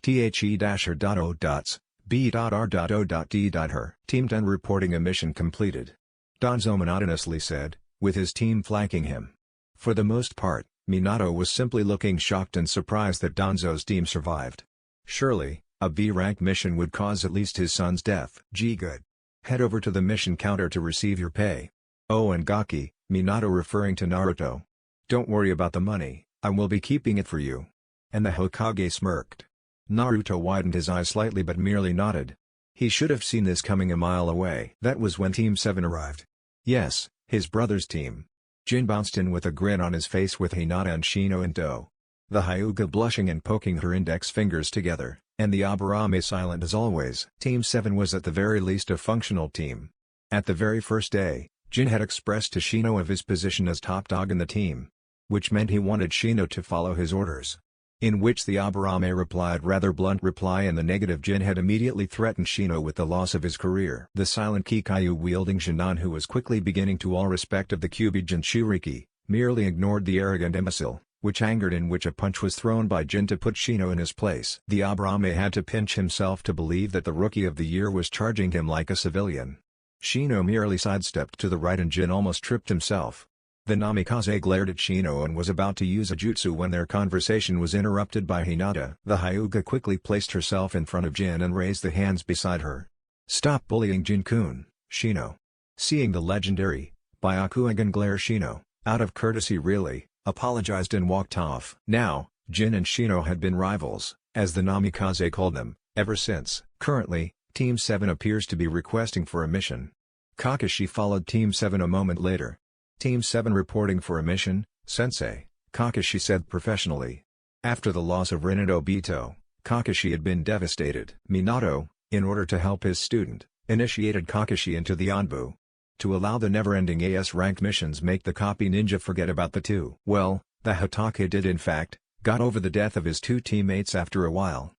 Speaker 1: The.O.B.R.O.D.Her. Team 10 reporting a mission completed. Danzo monotonously said, with his team flanking him. For the most part, Minato was simply looking shocked and surprised that Danzo's team survived. Surely, a B-rank mission would cause at least his son's death. Gee good. Head over to the mission counter to receive your pay. Oh and Gaki, Minato referring to Naruto. Don't worry about the money, I will be keeping it for you. And the Hokage smirked. Naruto widened his eyes slightly but merely nodded. He should have seen this coming a mile away. That was when Team 7 arrived. Yes, his brother's team. Jin bounced in with a grin on his face with Hinata and Shino in tow. The Hyuga blushing and poking her index fingers together, and the Aburame silent as always. Team 7 was at the very least a functional team. At the very first day, Jin had expressed to Shino of his position as top dog in the team. Which meant he wanted Shino to follow his orders. in which the Aburame replied rather blunt reply in the negative. Jin had immediately threatened Shino with the loss of his career. The silent Kikayu-wielding Shinan, who was quickly beginning to all respect of the Kyubi Jinchuriki, merely ignored the arrogant imbecile, which angered, in which a punch was thrown by Jin to put Shino in his place. The Aburame had to pinch himself to believe that the Rookie of the Year was charging him like a civilian. Shino merely sidestepped to the right and Jin almost tripped himself. The Namikaze glared at Shino and was about to use a jutsu when their conversation was interrupted by Hinata. The Hyuga quickly placed herself in front of Jin and raised the hands beside her. "Stop bullying Jin-kun, Shino." Seeing the legendary Byakugan glare, Shino, out of courtesy really, apologized and walked off. Now, Jin and Shino had been rivals, as the Namikaze called them, ever since. Currently, Team 7 appears to be requesting for a mission. Kakashi followed Team 7 a moment later. Team 7 reporting for a mission, Sensei, Kakashi said professionally. After the loss of Rin and Obito, Kakashi had been devastated. Minato, in order to help his student, initiated Kakashi into the Anbu. To allow the never-ending AS-ranked missions make the copy ninja forget about the two. Well, the Hatake did in fact, got over the death of his two teammates after a while.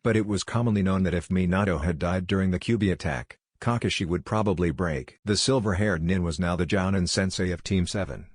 Speaker 1: But it was commonly known that if Minato had died during the Kyubi attack, Kakashi would probably break. The silver-haired nin was now the Jounin sensei of Team 7.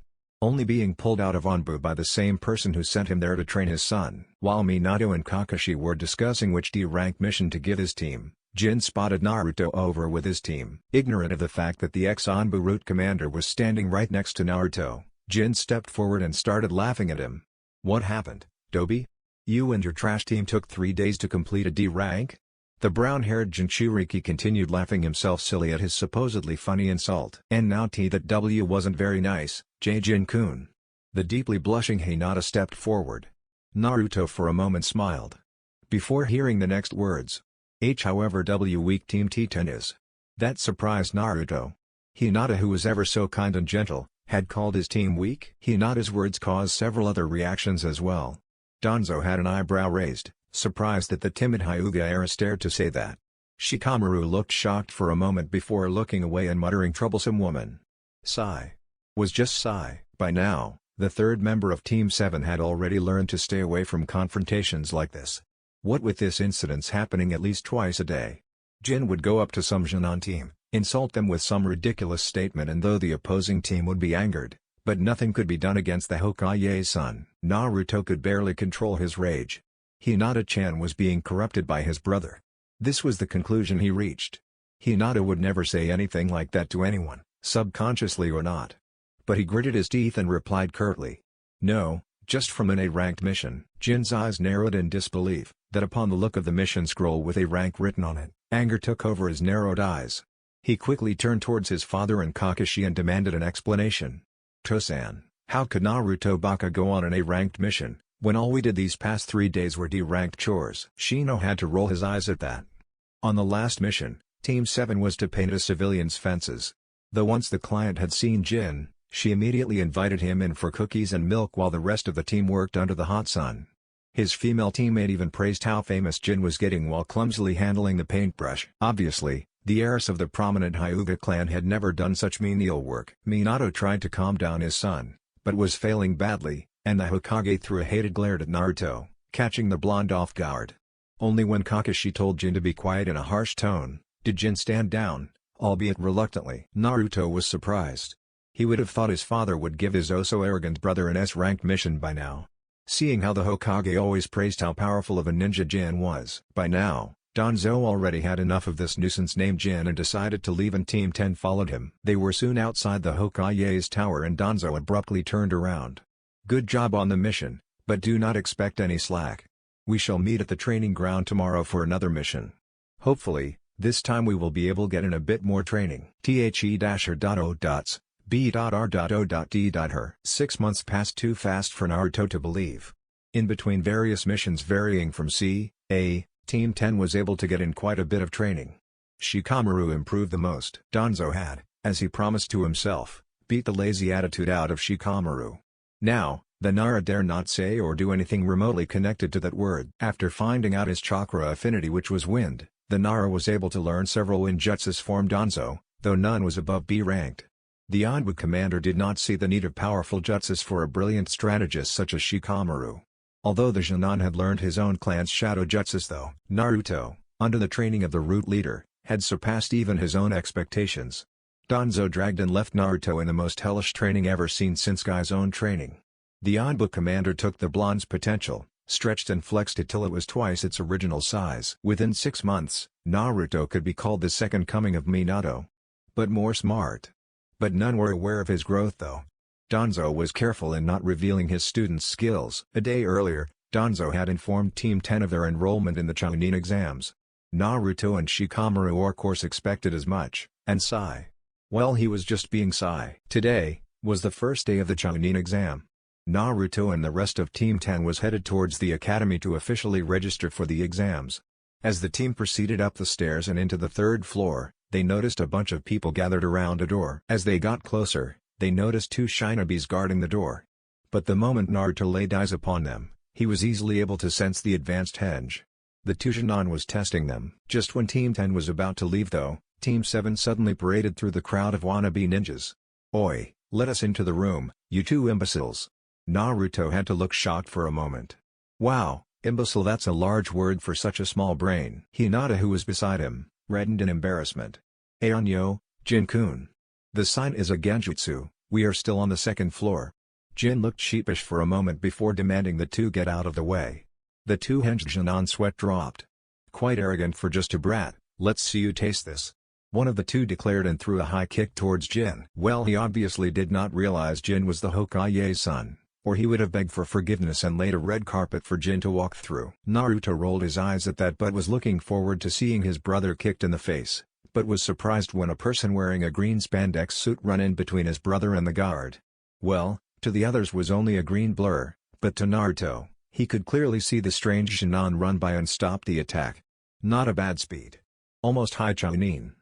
Speaker 1: Only being pulled out of Anbu by the same person who sent him there to train his son. While Minato and Kakashi were discussing which D-rank mission to give his team, Jin spotted Naruto over with his team. Ignorant of the fact that the ex-Anbu route commander was standing right next to Naruto, Jin stepped forward and started laughing at him. "What happened, Dobi? You and your trash team took 3 days to complete a D rank?" The brown-haired Jinchuriki continued laughing himself silly at his supposedly funny insult. "And now that W wasn't very nice, Jin-kun." The deeply blushing Hinata stepped forward. Naruto for a moment smiled. Before hearing the next words. However W weak Team T10 is. That surprised Naruto. Hinata, who was ever so kind and gentle, had called his team weak? Hinata's words caused several other reactions as well. Danzo had an eyebrow raised, surprised that the timid Hyuga era dared to say that. Shikamaru looked shocked for a moment before looking away and muttering, "Troublesome woman." Sigh. Was just sigh. By now, the third member of Team 7 had already learned to stay away from confrontations like this. What with this incidents happening at least twice a day, Jin would go up to some Jounin team, insult them with some ridiculous statement, and though the opposing team would be angered, but nothing could be done against the Hokage's son. Naruto could barely control his rage. Hinata-chan was being corrupted by his brother. This was the conclusion he reached. Hinata would never say anything like that to anyone, subconsciously or not. But he gritted his teeth and replied curtly. "No, just from an A-ranked mission." Jin's eyes narrowed in disbelief, that upon the look of the mission scroll with A rank written on it, anger took over his narrowed eyes. He quickly turned towards his father and Kakashi and demanded an explanation. "Tosan, how could Naruto Baka go on an A-ranked mission, when all we did these past 3 days were D-ranked chores?" Shino had to roll his eyes at that. On the last mission, Team 7 was to paint a civilian's fences. Though once the client had seen Jin, she immediately invited him in for cookies and milk while the rest of the team worked under the hot sun. His female teammate even praised how famous Jin was getting while clumsily handling the paintbrush. Obviously, the heiress of the prominent Hyuga clan had never done such menial work. Minato tried to calm down his son, but was failing badly, and the Hokage threw a hated glare at Naruto, catching the blonde off guard. Only when Kakashi told Jin to be quiet in a harsh tone, did Jin stand down, albeit reluctantly. Naruto was surprised. He would have thought his father would give his oh-so-arrogant brother an S-ranked mission by now. Seeing how the Hokage always praised how powerful of a ninja Jin was. By now, Danzo already had enough of this nuisance named Jin and decided to leave, and Team 10 followed him. They were soon outside the Hokage's tower and Danzo abruptly turned around. "Good job on the mission, but do not expect any slack. We shall meet at the training ground tomorrow for another mission. Hopefully, this time we will be able to get in a bit more training." B.R.O.D.Her 6 months passed too fast for Naruto to believe. In between various missions varying from C.A., Team 10 was able to get in quite a bit of training. Shikamaru improved the most. Danzo had, as he promised to himself, beat the lazy attitude out of Shikamaru. Now, the Nara dare not say or do anything remotely connected to that word. After finding out his chakra affinity, which was wind, the Nara was able to learn several ninjutsus from Danzo, though none was above B ranked. The Anbu commander did not see the need of powerful jutsus for a brilliant strategist such as Shikamaru. Although the Chunin had learned his own clan's shadow jutsus though, Naruto, under the training of the root leader, had surpassed even his own expectations. Danzo dragged and left Naruto in the most hellish training ever seen since Guy's own training. The Onbu commander took the blonde's potential, stretched and flexed it till it was twice its original size. Within 6 months, Naruto could be called the second coming of Minato. But more smart. But none were aware of his growth though. Danzo was careful in not revealing his students' skills. A day earlier, Danzo had informed Team 10 of their enrollment in the Chunin exams. Naruto and Shikamaru of course expected as much, and Sai. Well, he was just being Sai. Today was the first day of the Chunin exam. Naruto and the rest of Team 10 was headed towards the academy to officially register for the exams. As the team proceeded up the stairs and into the 3rd floor, they noticed a bunch of people gathered around a door. As they got closer, they noticed 2 shinobis guarding the door. But the moment Naruto laid eyes upon them, he was easily able to sense the advanced henge. The 2 Chunin was testing them. Just when Team 10 was about to leave though, Team 7 suddenly paraded through the crowd of wannabe ninjas. "Oi, let us into the room, you 2 imbeciles." Naruto had to look shocked for a moment. Wow, imbecile, that's a large word for such a small brain. Hinata, who was beside him, reddened in embarrassment. "Aonyo, Jin-kun. The sign is a genjutsu, we are still on the 2nd floor." Jin looked sheepish for a moment before demanding the 2 get out of the way. The 2 henge Chunin sweat dropped. "Quite arrogant for just a brat, let's see you taste this." One of the 2 declared and threw a high kick towards Jin. Well, he obviously did not realize Jin was the Hokage's son, or he would have begged for forgiveness and laid a red carpet for Jin to walk through. Naruto rolled his eyes at that but was looking forward to seeing his brother kicked in the face, but was surprised when a person wearing a green spandex suit ran in between his brother and the guard. Well, to the others was only a green blur, but to Naruto, he could clearly see the strange Chunin run by and stop the attack. Not a bad speed. Almost high Chunin.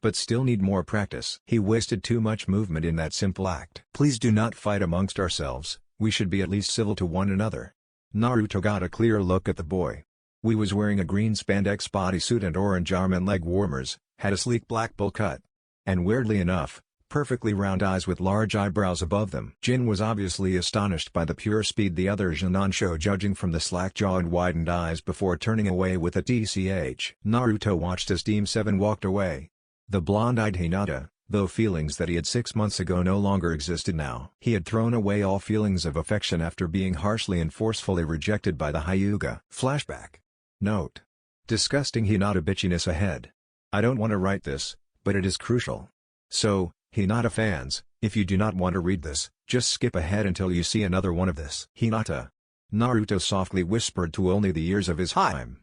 Speaker 1: But still need more practice. He wasted too much movement in that simple act. "Please do not fight amongst ourselves, we should be at least civil to one another." Naruto got a clear look at the boy. He was wearing a green spandex bodysuit and orange arm and leg warmers, had a sleek black bowl cut. And weirdly enough, perfectly round eyes with large eyebrows above them. Jin was obviously astonished by the pure speed the other Chunin showed, judging from the slack jaw and widened eyes before turning away with a tch. Naruto watched as Team 7 walked away. The blonde-eyed Hinata, though feelings that he had 6 months ago no longer existed now. He had thrown away all feelings of affection after being harshly and forcefully rejected by the Hyuga. Flashback. Note. Disgusting Hinata bitchiness ahead. I don't want to write this, but it is crucial. So, Hinata fans, if you do not want to read this, just skip ahead until you see another one of this. Hinata. Naruto softly whispered to only the ears of his time.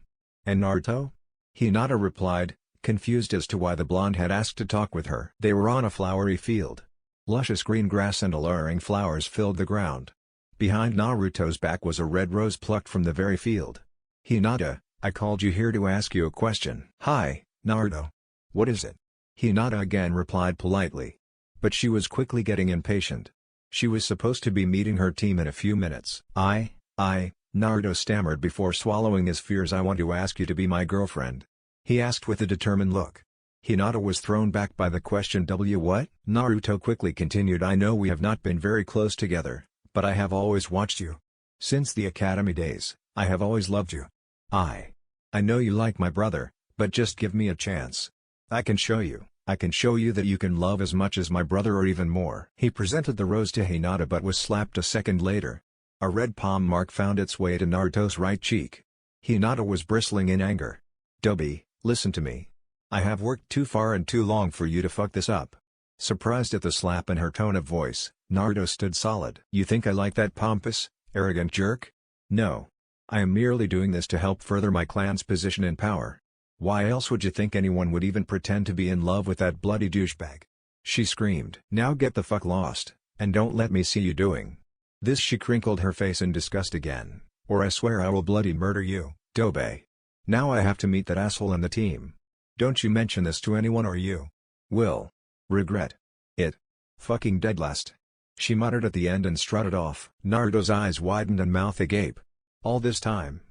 Speaker 1: And Naruto? Hinata replied, confused as to why the blonde had asked to talk with her. They were on a flowery field. Luscious green grass and alluring flowers filled the ground. Behind Naruto's back was a red rose plucked from the very field. "Hinata, I called you here to ask you a question." "Hi, Naruto. What is it?" Hinata again replied politely. But she was quickly getting impatient. She was supposed to be meeting her team in a few minutes. Naruto stammered before swallowing his fears. "I want to ask you to be my girlfriend," he asked with a determined look. Hinata was thrown back by the question. What? Naruto quickly continued. "I know we have not been very close together, but I have always watched you. Since the academy days, I have always loved you. I know you like my brother, but just give me a chance. I can show you that you can love as much as my brother or even more." He presented the rose to Hinata but was slapped a second later. A red palm mark found its way to Naruto's right cheek. Hinata was bristling in anger. "Dobi, listen to me. I have worked too far and too long for you to fuck this up." Surprised at the slap and her tone of voice, Naruto stood solid. "You think I like that pompous, arrogant jerk? No. I am merely doing this to help further my clan's position and power. Why else would you think anyone would even pretend to be in love with that bloody douchebag?" she screamed. "Now get the fuck lost, and don't let me see you doing this." She crinkled her face in disgust again. "Or I swear I will bloody murder you, Dobe. Now I have to meet that asshole in the team. Don't you mention this to anyone or you will regret it. Fucking dead last," she muttered at the end and strutted off. Naruto's eyes widened and mouth agape. All this time.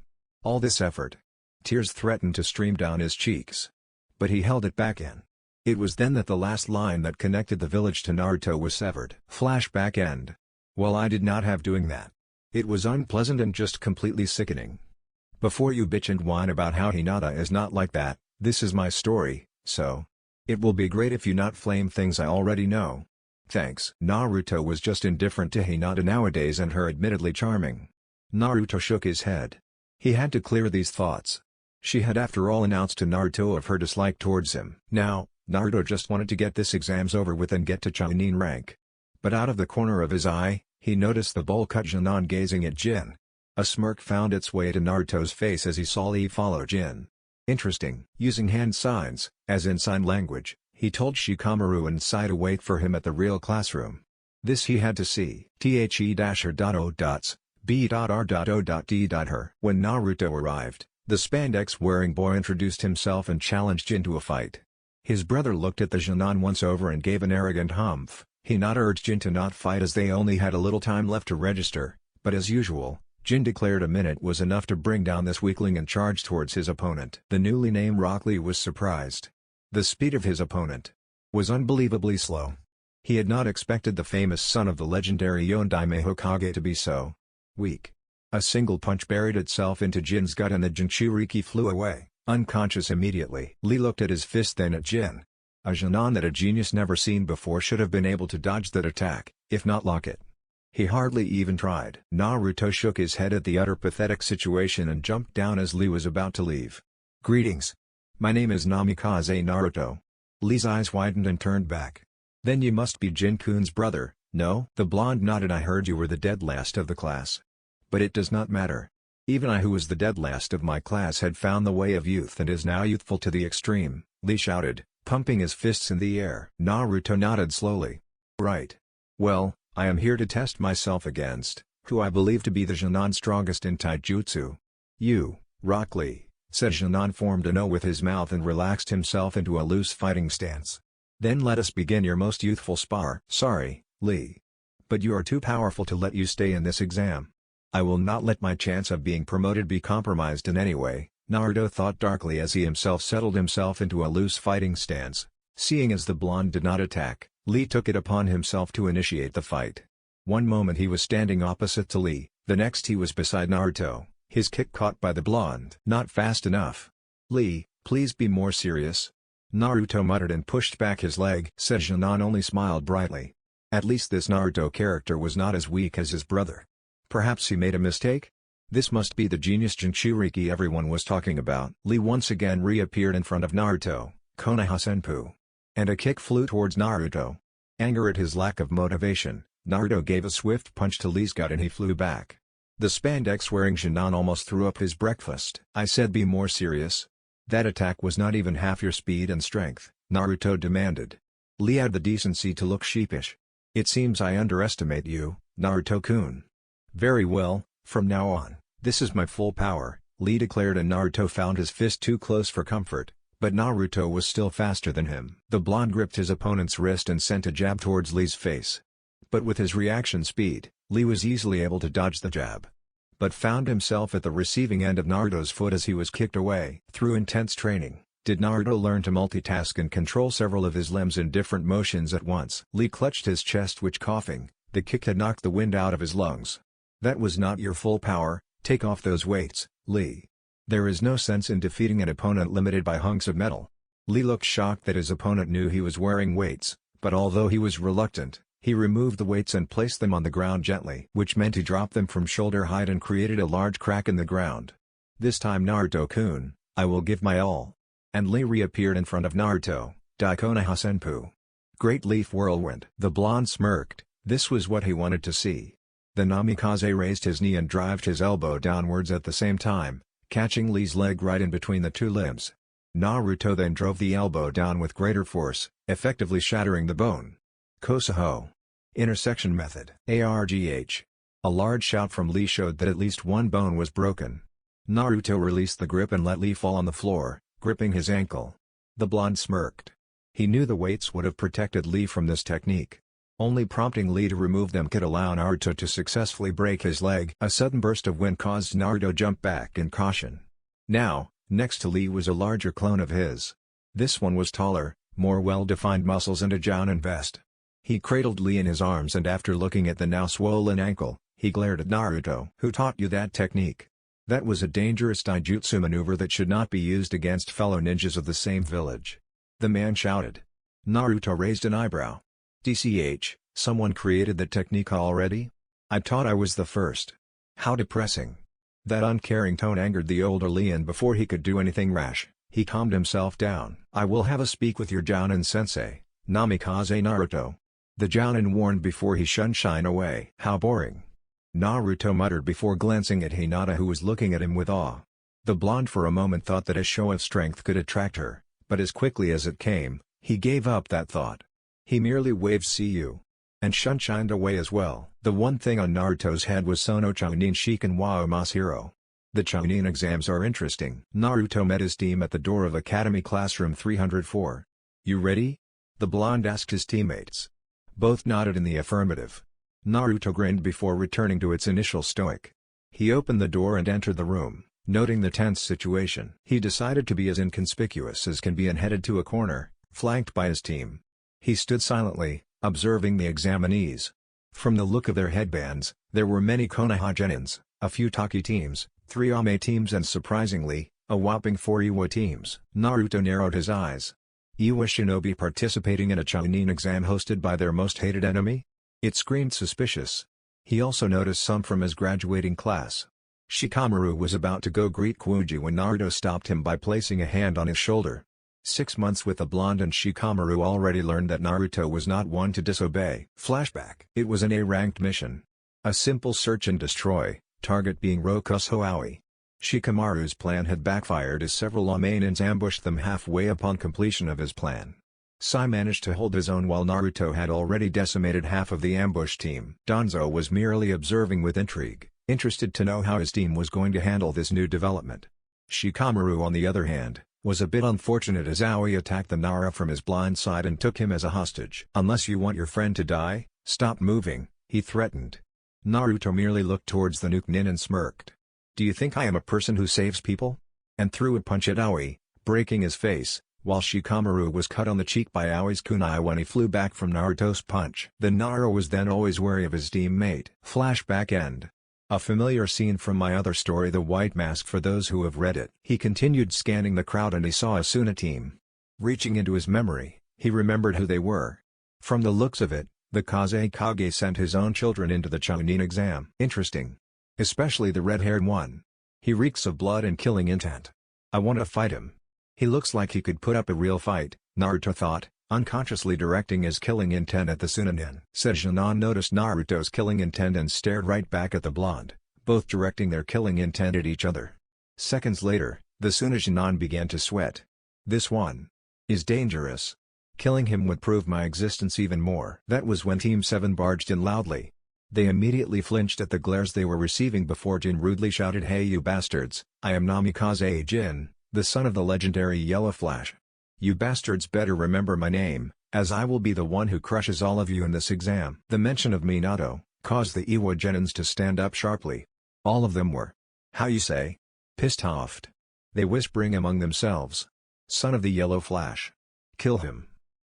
Speaker 1: All this effort. Tears threatened to stream down his cheeks. But he held it back in. It was then that the last line that connected the village to Naruto was severed. Flashback end. "Well, I did not have doing that. It was unpleasant and just completely sickening. Before you bitch and whine about how Hinata is not like that, this is my story, so. It will be great if you not flame things I already know. Thanks. Naruto was just indifferent to Hinata nowadays and her admittedly charming. Naruto shook his head. He had to clear these thoughts. She had after all announced to Naruto of her dislike towards him. Now, Naruto just wanted to get this exams over with and get to Chunin rank. But out of the corner of his eye, he noticed the bowl-cut Junon gazing at Jin. A smirk found its way to Naruto's face as he saw Lee follow Jin. Interesting. Using hand signs, as in sign language, he told Shikamaru and Sai to wait for him at the real classroom. This he had to see. The.B.R.O.D.her. When Naruto arrived, the spandex-wearing boy introduced himself and challenged Jin to a fight. His brother looked at the Junon once over and gave an arrogant humph. Hinata urged Jin to not fight as they only had a little time left to register, but as usual, Jin declared a minute was enough to bring down this weakling and charge towards his opponent. The newly named Rock Lee was surprised. The speed of his opponent was unbelievably slow. He had not expected the famous son of the legendary Yondaime Hokage to be so weak. A single punch buried itself into Jin's gut and the Jinchuriki flew away, unconscious immediately. Lee looked at his fist then at Jin. A Junon that a genius never seen before should have been able to dodge that attack, if not block it. He hardly even tried. Naruto shook his head at the utter pathetic situation and jumped down as Lee was about to leave. Greetings. My name is Namikaze Naruto. Lee's eyes widened and turned back. Then you must be Jin-kun's brother, no? The blonde nodded. I heard you were the dead last of the class. But it does not matter. Even I who was the dead last of my class had found the way of youth and is now youthful to the extreme, Lee shouted, pumping his fists in the air. Naruto nodded slowly. Right. Well, I am here to test myself against, who I believe to be the Junon strongest in taijutsu. You, Rock Lee, said Junon formed an O with his mouth and relaxed himself into a loose fighting stance. Then let us begin your most youthful spar. Sorry, Lee. But you are too powerful to let you stay in this exam. I will not let my chance of being promoted be compromised in any way, Naruto thought darkly as he himself settled himself into a loose fighting stance. Seeing as the blonde did not attack, Lee took it upon himself to initiate the fight. One moment he was standing opposite to Lee, the next he was beside Naruto, his kick caught by the blonde. Not fast enough. Lee, please be more serious. Naruto muttered and pushed back his leg. Said Junon only smiled brightly. At least this Naruto character was not as weak as his brother. Perhaps he made a mistake? This must be the genius Jinchuriki everyone was talking about. Lee once again reappeared in front of Naruto, Konoha Senpu. And a kick flew towards Naruto. Anger at his lack of motivation, Naruto gave a swift punch to Lee's gut and he flew back. The spandex-wearing Junon almost threw up his breakfast. I said be more serious. That attack was not even half your speed and strength, Naruto demanded. Lee had the decency to look sheepish. It seems I underestimate you, Naruto-kun. Very well, from now on, this is my full power, Lee declared and Naruto found his fist too close for comfort. But Naruto was still faster than him. The blonde gripped his opponent's wrist and sent a jab towards Lee's face. But with his reaction speed, Lee was easily able to dodge the jab. But found himself at the receiving end of Naruto's foot as he was kicked away. Through intense training, did Naruto learn to multitask and control several of his limbs in different motions at once. Lee clutched his chest which coughing, the kick had knocked the wind out of his lungs. That was not your full power, take off those weights, Lee. There is no sense in defeating an opponent limited by hunks of metal. Lee looked shocked that his opponent knew he was wearing weights, but although he was reluctant, he removed the weights and placed them on the ground gently, which meant he dropped them from shoulder height and created a large crack in the ground. This time Naruto-kun, I will give my all. And Lee reappeared in front of Naruto, Konoha Senpu. Great leaf whirlwind. The blonde smirked, this was what he wanted to see. The Namikaze raised his knee and drived his elbow downwards at the same time, catching Lee's leg right in between the two limbs. Naruto then drove the elbow down with greater force, effectively shattering the bone. Kosoho. Intersection method. ARGH. A large shout from Lee showed that at least one bone was broken. Naruto released the grip and let Lee fall on the floor, gripping his ankle. The blonde smirked. He knew the weights would have protected Lee from this technique. Only prompting Lee to remove them could allow Naruto to successfully break his leg. A sudden burst of wind caused Naruto to jump back in caution. Now, next to Lee was a larger clone of his. This one was taller, more well-defined muscles and a jounin vest. He cradled Lee in his arms and after looking at the now swollen ankle, He glared at Naruto. Who taught you that technique? That was a dangerous taijutsu maneuver that should not be used against fellow ninjas of the same village. The man shouted. Naruto raised an eyebrow. DCH, someone created that technique already? I thought I was the first. How depressing. That uncaring tone angered the elderly, and before he could do anything rash, he calmed himself down. I will have a speak with your Jounin sensei, Namikaze Naruto. The Jounin warned before he shunned Shine away. How boring. Naruto muttered before glancing at Hinata, who was looking at him with awe. The blonde for a moment thought that a show of strength could attract her, but as quickly as it came, he gave up that thought. He merely waved "see you," and shined away as well. The one thing on Naruto's head was Sono Chunin Shiken wa Masahiro. The Chunin exams are interesting. Naruto met his team at the door of Academy Classroom 304. You ready? The blonde asked his teammates. Both nodded in the affirmative. Naruto grinned before returning to its initial stoic. He opened the door and entered the room, noting the tense situation. He decided to be as inconspicuous as can be and headed to a corner, flanked by his team. He stood silently, observing the examinees. From the look of their headbands, there were many Konoha Genins, a few Taki teams, 3 Ame teams, and surprisingly, a whopping 4 Iwa teams. Naruto narrowed his eyes. Iwa shinobi participating in a Chunin exam hosted by their most hated enemy? It screamed suspicious. He also noticed some from his graduating class. Shikamaru was about to go greet Kuji when Naruto stopped him by placing a hand on his shoulder. 6 months with the blonde and Shikamaru already learned that Naruto was not one to disobey. Flashback. It was an A-ranked mission. A simple search and destroy, target being Rokuso Aoi. Shikamaru's plan had backfired as several Amenins ambushed them halfway upon completion of his plan. Sai managed to hold his own while Naruto had already decimated half of the ambush team. Danzo was merely observing with intrigue, interested to know how his team was going to handle this new development. Shikamaru, on the other hand, was a bit unfortunate as Aoi attacked the Nara from his blind side and took him as a hostage. Unless you want your friend to die, stop moving, he threatened. Naruto merely looked towards the nuke nin and smirked. Do you think I am a person who saves people? And threw a punch at Aoi, breaking his face, while Shikamaru was cut on the cheek by Aoi's kunai when he flew back from Naruto's punch. The Nara was then always wary of his teammate. Flashback end. A familiar scene from my other story, The White Mask, for those who have read it. He continued scanning the crowd and he saw a Suna team. Reaching into his memory, he remembered who they were. From the looks of it, the Kazekage sent his own children into the Chunin exam. Interesting. Especially the red-haired one. He reeks of blood and killing intent. I want to fight him. He looks like he could put up a real fight, Naruto thought, unconsciously directing his killing intent at the Sunanin. Sejunon noticed Naruto's killing intent and stared right back at the blonde, both directing their killing intent at each other. Seconds later, the Sunanin began to sweat. This one is dangerous. Killing him would prove my existence even more. That was when Team 7 barged in loudly. They immediately flinched at the glares they were receiving before Jin rudely shouted, "Hey you bastards, I am Namikaze Jin, the son of the legendary Yellow Flash. You bastards better remember my name, as I will be the one who crushes all of you in this exam." The mention of Minato caused the Iwa Genins to stand up sharply. All of them were, how you say, pissed off. They whispering among themselves. Son of the Yellow Flash. Kill him.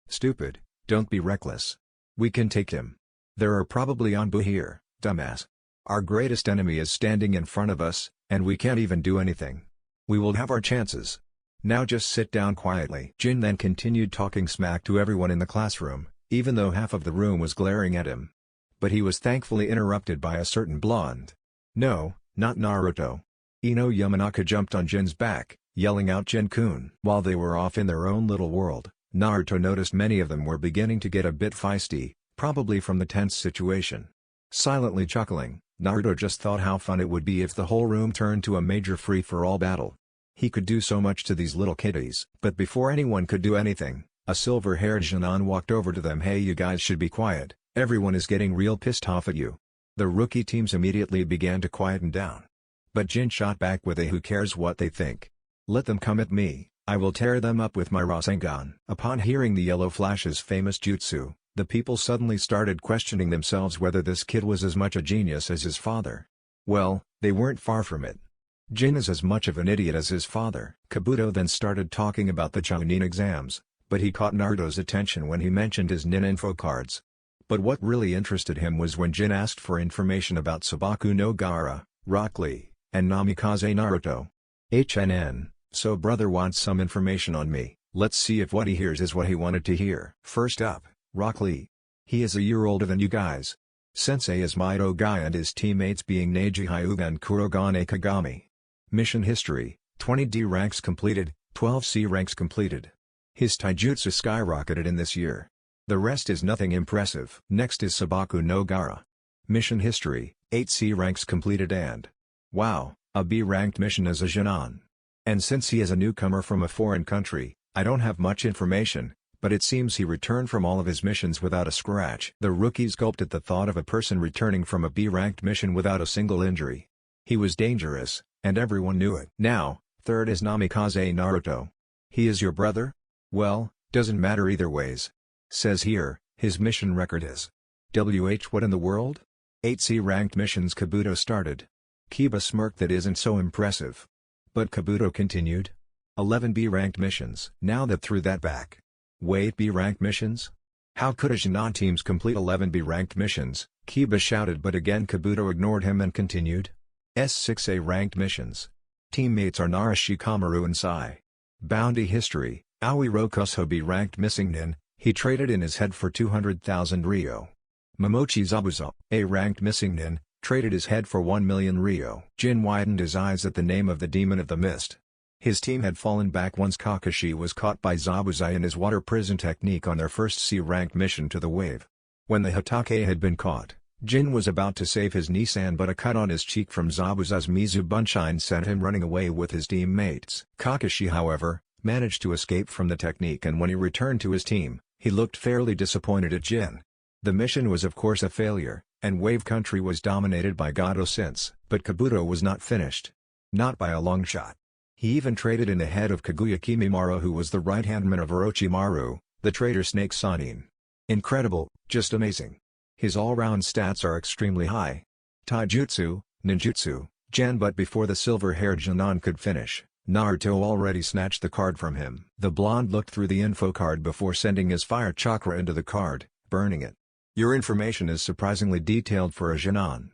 Speaker 1: Stupid, don't be reckless. We can take him. There are probably Anbu here, dumbass. Our greatest enemy is standing in front of us, and we can't even do anything. We will have our chances. Now just sit down quietly. Jin then continued talking smack to everyone in the classroom, even though half of the room was glaring at him. But he was thankfully interrupted by a certain blonde. No, not Naruto. Ino Yamanaka jumped on Jin's back, yelling out Jin-kun. While they were off in their own little world, Naruto noticed many of them were beginning to get a bit feisty, probably from the tense situation. Silently chuckling, Naruto just thought how fun it would be if the whole room turned to a major free-for-all battle. He could do so much to these little kitties. But before anyone could do anything, a silver-haired Jinan walked over to them. Hey, you guys should be quiet, everyone is getting real pissed off at you. The rookie teams immediately began to quieten down. But Jin shot back with a "who cares what they think. Let them come at me, I will tear them up with my Rasengan." Upon hearing the Yellow Flash's famous jutsu, the people suddenly started questioning themselves whether this kid was as much a genius as his father. Well, they weren't far from it. Jin is as much of an idiot as his father. Kabuto then started talking about the Chunin exams, but he caught Naruto's attention when he mentioned his nin info cards. But what really interested him was when Jin asked for information about Sabaku no Gaara, Rock Lee, and Namikaze Naruto. HNN, so brother wants some information on me, let's see if what he hears is what he wanted to hear. First up, Rock Lee. He is a year older than you guys. Sensei is Mido Guy and his teammates being Neji Hyuga and Kurogane Kagami. Mission history, 20 D ranks completed, 12 C ranks completed. His taijutsu skyrocketed in this year. The rest is nothing impressive. Next is Sabaku no Gaara. Mission history, 8 C ranks completed and wow, a B ranked mission as a Jinan. And since he is a newcomer from a foreign country, I don't have much information, but it seems he returned from all of his missions without a scratch. The rookies gulped at the thought of a person returning from a B-ranked mission without a single injury. He was dangerous, and everyone knew it. Now, third is Namikaze Naruto. He is your brother? Well, doesn't matter either ways. Says here, his mission record is what in the world? 8 C-ranked missions Kabuto started. Kiba smirked that isn't so impressive. But Kabuto continued. 11 B-ranked missions. Now that threw that back. Wait, B-ranked missions? How could a Jinan teams complete 11 B-ranked missions? Kiba shouted, but again Kabuto ignored him and continued. S6 A-ranked missions. Teammates are Nara Shikamaru and Sai. Bounty history, Aoi Rokuso B-ranked missing nin, he traded in his head for 200,000 Ryo. Momochi Zabuza, A-ranked missing nin, traded his head for 1 million Ryo. Jin widened his eyes at the name of the Demon of the Mist. His team had fallen back once Kakashi was caught by Zabuza in his water prison technique on their first C-ranked mission to the wave. When the Hatake had been caught, Jin was about to save his Nissan, but a cut on his cheek from Zabuza's Mizu Bunshine sent him running away with his teammates. Kakashi, however, managed to escape from the technique, and when he returned to his team, he looked fairly disappointed at Jin. The mission was of course a failure, and Wave Country was dominated by Gato since. But Kabuto was not finished. Not by a long shot. He even traded in the head of Kaguya Kimimaro, who was the right-hand man of Orochimaru, the traitor Snake Sanin. Incredible, just amazing. His all-round stats are extremely high. Taijutsu, ninjutsu, Jan, but before the silver-haired Jinan could finish, Naruto already snatched the card from him. The blonde looked through the info card before sending his fire chakra into the card, burning it. Your information is surprisingly detailed for a Jinan.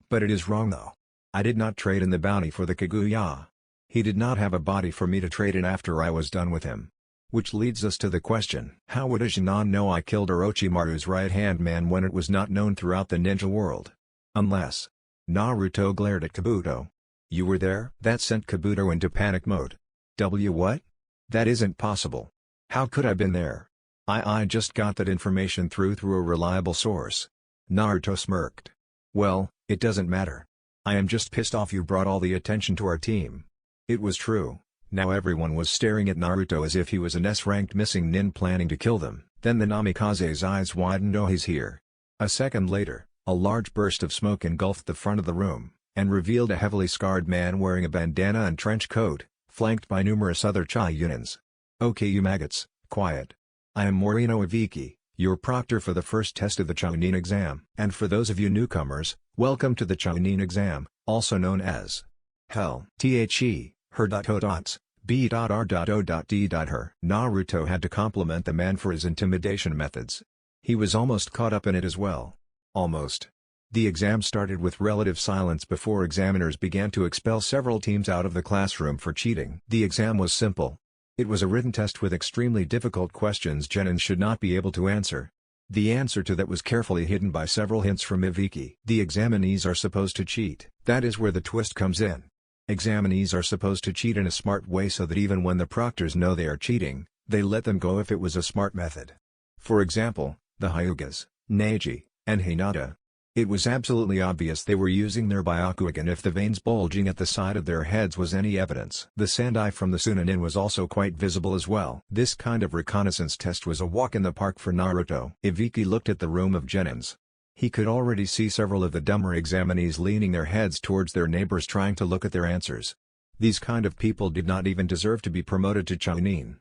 Speaker 1: But it is wrong though. I did not trade in the bounty for the Kaguya. He did not have a body for me to trade in after I was done with him. Which leads us to the question, how would a Jinan know I killed Orochimaru's right-hand man when it was not known throughout the ninja world? Unless... Naruto glared at Kabuto. You were there? That sent Kabuto into panic mode. What? That isn't possible. How could I been there? I just got that information through a reliable source. Naruto smirked. Well, it doesn't matter. I am just pissed off you brought all the attention to our team. It was true. Now everyone was staring at Naruto as if he was an S-ranked missing nin planning to kill them. Then the Namikaze's eyes widened. Oh, he's here. A second later, a large burst of smoke engulfed the front of the room, and revealed a heavily scarred man wearing a bandana and trench coat, flanked by numerous other Chiyunins. Okay, you maggots, quiet. I am Morino Aviki, your proctor for the first test of the Chunin exam. And for those of you newcomers, welcome to the Chunin exam, also known as Hell. The her.ho. B.R.O.D.her. Naruto had to compliment the man for his intimidation methods. He was almost caught up in it as well. Almost. The exam started with relative silence before examiners began to expel several teams out of the classroom for cheating. The exam was simple. It was a written test with extremely difficult questions Genin should not be able to answer. The answer to that was carefully hidden by several hints from Iviki. The examinees are supposed to cheat. That is where the twist comes in. Examinees are supposed to cheat in a smart way so that even when the proctors know they are cheating, they let them go if it was a smart method. For example, the Hyugas, Neji, and Hinata. It was absolutely obvious they were using their Byakugan if the veins bulging at the side of their heads was any evidence. The Sandai from the Sunanin was also quite visible as well. This kind of reconnaissance test was a walk in the park for Naruto. Iviki looked at the room of Genins. He could already see several of the dumber examinees leaning their heads towards their neighbors trying to look at their answers. These kind of people did not even deserve to be promoted to Chunin.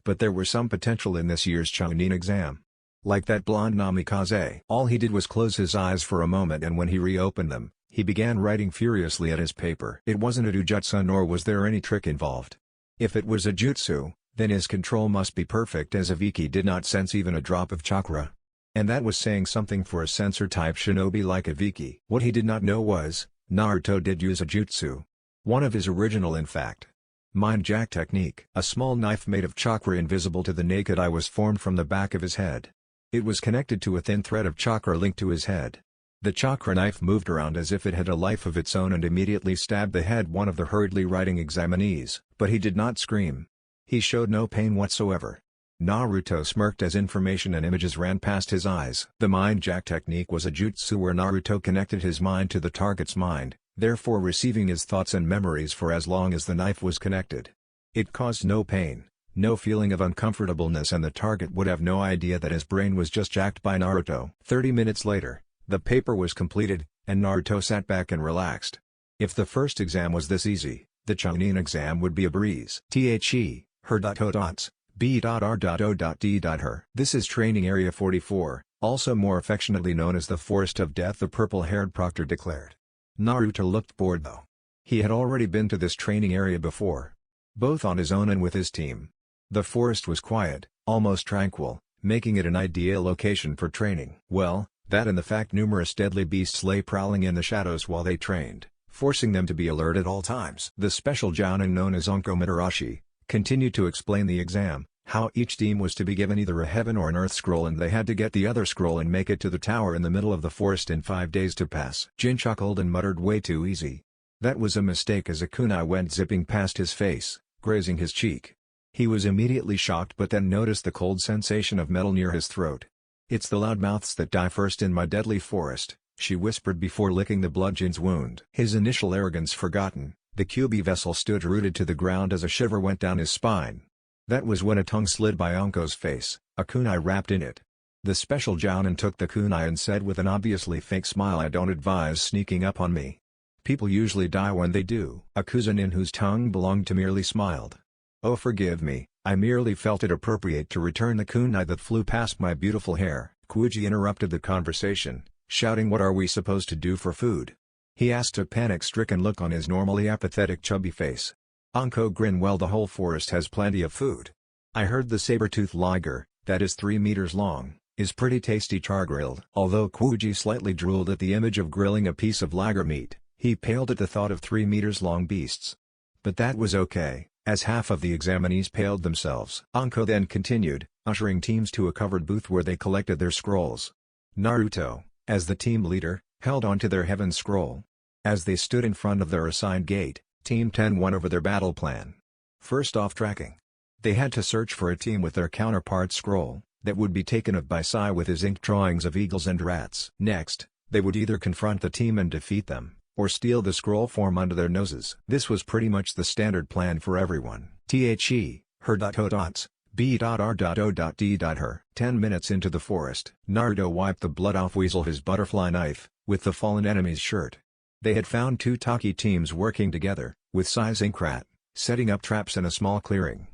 Speaker 1: But there was some potential in this year's Chunin exam. Like that blonde Namikaze. All he did was close his eyes for a moment, and when he reopened them, he began writing furiously at his paper. It wasn't a dojutsu nor was there any trick involved. If it was a jutsu, then his control must be perfect, as Iviki did not sense even a drop of chakra. And that was saying something for a censor-type shinobi like Ibiki. What he did not know was, Naruto did use a jutsu. One of his original in fact. Mind jack technique. A small knife made of chakra invisible to the naked eye was formed from the back of his head. It was connected to a thin thread of chakra linked to his head. The chakra knife moved around as if it had a life of its own and immediately stabbed the head one of the hurriedly writing examinees, but he did not scream. He showed no pain whatsoever. Naruto smirked as information and images ran past his eyes. The mind jack technique was a jutsu where Naruto connected his mind to the target's mind, therefore receiving his thoughts and memories for as long as the knife was connected. It caused no pain, no feeling of uncomfortableness, and the target would have no idea that his brain was just jacked by Naruto. 30 minutes later, the paper was completed, and Naruto sat back and relaxed. If the first exam was this easy, the Chunin exam would be a breeze. Her.o. B.R.O.D.Her. This is Training Area 44, also more affectionately known as the Forest of Death, the purple-haired proctor declared. Naruto looked bored though. He had already been to this training area before. Both on his own and with his team. The forest was quiet, almost tranquil, making it an ideal location for training. Well, that and the fact numerous deadly beasts lay prowling in the shadows while they trained, forcing them to be alert at all times. The special jounin known as Onko Mitarashi continued to explain the exam, how each team was to be given either a heaven or an earth scroll and they had to get the other scroll and make it to the tower in the middle of the forest in 5 days to pass. Jin chuckled and muttered, way too easy. That was a mistake, as a kunai went zipping past his face, grazing his cheek. He was immediately shocked but then noticed the cold sensation of metal near his throat. It's the loudmouths that die first in my deadly forest, she whispered before licking the bludgeon's wound. His initial arrogance forgotten, the Kyuubi vessel stood rooted to the ground as a shiver went down his spine. That was when a tongue slid by Onko's face, a kunai wrapped in it. The special jounin took the kunai and said with an obviously fake smile, I don't advise sneaking up on me. People usually die when they do. A kuzunin whose tongue belonged to merely smiled. Oh, forgive me, I merely felt it appropriate to return the kunai that flew past my beautiful hair. Kuji interrupted the conversation, shouting, what are we supposed to do for food? He asked, a panic-stricken look on his normally apathetic chubby face. Onko grinned, well, the whole forest has plenty of food. I heard the saber-toothed liger, that is 3 meters long, is pretty tasty char-grilled. Although Kuji slightly drooled at the image of grilling a piece of liger meat, he paled at the thought of 3 meters long beasts. But that was okay, as half of the examinees paled themselves. Onko then continued, ushering teams to a covered booth where they collected their scrolls. Naruto, as the team leader, held onto their heaven scroll. As they stood in front of their assigned gate, Team 10 went over their battle plan. First off, tracking. They had to search for a team with their counterpart scroll, that would be taken of by Sai with his ink drawings of eagles and rats. Next, they would either confront the team and defeat them, or steal the scroll form under their noses. This was pretty much the standard plan for everyone. Her.o. B.R.O.D.Her. 10 minutes into the forest, Naruto wiped the blood off Weasel, his butterfly knife, with the fallen enemy's shirt. They had found 2 Taki teams working together, with Sai's ink rat, setting up traps in a small clearing.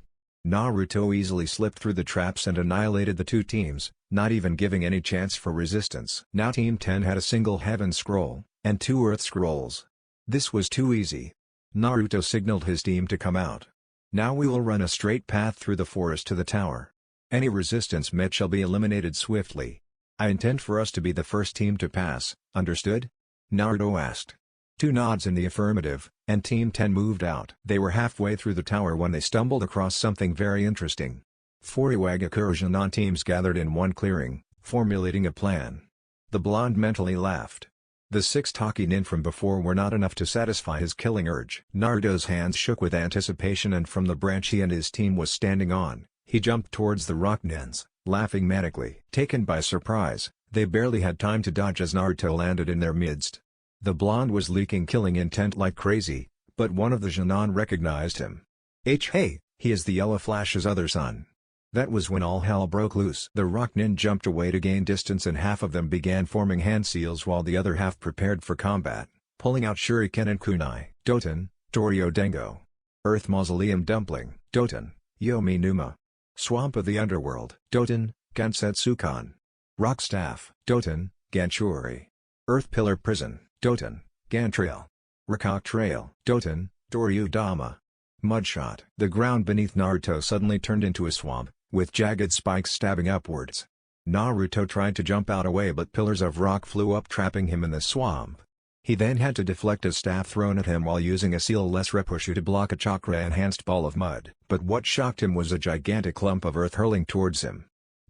Speaker 1: Naruto easily slipped through the traps and annihilated the 2 teams, not even giving any chance for resistance. Now Team 10 had a single heaven scroll, and 2 earth scrolls. This was too easy. Naruto signaled his team to come out. Now we will run a straight path through the forest to the tower. Any resistance met shall be eliminated swiftly. I intend for us to be the first team to pass, understood? Naruto asked. 2 nods in the affirmative, and Team 10 moved out. They were halfway through the tower when they stumbled across something very interesting. 4 Iwagakure Jonin teams gathered in one clearing, formulating a plan. The blonde mentally laughed. The 6 Taki nin from before were not enough to satisfy his killing urge. Naruto's hands shook with anticipation, and from the branch he and his team was standing on, he jumped towards the rock nins, laughing manically. Taken by surprise, they barely had time to dodge as Naruto landed in their midst. The blonde was leaking killing intent like crazy, but one of the Jonin recognized him. Hey, he is the Yellow Flash's other son. That was when all hell broke loose. The rock nin jumped away to gain distance, and half of them began forming hand seals while the other half prepared for combat, pulling out shuriken and kunai. Doten, Torio Dengo. Earth Mausoleum Dumpling. Doten, Yomi Numa. Swamp of the Underworld. Doten, Gansetsukan. Rock Staff. Doten, Ganchuri. Earth Pillar Prison. Doten, Gantrail. Rakok Trail. Doten, Doryudama. Mudshot. The ground beneath Naruto suddenly turned into a swamp, with jagged spikes stabbing upwards. Naruto tried to jump out away but pillars of rock flew up trapping him in the swamp. He then had to deflect a staff thrown at him while using a seal-less repushu to block a chakra-enhanced ball of mud. But what shocked him was a gigantic lump of earth hurling towards him.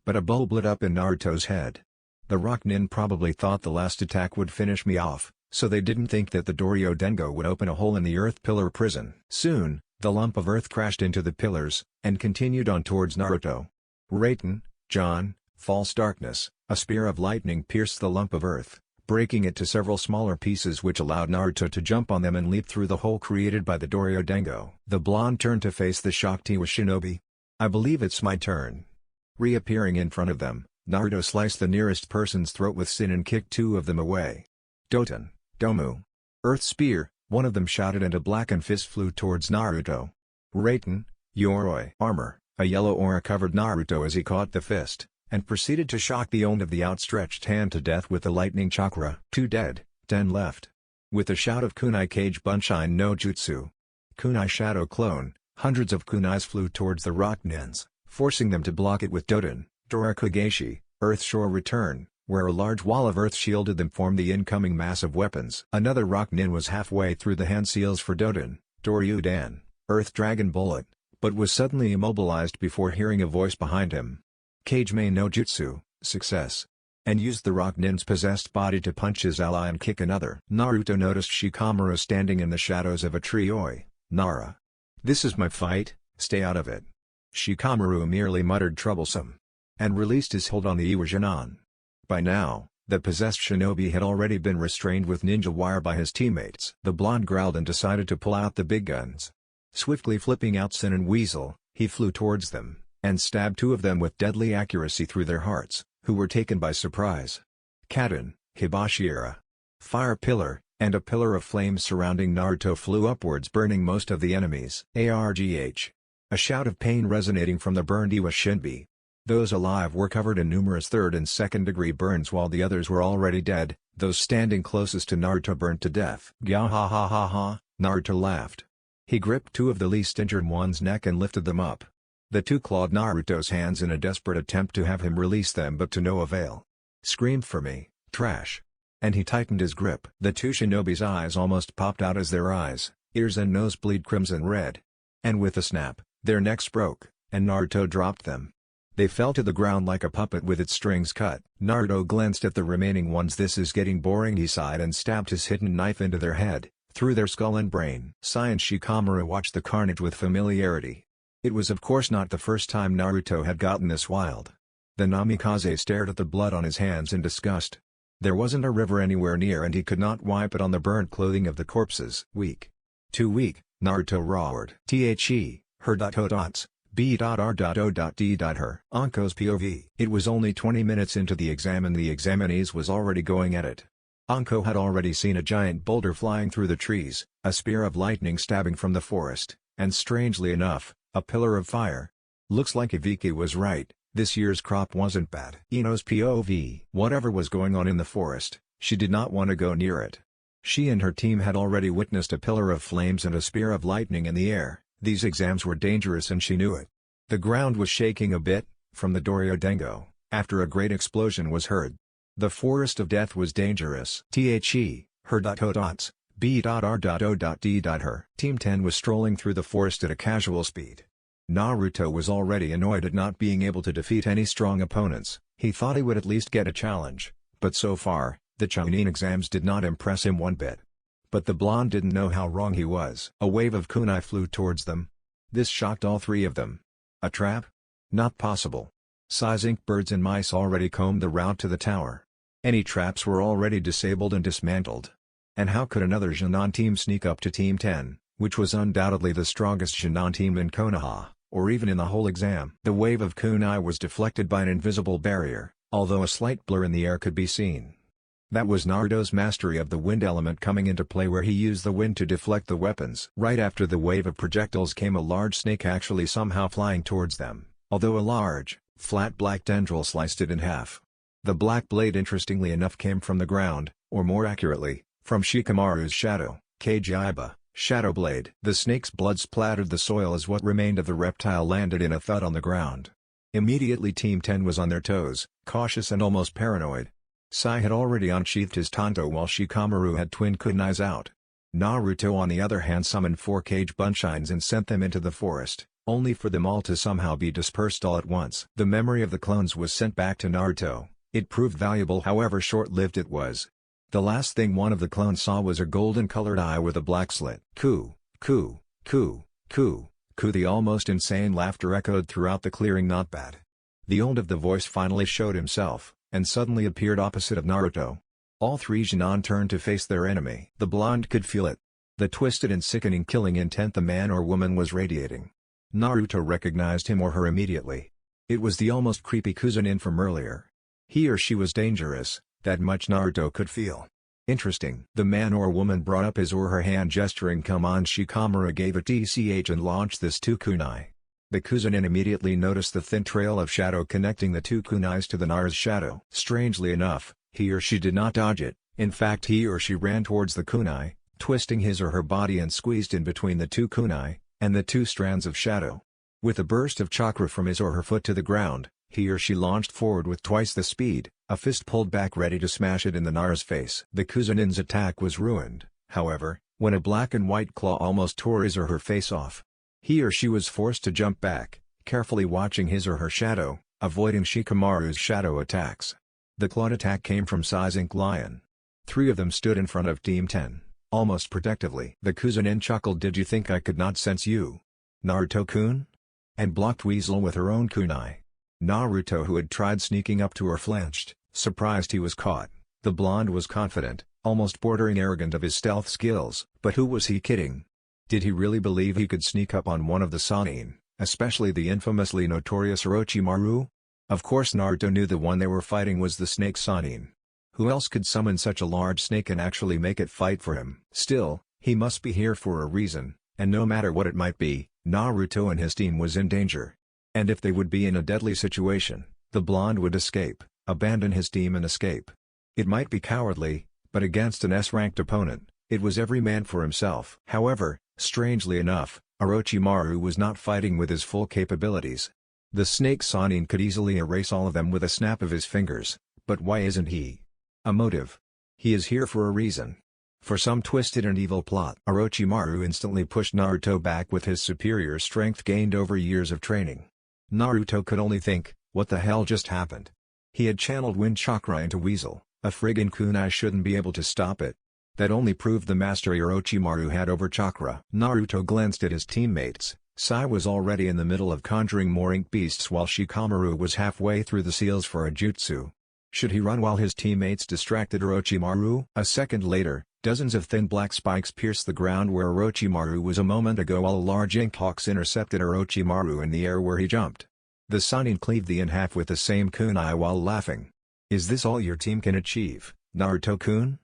Speaker 1: But a bulb lit up in Naruto's head. The rock nin probably thought the last attack would finish me off, so they didn't think that the Doryo Dengo would open a hole in the earth pillar prison. Soon, the lump of earth crashed into the pillars, and continued on towards Naruto. Raiten, John, false darkness, a spear of lightning pierced the lump of earth, breaking it to several smaller pieces which allowed Naruto to jump on them and leap through the hole created by the Doryo Dengo. The blonde turned to face the shocked Iwa shinobi. I believe it's my turn. Reappearing in front of them, Naruto sliced the nearest person's throat with sin and kicked two of them away. Doten, Domu. Earth Spear, one of them shouted and a blackened fist flew towards Naruto. Raiten, Yoroi. Armor, a yellow aura covered Naruto as he caught the fist, and proceeded to shock the owner of the outstretched hand to death with the lightning chakra. 2 dead, 10 left. With a shout of Kunai Cage Bunshine no Jutsu. Kunai Shadow Clone, hundreds of kunais flew towards the rock nins, forcing them to block it with Doten, Dorakugeshi, Earth Shore Return, where a large wall of earth shielded them from the incoming mass of weapons. Another rock nin was halfway through the hand seals for Doten, Doryudan, Earth Dragon Bullet, but was suddenly immobilized before hearing a voice behind him. Kage Mei no Jutsu, success. And used the rock nin's possessed body to punch his ally and kick another. Naruto noticed Shikamaru standing in the shadows of a tree. Oi, Nara. This is my fight, stay out of it. Shikamaru merely muttered troublesome. And released his hold on the Iwajinan. By now, the possessed shinobi had already been restrained with ninja wire by his teammates. The blonde growled and decided to pull out the big guns. Swiftly flipping out Sin and Weasel, he flew towards them, and stabbed two of them with deadly accuracy through their hearts, who were taken by surprise. Kaden, Hibashira. Fire pillar, and a pillar of flames surrounding Naruto flew upwards burning most of the enemies. ARGH. A shout of pain resonating from the burned Iwa Shinbi. Those alive were covered in numerous third and second degree burns while the others were already dead. Those standing closest to Naruto burned to death. Gah ha ha ha ha, Naruto laughed. He gripped two of the least injured one's neck and lifted them up. The two clawed Naruto's hands in a desperate attempt to have him release them but to no avail. Scream for me, trash. And he tightened his grip. The two shinobi's eyes almost popped out as their eyes, ears and nose bleed crimson red. And with a snap, their necks broke, and Naruto dropped them. They fell to the ground like a puppet with its strings cut. Naruto glanced at the remaining ones. This is getting boring, he sighed and stabbed his hidden knife into their head, through their skull and brain. Sai and Shikamaru watched the carnage with familiarity. It was of course not the first time Naruto had gotten this wild. The Namikaze stared at the blood on his hands in disgust. There wasn't a river anywhere near and he could not wipe it on the burnt clothing of the corpses. Weak. Too weak, Naruto roared. The, her dots. B.R.O.D.her. Anko's POV. It was only 20 minutes into the exam and the examinees was already going at it. Anko had already seen a giant boulder flying through the trees, a spear of lightning stabbing from the forest, and strangely enough, a pillar of fire. Looks like Iviki was right, this year's crop wasn't bad. Ino's POV. Whatever was going on in the forest, she did not want to go near it. She and her team had already witnessed a pillar of flames and a spear of lightning in the air. These exams were dangerous and she knew it. The ground was shaking a bit, from the Doryo Dengo, after a great explosion was heard. The forest of death was dangerous. The, her dots, B.R.O.D.her. Team 10 was strolling through the forest at a casual speed. Naruto was already annoyed at not being able to defeat any strong opponents. He thought he would at least get a challenge, but so far, the Chunin exams did not impress him one bit. But the blonde didn't know how wrong he was. A wave of kunai flew towards them. This shocked all three of them. A trap? Not possible. Ink birds and mice already combed the route to the tower. Any traps were already disabled and dismantled. And how could another Junon team sneak up to Team 10, which was undoubtedly the strongest Junon team in Konoha, or even in the whole exam? The wave of kunai was deflected by an invisible barrier, although a slight blur in the air could be seen. That was Naruto's mastery of the wind element coming into play where he used the wind to deflect the weapons. Right after the wave of projectiles came a large snake actually somehow flying towards them, although a large, flat black tendril sliced it in half. The black blade interestingly enough came from the ground, or more accurately, from Shikamaru's shadow, Kagami, shadow blade. The snake's blood splattered the soil as what remained of the reptile landed in a thud on the ground. Immediately Team 10 was on their toes, cautious and almost paranoid. Sai had already unsheathed his tanto while Shikamaru had twin kunais out. Naruto on the other hand summoned 4 cage bunshines and sent them into the forest, only for them all to somehow be dispersed all at once. The memory of the clones was sent back to Naruto. It proved valuable however short-lived it was. The last thing one of the clones saw was a golden-colored eye with a black slit. Ku, ku, ku, ku, ku. The almost insane laughter echoed throughout the clearing. Not bad. The old of the voice finally showed himself, and suddenly appeared opposite of Naruto. All 3 Genin turned to face their enemy. The blonde could feel it. The twisted and sickening killing intent the man or woman was radiating. Naruto recognized him or her immediately. It was the almost creepy Kuzunin from earlier. He or she was dangerous, that much Naruto could feel. Interesting. The man or woman brought up his or her hand gesturing come on. Shikamaru gave a TCH and launched this 2 kunai. The Kuzunin immediately noticed the thin trail of shadow connecting the 2 kunais to the Nara's shadow. Strangely enough, he or she did not dodge it. In fact he or she ran towards the kunai, twisting his or her body and squeezed in between the 2 kunai, and the 2 strands of shadow. With a burst of chakra from his or her foot to the ground, he or she launched forward with twice the speed, a fist pulled back ready to smash it in the Nara's face. The Kuzunin's attack was ruined, however, when a black and white claw almost tore his or her face off. He or she was forced to jump back, carefully watching his or her shadow, avoiding Shikamaru's shadow attacks. The clawed attack came from Sai's Ink Lion. 3 of them stood in front of Team 10, almost protectively. The Kuzunin chuckled. Did you think I could not sense you, Naruto-kun? And blocked Weasel with her own kunai. Naruto, who had tried sneaking up to her, flinched, surprised he was caught. The blonde was confident, almost bordering arrogant of his stealth skills. But who was he kidding? Did he really believe he could sneak up on one of the Sannin, especially the infamously notorious Orochimaru? Of course Naruto knew the one they were fighting was the snake Sannin. Who else could summon such a large snake and actually make it fight for him? Still, he must be here for a reason, and no matter what it might be, Naruto and his team was in danger. And if they would be in a deadly situation, the blonde would escape, abandon his team and escape. It might be cowardly, but against an S-ranked opponent, it was every man for himself. However, strangely enough, Orochimaru was not fighting with his full capabilities. The snake Sannin could easily erase all of them with a snap of his fingers, but why isn't he? A motive. He is here for a reason. For some twisted and evil plot. Orochimaru instantly pushed Naruto back with his superior strength gained over years of training. Naruto could only think, what the hell just happened? He had channeled wind chakra into Weasel, a friggin' kunai shouldn't be able to stop it. That only proved the mastery Orochimaru had over chakra. Naruto glanced at his teammates. Sai was already in the middle of conjuring more ink beasts while Shikamaru was halfway through the seals for a jutsu. Should he run while his teammates distracted Orochimaru? A second later, dozens of thin black spikes pierced the ground where Orochimaru was a moment ago while large ink hawks intercepted Orochimaru in the air where he jumped. The Sannin cleaved the in half with the same kunai while laughing. Is this all your team can achieve, Naruto-kun?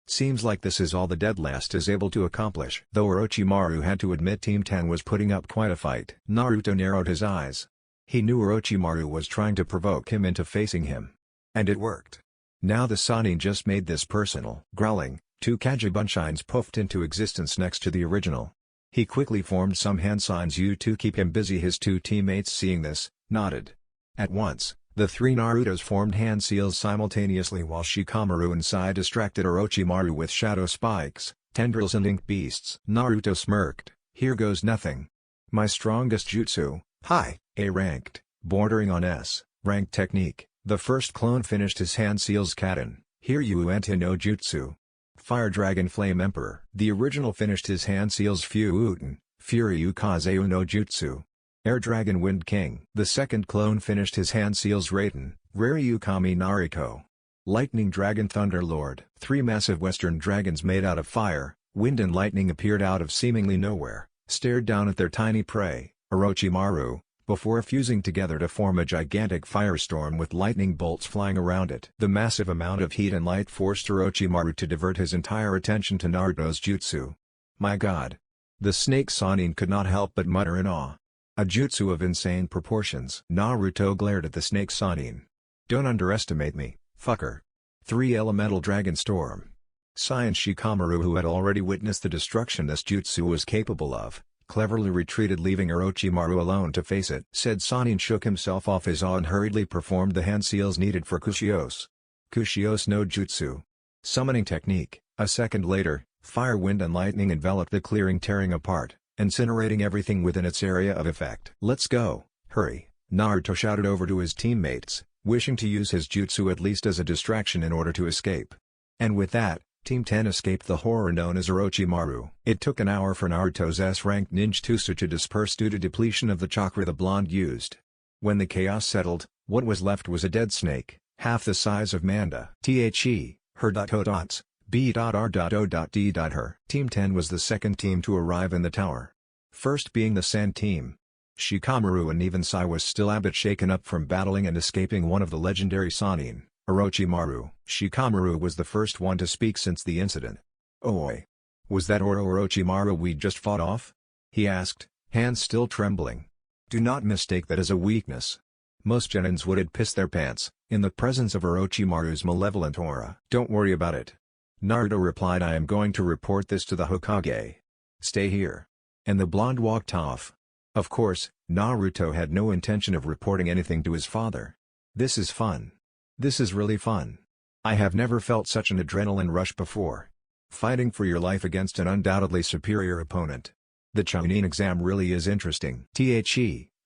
Speaker 1: Seems like this is all the Deadlast is able to accomplish. Though Orochimaru had to admit Team 10 was putting up quite a fight. Naruto narrowed his eyes. He knew Orochimaru was trying to provoke him into facing him. And it worked. Now the Sannin just made this personal. Growling, 2 Kage bunshines puffed into existence next to the original. He quickly formed some hand signs to keep him busy. His 2 teammates seeing this, nodded. At once, the 3 Narutos formed hand seals simultaneously while Shikamaru and Sai distracted Orochimaru with shadow spikes, tendrils and ink beasts. Naruto smirked, here goes nothing. My strongest jutsu, high, A-ranked, bordering on S-ranked technique. The first clone finished his hand seals Kaden, Hiryu Ente no Jutsu. Fire Dragon Flame Emperor. The original finished his hand seals Fuuten, Furyu Kazeu no Jutsu. Air Dragon Wind King. The second clone finished his hand seals Raiden, Raryu Kami Nariko. Lightning Dragon Thunder Lord. 3 massive western dragons made out of fire, wind and lightning appeared out of seemingly nowhere, stared down at their tiny prey, Orochimaru, before fusing together to form a gigantic firestorm with lightning bolts flying around it. The massive amount of heat and light forced Orochimaru to divert his entire attention to Naruto's jutsu. My god! The snake Sannin could not help but mutter in awe. A jutsu of insane proportions. Naruto glared at the snake Sannin. Don't underestimate me, fucker. 3 Elemental Dragon Storm. Sai and Shikamaru, who had already witnessed the destruction this jutsu was capable of, cleverly retreated, leaving Orochimaru alone to face it. Said Sannin shook himself off his awe and hurriedly performed the hand seals needed for Kushios. Kushios no Jutsu. Summoning technique. A second later, fire, wind and lightning enveloped the clearing, tearing apart, incinerating everything within its area of effect. "Let's go, hurry," Naruto shouted over to his teammates, wishing to use his jutsu at least as a distraction in order to escape. And with that, Team 10 escaped the horror known as Orochimaru. It took an hour for Naruto's S-ranked ninjutsu to disperse due to depletion of the chakra the blonde used. When the chaos settled, what was left was a dead snake, half the size of Manda. The her dots, b.r.o.d. her. Team 10 was the second team to arrive in the tower. First being the Sand team. Shikamaru and even Sai was still a bit shaken up from battling and escaping one of the legendary Sannin, Orochimaru. Shikamaru was the first one to speak since the incident. "Oi! Was that Orochimaru we just fought off?" he asked, hands still trembling. "Do not mistake that as a weakness. Most genins would piss their pants, in the presence of Orochimaru's malevolent aura." "Don't worry about it," Naruto replied. "I am going to report this to the Hokage. Stay here." And the blonde walked off. Of course, Naruto had no intention of reporting anything to his father. "This is fun. This is really fun. I have never felt such an adrenaline rush before. Fighting for your life against an undoubtedly superior opponent. The Chunin exam really is interesting."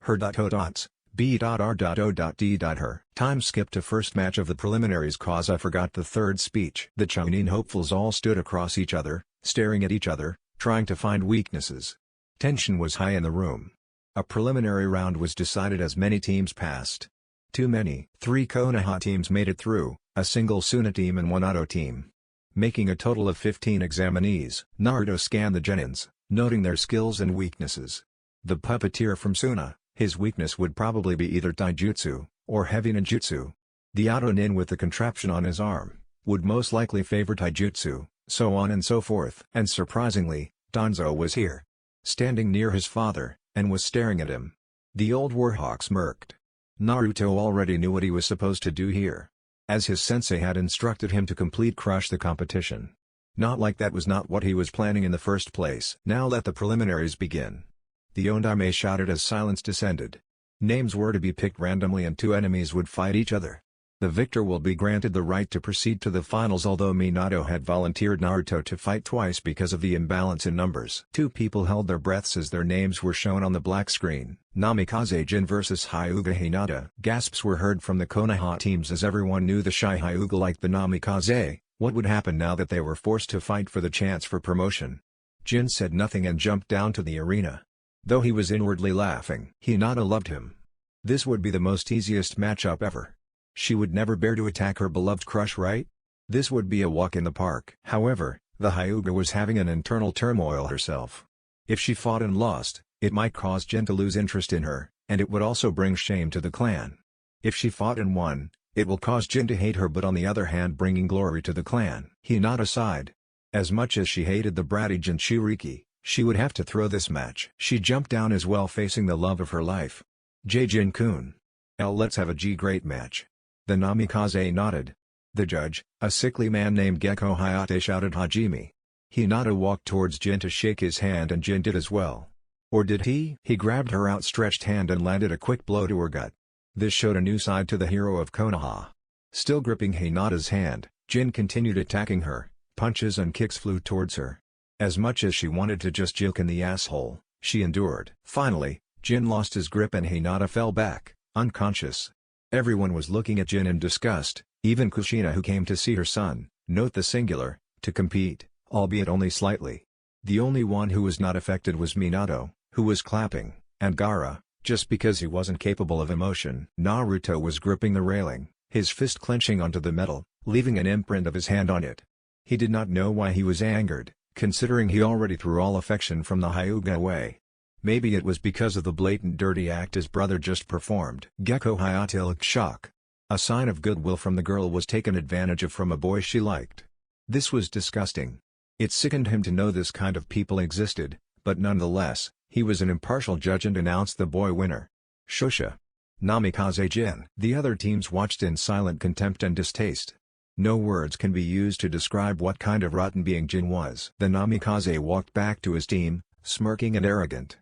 Speaker 1: Her dots, b.r.o.d. her. Time skipped to first match of the preliminaries cause I forgot the third speech. The Chunin hopefuls all stood across each other, staring at each other, trying to find weaknesses. Tension was high in the room. A preliminary round was decided as many teams passed. Too many. 3 Konoha teams made it through, a single Suna team and 1 Ado team. Making a total of 15 examinees. Naruto scanned the genins, noting their skills and weaknesses. The puppeteer from Suna, his weakness would probably be either taijutsu, or heavy ninjutsu. The Ado nin with the contraption on his arm, would most likely favor taijutsu, so on and so forth. And surprisingly, Danzo was here. Standing near his father, and was staring at him. The old warhawk smirked. Naruto already knew what he was supposed to do here. As his sensei had instructed him to crush the competition. Not like that was not what he was planning in the first place. "Now let the preliminaries begin." The Ondame shouted as silence descended. Names were to be picked randomly and 2 enemies would fight each other. The victor will be granted the right to proceed to the finals, although Minato had volunteered Naruto to fight twice because of the imbalance in numbers. 2 people held their breaths as their names were shown on the black screen. Namikaze Jin vs Hyuga Hinata. Gasps were heard from the Konoha teams as everyone knew the shy Hyuga liked the Namikaze. What would happen now that they were forced to fight for the chance for promotion? Jin said nothing and jumped down to the arena. Though he was inwardly laughing. Hinata loved him. This would be the most easiest matchup ever. She would never bear to attack her beloved crush, right? This would be a walk in the park. However, the Hyuga was having an internal turmoil herself. If she fought and lost, it might cause Jin to lose interest in her, and it would also bring shame to the clan. If she fought and won, it will cause Jin to hate her, but on the other hand bringing glory to the clan. Hinata sighed. As much as she hated the bratty Jinchuriki, she would have to throw this match. She jumped down as well, facing the love of her life. Jin-kun. Let's have a great match. The Namikaze nodded. The judge, a sickly man named Gekko Hayate, shouted Hajime. Hinata walked towards Jin to shake his hand, and Jin did as well. Or did he? He grabbed her outstretched hand and landed a quick blow to her gut. This showed a new side to the hero of Konoha. Still gripping Hinata's hand, Jin continued attacking her. Punches and kicks flew towards her. As much as she wanted to just juke in the asshole, she endured. Finally, Jin lost his grip and Hinata fell back, unconscious. Everyone was looking at Jin in disgust, even Kushina, who came to see her son, note the singular, to compete, albeit only slightly. The only one who was not affected was Minato, who was clapping, and Gaara, just because he wasn't capable of emotion. Naruto was gripping the railing, his fist clenching onto the metal, leaving an imprint of his hand on it. He did not know why he was angered, considering he already threw all affection from the Hyuga away. Maybe it was because of the blatant dirty act his brother just performed. Gekko Hayate looked shocked. A sign of goodwill from the girl was taken advantage of from a boy she liked. This was disgusting. It sickened him to know this kind of people existed, but nonetheless, he was an impartial judge and announced the boy winner. Shusha. Namikaze Jin. The other teams watched in silent contempt and distaste. No words can be used to describe what kind of rotten being Jin was. The Namikaze walked back to his team, smirking and arrogant.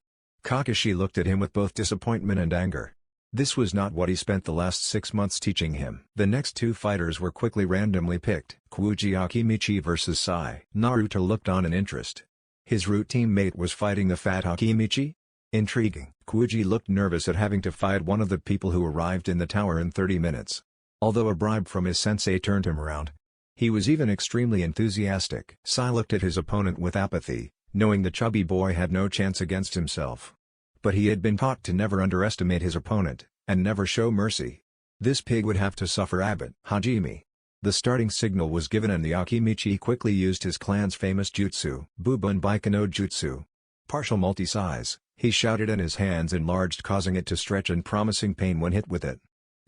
Speaker 1: Kakashi looked at him with both disappointment and anger. This was not what he spent the last 6 months teaching him. The next two fighters were quickly randomly picked. Kuji Akimichi vs Sai. Naruto looked on in interest. His root teammate was fighting the fat Akimichi? Intriguing. Kuji looked nervous at having to fight one of the people who arrived in the tower in 30 minutes. Although a bribe from his sensei turned him around, he was even extremely enthusiastic. Sai looked at his opponent with apathy, knowing the chubby boy had no chance against himself. But he had been taught to never underestimate his opponent, and never show mercy. This pig would have to suffer. Abbot Hajime. The starting signal was given and the Akimichi quickly used his clan's famous jutsu, Bubun Baika no Jutsu. Partial multi-size, he shouted and his hands enlarged, causing it to stretch and promising pain when hit with it.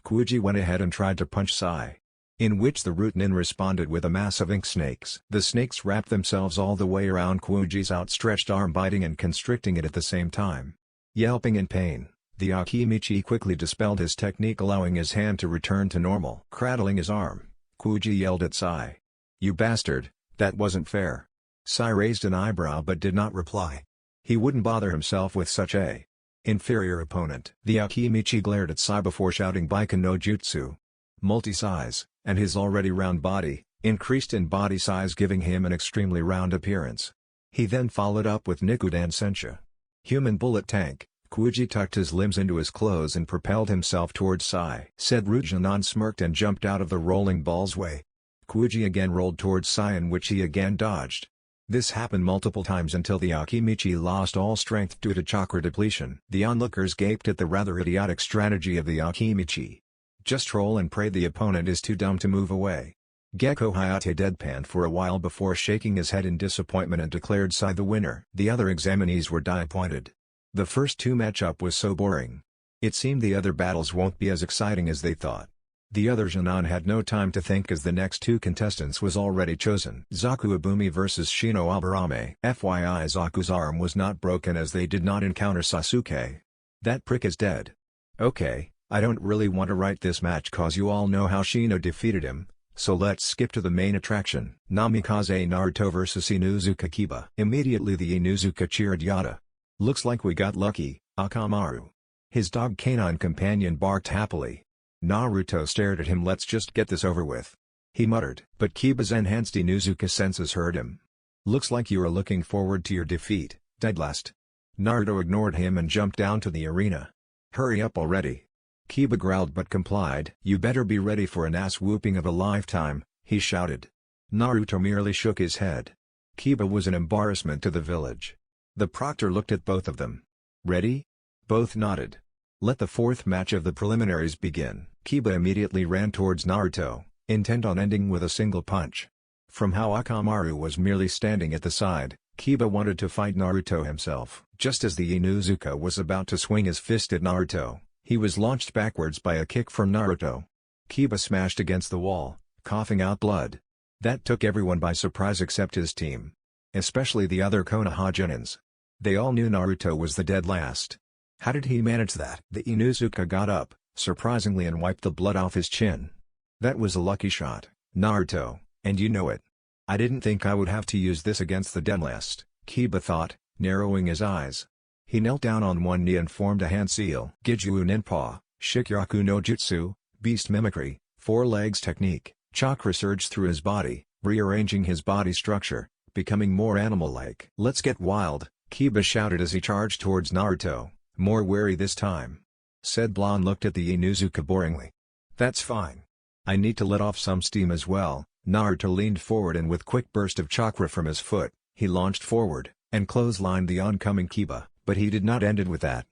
Speaker 1: Kuji went ahead and tried to punch Sai, in which the root nin responded with a mass of ink snakes. The snakes wrapped themselves all the way around Kuji's outstretched arm, biting and constricting it at the same time. Yelping in pain, the Akimichi quickly dispelled his technique, allowing his hand to return to normal. Cradling his arm, Kuji yelled at Sai. "You bastard, that wasn't fair." Sai raised an eyebrow but did not reply. He wouldn't bother himself with such a inferior opponent. The Akimichi glared at Sai before shouting Baika no Jutsu. Multi-size, and his already round body increased in body size, giving him an extremely round appearance. He then followed up with Nikudan Sensha. Human bullet tank. Kuji tucked his limbs into his clothes and propelled himself towards Sai. Said Rujanan smirked and jumped out of the rolling ball's way. Kuji again rolled towards Sai, in which he again dodged. This happened multiple times until the Akimichi lost all strength due to chakra depletion. The onlookers gaped at the rather idiotic strategy of the Akimichi. Just roll and pray the opponent is too dumb to move away. Gecko Hayate deadpanned for a while before shaking his head in disappointment and declared Sai the winner. The other examinees were disappointed. The first two matchup was so boring. It seemed the other battles won't be as exciting as they thought. The other Jonan had no time to think as the next two contestants was already chosen. Zaku Ibumi vs Shino Aburame. FYI, Zaku's arm was not broken as they did not encounter Sasuke. That prick is dead. Okay, I don't really want to write this match cause you all know how Shino defeated him, so let's skip to the main attraction. Namikaze Naruto vs Inuzuka Kiba. Immediately the Inuzuka cheered Yada. "Looks like we got lucky, Akamaru." His dog canine companion barked happily. Naruto stared at him. "Let's just get this over with," he muttered. But Kiba's enhanced Inuzuka senses heard him. "Looks like you are looking forward to your defeat, Deadlast." Naruto ignored him and jumped down to the arena. "Hurry up already." Kiba growled but complied. "You better be ready for an ass whooping of a lifetime," he shouted. Naruto merely shook his head. Kiba was an embarrassment to the village. The proctor looked at both of them. "Ready?" Both nodded. "Let the fourth match of the preliminaries begin." Kiba immediately ran towards Naruto, intent on ending with a single punch. From how Akamaru was merely standing at the side, Kiba wanted to fight Naruto himself. Just as the Inuzuka was about to swing his fist at Naruto, he was launched backwards by a kick from Naruto. Kiba smashed against the wall, coughing out blood. That took everyone by surprise except his team. Especially the other Konoha Junins. They all knew Naruto was the dead last. How did he manage that? The Inuzuka got up, surprisingly, and wiped the blood off his chin. "That was a lucky shot, Naruto, and you know it. I didn't think I would have to use this against the dead last," Kiba thought, narrowing his eyes. He knelt down on one knee and formed a hand seal. Giju Ninpa, Shikyaku no Jutsu, Beast Mimicry, Four Legs Technique. Chakra surged through his body, rearranging his body structure, becoming more animal-like. "Let's get wild," Kiba shouted as he charged towards Naruto, more wary this time. Said Blonde looked at the Inuzuka boringly. "That's fine. I need to let off some steam as well." Naruto leaned forward and with quick burst of chakra from his foot, he launched forward, and clotheslined the oncoming Kiba, but he did not end it with that.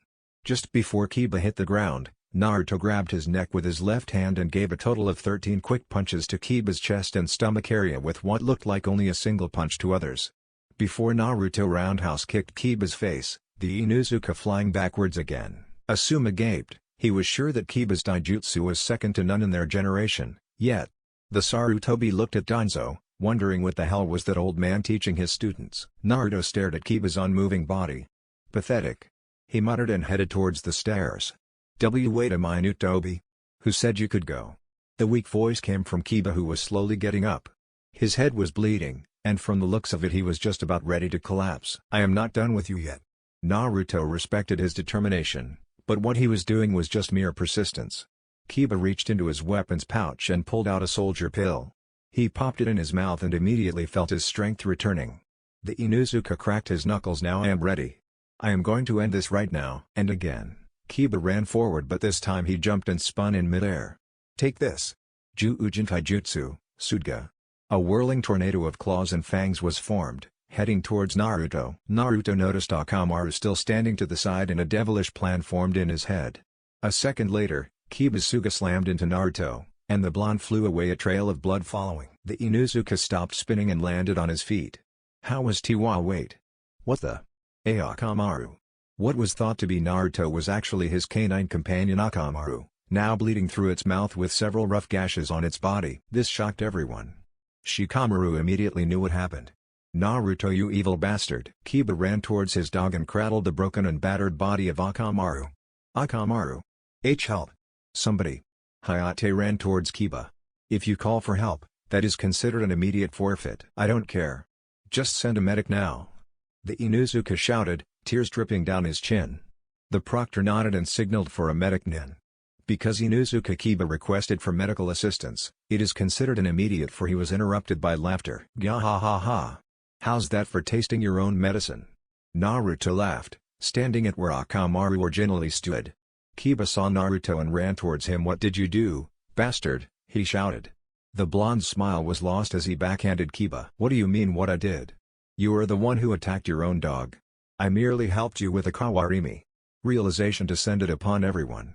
Speaker 1: Just before Kiba hit the ground, Naruto grabbed his neck with his left hand and gave a total of 13 quick punches to Kiba's chest and stomach area with what looked like only a single punch to others. Before Naruto roundhouse kicked Kiba's face, the Inuzuka flying backwards again. Asuma gaped. He was sure that Kiba's daijutsu was second to none in their generation, yet. The Sarutobi looked at Danzo, wondering what the hell was that old man teaching his students. Naruto stared at Kiba's unmoving body. "Pathetic," he muttered and headed towards the stairs. "Wait a minute, Tobi. Who said you could go?" The weak voice came from Kiba, who was slowly getting up. His head was bleeding, And from the looks of it he was just about ready to collapse. "I am not done with you yet." Naruto respected his determination, but what he was doing was just mere persistence. Kiba reached into his weapons pouch and pulled out a soldier pill. He popped it in his mouth and immediately felt his strength returning. The Inuzuka cracked his knuckles. "Now I am ready. I am going to end this right now." And again, Kiba ran forward, but this time he jumped and spun in midair. "Take this." Ju-Ujin Taijutsu, Sudga. A whirling tornado of claws and fangs was formed, heading towards Naruto. Naruto noticed Akamaru still standing to the side and a devilish plan formed in his head. A second later, Kiba's Suga slammed into Naruto, and the blonde flew away, a trail of blood following. The Inuzuka stopped spinning and landed on his feet. How was Tiwa? Wait. What the? Akamaru. What was thought to be Naruto was actually his canine companion Akamaru, now bleeding through its mouth with several rough gashes on its body. This shocked everyone. Shikamaru immediately knew what happened. "Naruto, you evil bastard!" Kiba ran towards his dog and cradled the broken and battered body of Akamaru. "Akamaru! Help! Somebody!" Hayate ran towards Kiba. "If you call for help, that is considered an immediate forfeit." "I don't care. Just send a medic now." The Inuzuka shouted, tears dripping down his chin. The proctor nodded and signaled for a medic nin. Because Inuzuka Kiba requested for medical assistance, it is considered an immediate, for he was interrupted by laughter. "Gah ha ha ha! How's that for tasting your own medicine?" Naruto laughed, standing at where Akamaru originally stood. Kiba saw Naruto and ran towards him. "What did you do, bastard?" he shouted. The blonde's smile was lost as he backhanded Kiba. "What do you mean what I did? You are the one who attacked your own dog. I merely helped you with a kawarimi." Realization descended upon everyone.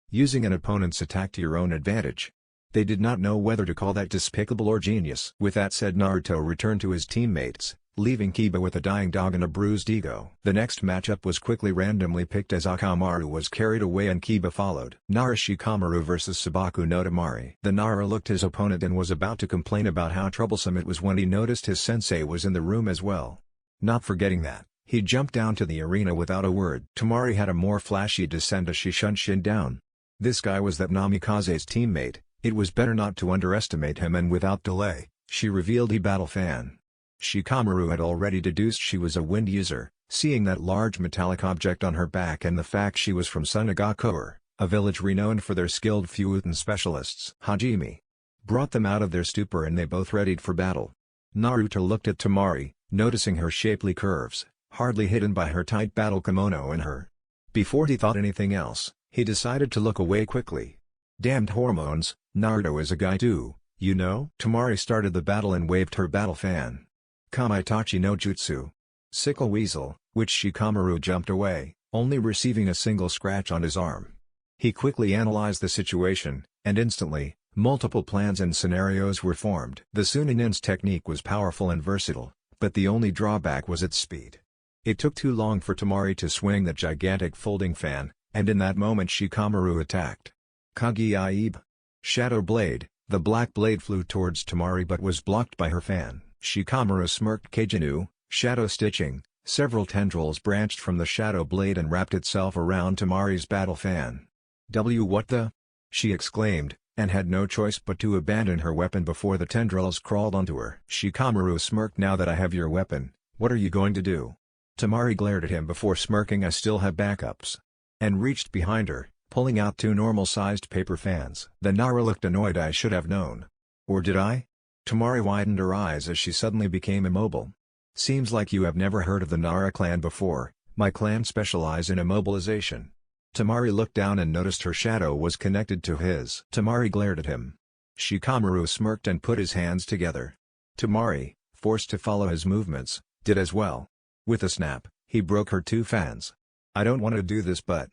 Speaker 1: Using an opponent's attack to your own advantage. They did not know whether to call that despicable or genius. With that said, Naruto returned to his teammates, leaving Kiba with a dying dog and a bruised ego. The next matchup was quickly randomly picked as Akamaru was carried away and Kiba followed. Nara Shikamaru vs Sabaku no Temari. The Nara looked his opponent and was about to complain about how troublesome it was when he noticed his sensei was in the room as well. Not forgetting that, he jumped down to the arena without a word. Temari had a more flashy descent as she shunned Shin down. This guy was that Namikaze's teammate. It was better not to underestimate him, and without delay, she revealed he battle fan. Shikamaru had already deduced she was a wind user, seeing that large metallic object on her back and the fact she was from Sunagakuer, a village renowned for their skilled Fuutan specialists. Hajime brought them out of their stupor and they both readied for battle. Naruto looked at Temari, noticing her shapely curves, hardly hidden by her tight battle kimono and her. Before he thought anything else, he decided to look away quickly. Damned hormones, Naruto is a guy too, you know? Temari started the battle and waved her battle fan. Itachi no Jutsu. Sickle Weasel, which Shikamaru jumped away, only receiving a single scratch on his arm. He quickly analyzed the situation, and instantly, multiple plans and scenarios were formed. The Chunin's technique was powerful and versatile, but the only drawback was its speed. It took too long for Temari to swing that gigantic folding fan, and in that moment Shikamaru attacked. Kage-Ibe. Shadow Blade. The black blade flew towards Temari but was blocked by her fan. Shikamaru smirked Keijinu, shadow stitching. Several tendrils branched from the shadow blade and wrapped itself around Temari's battle fan. What the? She exclaimed, and had no choice but to abandon her weapon before the tendrils crawled onto her. Shikamaru smirked. "Now that I have your weapon, what are you going to do?" Temari glared at him before smirking. "I still have backups." And reached behind her, pulling out two normal-sized paper fans. The Nara looked annoyed. "I should have known. Or did I?" Temari widened her eyes as she suddenly became immobile. "Seems like you have never heard of the Nara clan before. My clan specialize in immobilization." Temari looked down and noticed her shadow was connected to his. Temari glared at him. Shikamaru smirked and put his hands together. Temari, forced to follow his movements, did as well. With a snap, he broke her two fans. "I don't want to do this, but..."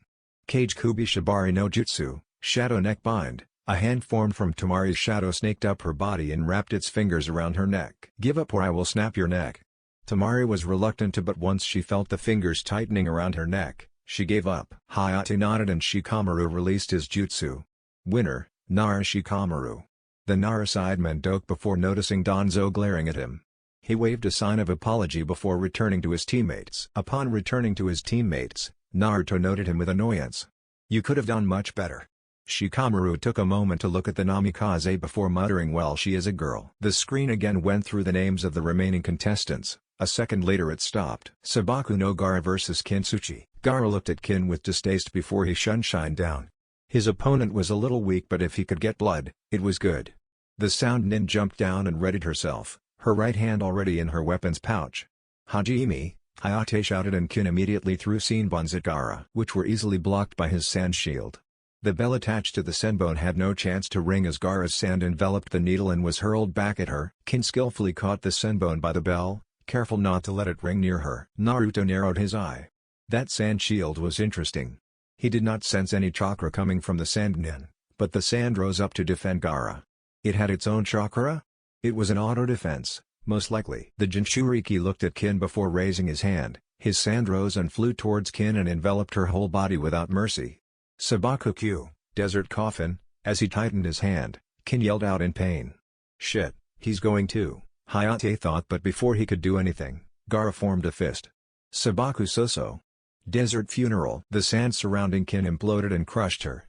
Speaker 1: Kage Kubi Shibari no Jutsu, Shadow Neck Bind. A hand formed from Temari's shadow snaked up her body and wrapped its fingers around her neck. "Give up or I will snap your neck." Temari was reluctant to, but once she felt the fingers tightening around her neck, she gave up. Hayate nodded and Shikamaru released his jutsu. Winner, Nara Shikamaru. The Nara sighed Mandoke before noticing Danzo glaring at him. He waved a sign of apology before returning to his teammates. Upon returning to his teammates, Naruto noted him with annoyance. "You could have done much better." Shikamaru took a moment to look at the namikaze before muttering, "Well, she is a girl." The screen again went through the names of the remaining contestants. A second later it stopped. Sabaku no Gaara vs Kintsuchi. Gaara looked at Kin with distaste before he shine down. His opponent was a little weak, but if he could get blood, it was good. The sound nin jumped down and readied herself, her right hand already in her weapon's pouch. "Hajime!" Hayate shouted, and Kin immediately threw senbons at Gaara, which were easily blocked by his sand shield. The bell attached to the senbon had no chance to ring as Gaara's sand enveloped the needle and was hurled back at her. Kin skillfully caught the senbon by the bell, careful not to let it ring near her. Naruto narrowed his eye. That sand shield was interesting. He did not sense any chakra coming from the sand nin, but the sand rose up to defend Gaara. It had its own chakra? It was an auto-defense, most likely. The Jinchuriki looked at Kin before raising his hand. His sand rose and flew towards Kin and enveloped her whole body without mercy. "Sabaku Q, Desert Coffin." As he tightened his hand, Kin yelled out in pain. "Shit, he's going to," Hayate thought, but before he could do anything, Gaara formed a fist. "Sabaku Soso." Desert Funeral. The sand surrounding Kin imploded and crushed her.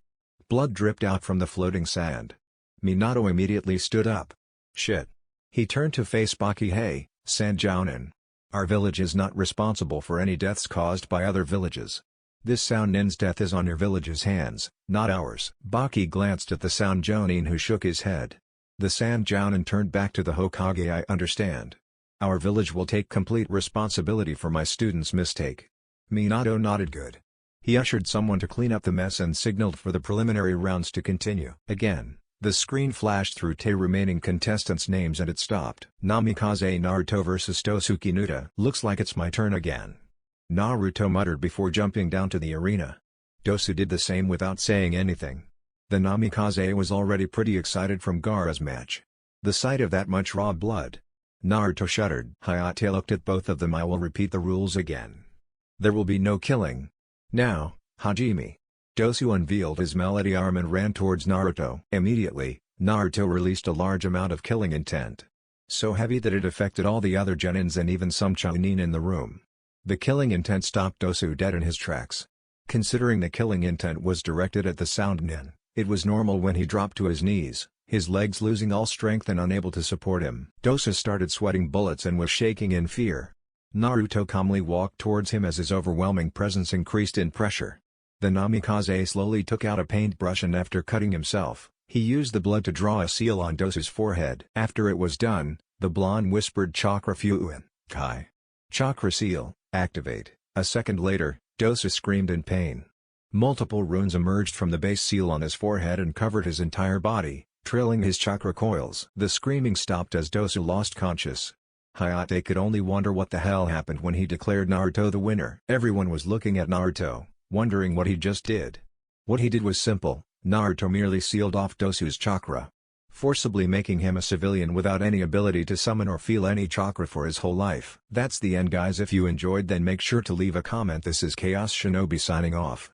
Speaker 1: Blood dripped out from the floating sand. Minato immediately stood up. "Shit." He turned to face Baki. "Hey, Sand Jounin. Our village is not responsible for any deaths caused by other villages. This Sound Nin's death is on your village's hands, not ours." Baki glanced at the Sound Jounin, who shook his head. The Sand Jounin turned back to the Hokage. "I understand. Our village will take complete responsibility for my student's mistake." Minato nodded. "Good." He ushered someone to clean up the mess and signaled for the preliminary rounds to continue. Again, the screen flashed through 10 remaining contestants' names and it stopped. "Namikaze Naruto vs Tosuke Nuta." "Looks like it's my turn again," Naruto muttered before jumping down to the arena. Dosu did the same without saying anything. The namikaze was already pretty excited from Gaara's match. The sight of that much raw blood. Naruto shuddered. Hayate looked at both of them. "I will repeat the rules again. There will be no killing. Now, Hajime." Dosu unveiled his melody arm and ran towards Naruto. Immediately, Naruto released a large amount of killing intent. So heavy that it affected all the other genins and even some Chunin in the room. The killing intent stopped Dosu dead in his tracks. Considering the killing intent was directed at the Sound Nin, it was normal when he dropped to his knees, his legs losing all strength and unable to support him. Dosu started sweating bullets and was shaking in fear. Naruto calmly walked towards him as his overwhelming presence increased in pressure. The namikaze slowly took out a paintbrush and after cutting himself, he used the blood to draw a seal on Dosu's forehead. After it was done, the blonde whispered, "Chakra Fuin, Kai. Chakra seal, activate." A second later, Dosu screamed in pain. Multiple runes emerged from the base seal on his forehead and covered his entire body, trailing his chakra coils. The screaming stopped as Dosu lost conscious. Hayate could only wonder what the hell happened when he declared Naruto the winner. Everyone was looking at Naruto, wondering what he just did. What he did was simple. Naruto merely sealed off Dosu's chakra, forcibly making him a civilian without any ability to summon or feel any chakra for his whole life. That's the end, guys. If you enjoyed, then make sure to leave a comment. This is Chaos Shinobi signing off.